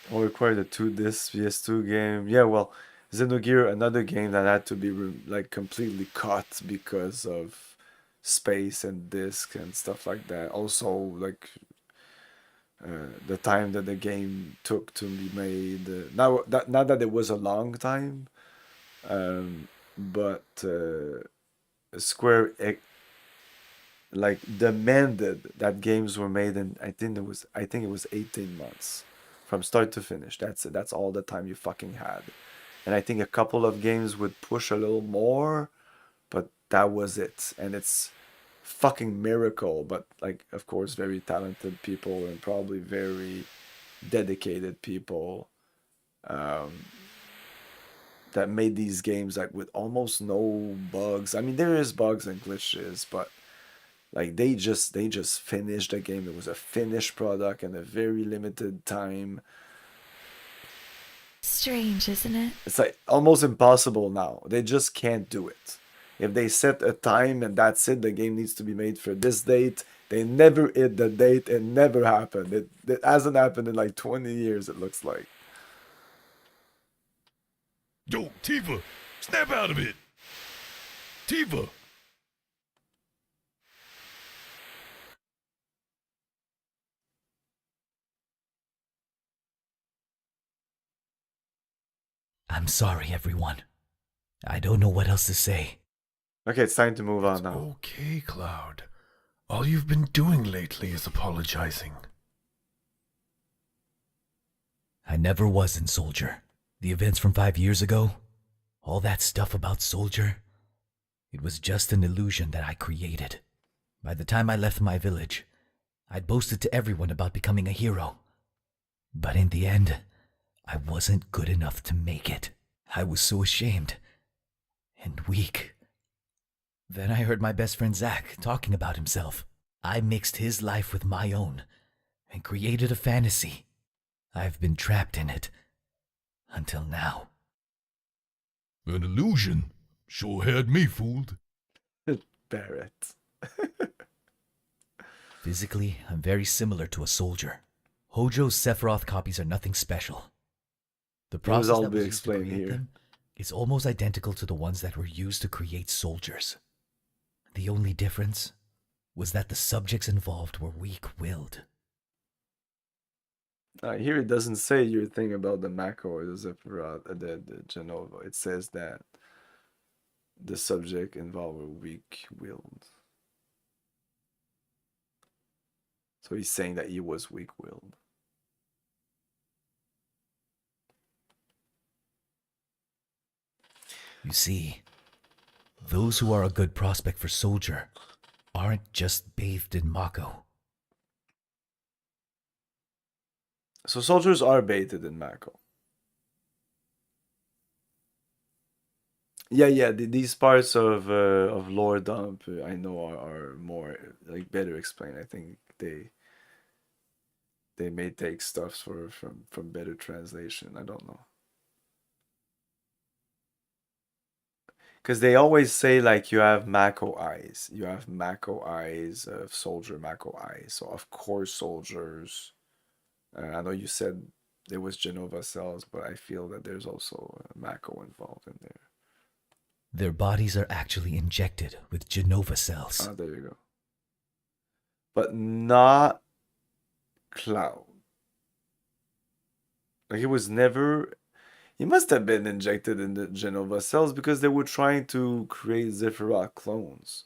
Will require the 2-disc PS2 game. Yeah, well, Xenogear, another game that had to be like completely cut because of space and disc and stuff like that. Also, like the time that the game took to be made. Not that it was a long time, but Square like demanded that games were made in I think it was 18 months from start to finish. That's it. That's all the time you fucking had. And I think a couple of games would push a little more, but that was it. And it's fucking miracle, but like of course very talented people and probably very dedicated people that made these games like with almost no bugs. I mean there is bugs and glitches, but like they just finished the game. It was a finished product in a very limited time. Strange, isn't it? It's like almost impossible now. They just can't do it. If they set a time and that's it, the game needs to be made for this date. They never hit the date. It never happened. It hasn't happened in like 20 years, it looks like. Yo, Tifa, snap out of it. Tifa. I'm sorry, everyone. I don't know what else to say. Okay, it's time to move on now. Okay, Cloud. All you've been doing lately is apologizing. I never was in Soldier. The events from 5 years ago, all that stuff about Soldier, it was just an illusion that I created. By the time I left my village, I'd boasted to everyone about becoming a hero. But in the end, I wasn't good enough to make it. I was so ashamed and weak. Then I heard my best friend Zach talking about himself. I mixed his life with my own and created a fantasy. I've been trapped in it until now. An illusion? Sure had me fooled. Barrett. Physically, I'm very similar to a soldier. Hojo's Sephiroth copies are nothing special. The process that was used to create them is almost identical to the ones that were used to create soldiers. The only difference was that the subjects involved were weak-willed. Here it doesn't say your thing about the Mako or the Sephiroth, the Genova. It says that the subject involved were weak-willed. So he's saying that he was weak-willed. You see, those who are a good prospect for soldier aren't just bathed in Mako. So soldiers are baited in Mako. Yeah. These parts of lore dump I know are more like better explained. I think they may take stuff from better translation. I don't know. Because they always say like you have Mako eyes. You have Mako eyes of soldier Mako eyes. So of course soldiers. I know you said there was Genova cells, but I feel that there's also Mako involved in there. Their bodies are actually injected with Genova cells. Oh, there you go. But not Cloud. Like it was never. He must have been injected in the Genova cells because they were trying to create Sephiroth clones.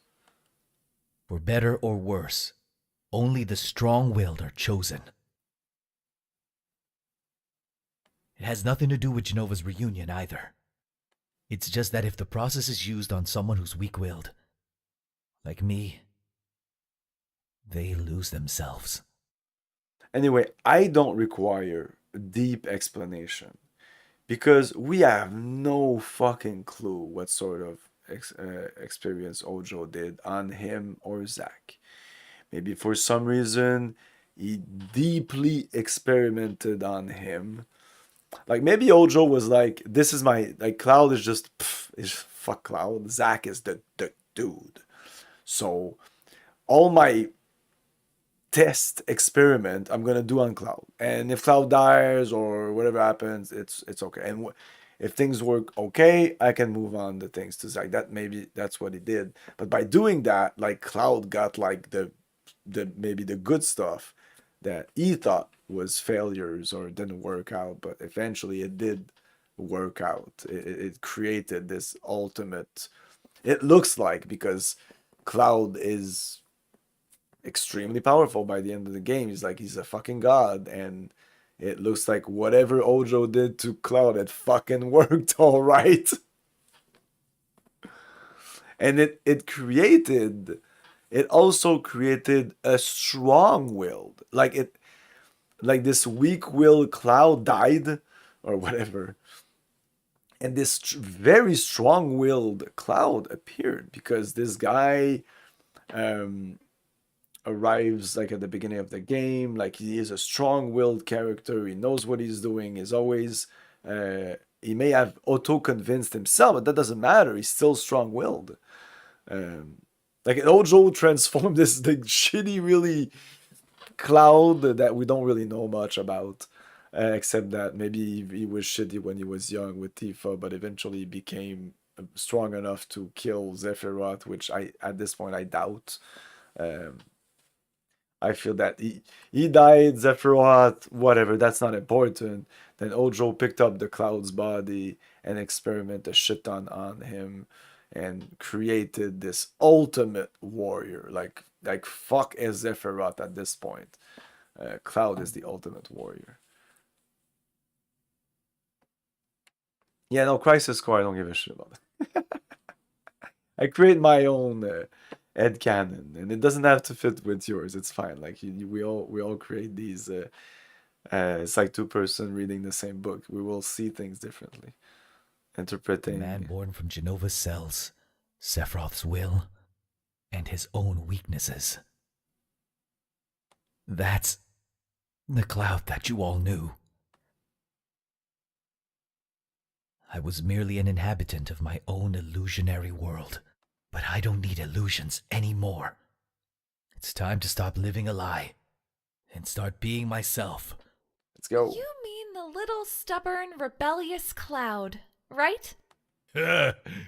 For better or worse, only the strong-willed are chosen. It has nothing to do with Genova's reunion either. It's just that if the process is used on someone who's weak-willed, like me, they lose themselves. Anyway, I don't require a deep explanation because we have no fucking clue what sort of experience Ojo did on him or Zach. Maybe for some reason he deeply experimented on him. Like maybe Ojo was like, this is my, like Cloud is just, is fuck Cloud. Zach is the dude. So all my test experiment I'm gonna do on Cloud. And if Cloud dies or whatever happens, it's okay. And if things work okay, I can move on the things to Zach. Maybe that's what he did. But by doing that, like Cloud got like the maybe the good stuff. that he thought was failures or didn't work out, but eventually it did work out. It created this ultimate. It looks like, because Cloud is extremely powerful by the end of the game. He's a fucking god, and it looks like whatever Ojo did to Cloud, it fucking worked all right. And it also created a strong-willed, like this weak-willed Cloud died or whatever, and this very strong-willed Cloud appeared, because this guy arrives like at the beginning of the game. Like, he is a strong-willed character. He knows what he's doing. He's always he may have auto-convinced himself, but that doesn't matter. He's still strong-willed. Like, Ojo transformed this shitty, really Cloud that we don't really know much about, except that maybe he was shitty when he was young with Tifa, but eventually became strong enough to kill Sephiroth, which at this point I doubt. I feel that he died, Sephiroth, whatever, that's not important. Then Ojo picked up the Cloud's body and experimented a shit ton on him and created this ultimate warrior. Like fuck is Sephiroth at this point. Cloud is the ultimate warrior. Yeah, no, Crisis Core, I don't give a shit about it. I create my own headcanon, and it doesn't have to fit with yours. It's fine. Like, we all create these. It's like two-person reading the same book. We will see things differently, interpreting. The man born from Genova's cells, Sephiroth's will, and his own weaknesses. That's the Cloud that you all knew. I was merely an inhabitant of my own illusionary world, but I don't need illusions anymore. It's time to stop living a lie and start being myself. Let's go. You mean the little stubborn, rebellious Cloud, right?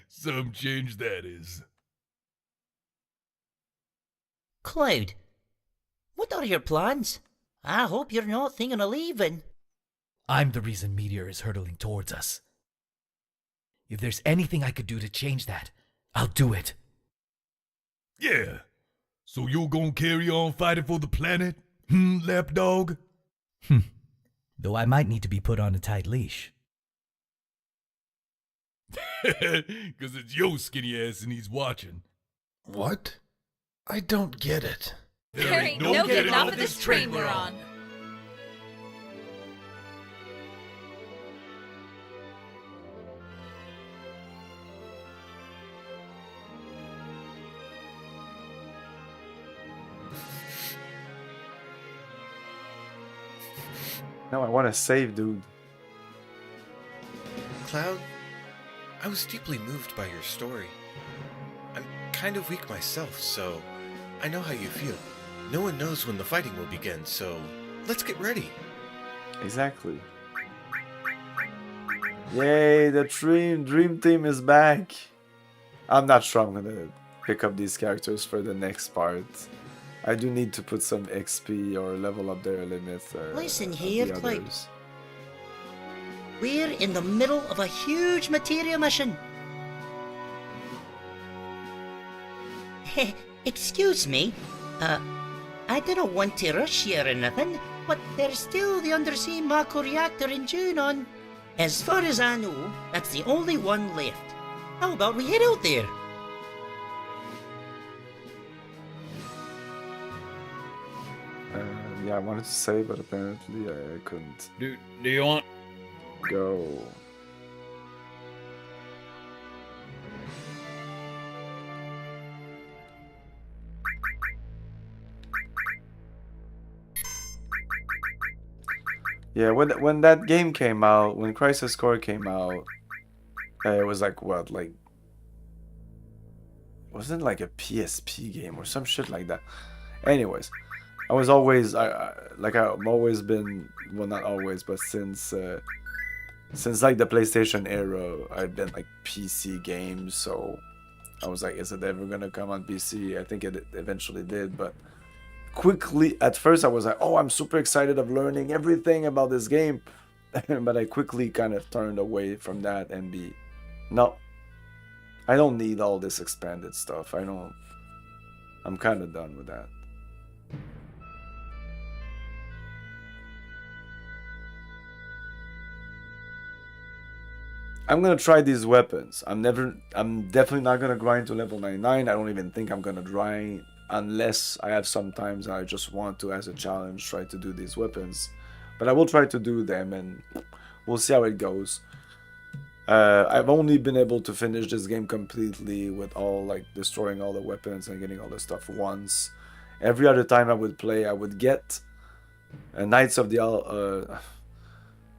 Some change that is. Cloud, what are your plans? I hope you're not thinking of leaving. I'm the reason Meteor is hurtling towards us. If there's anything I could do to change that, I'll do it. Yeah. So you're gonna carry on fighting for the planet? Lapdog? Though I might need to be put on a tight leash. Because it's your skinny ass and he's watching. What? I don't get it. There ain't no getting off of this train we're on. No, I want to save, dude. Cloud, I was deeply moved by your story. I'm kind of weak myself, so I know how you feel. No one knows when the fighting will begin, so let's get ready. Exactly. Yay, the dream team is back. I'm not sure I'm gonna pick up these characters for the next part. I do need to put some XP or level up their limit. Listen here, Cloud. We're in the middle of a huge materia mission. Excuse me. I didn't want to rush you or anything, but there's still the undersea Mako reactor in Junon. As far as I know, that's the only one left. How about we head out there? Yeah, I wanted to say, but apparently I couldn't. Do you want? Go. Yeah, when that game came out, when Crisis Core came out, it was like what, like, wasn't it like a PSP game or some shit like that? Anyways, I was always I've always been, well, not always, but since like the PlayStation era, I've been like PC games. So I was like, is it ever gonna come on PC? I think it eventually did, but quickly, at first I was like, oh, I'm super excited of learning everything about this game. But I quickly kind of turned away from that and no, I don't need all this expanded stuff. I'm kind of done with that. I'm gonna try these weapons. I'm definitely not gonna grind to level 99. I don't even think I'm gonna grind unless I have sometimes I just want to, as a challenge, try to do these weapons. But I will try to do them and we'll see how it goes. I've only been able to finish this game completely with all, like, destroying all the weapons and getting all the stuff once. Every other time I would play, I would get Knights of the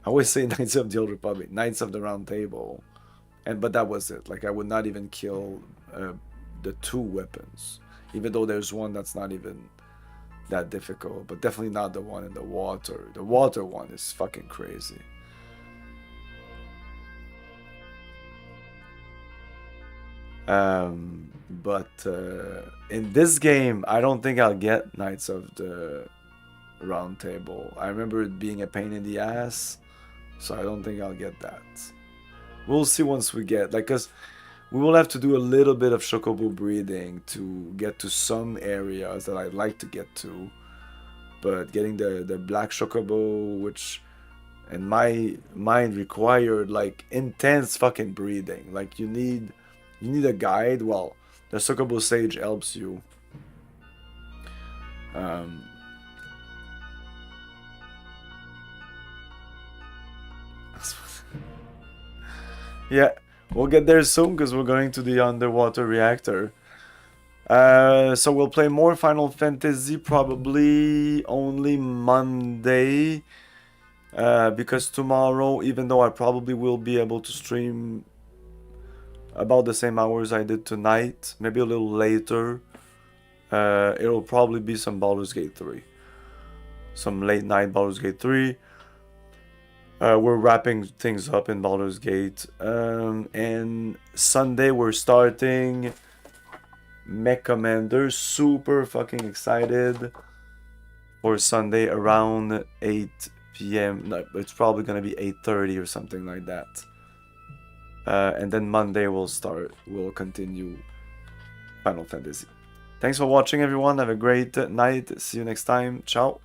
I always say Knights of the Old Republic, Knights of the Round Table, but that was it. Like, I would not even kill the 2 weapons, even though there's one that's not even that difficult, but definitely not the one in the water. The water one is fucking crazy. But in this game, I don't think I'll get Knights of the Round Table. I remember it being a pain in the ass. So I don't think I'll get that. We'll see once we get, like, cause we will have to do a little bit of chocobo breeding to get to some areas that I'd like to get to. But getting the black chocobo, which in my mind required like intense fucking breeding. Like you need a guide. Well, the chocobo sage helps you. Yeah, we'll get there soon because we're going to the underwater reactor. So we'll play more Final Fantasy probably only Monday. Because tomorrow, even though I probably will be able to stream about the same hours I did tonight, maybe a little later, it'll probably be some Baldur's Gate 3. Some late night Baldur's Gate 3. We're wrapping things up in Baldur's Gate. And Sunday we're starting Mech Commander. Super fucking excited for Sunday around 8 p.m. No, it's probably going to be 8:30 or something like that. And then Monday we'll continue Final Fantasy. Thanks for watching, everyone. Have a great night. See you next time. Ciao.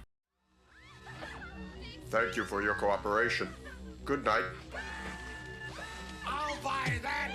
Thank you for your cooperation. Good night. I'll buy that!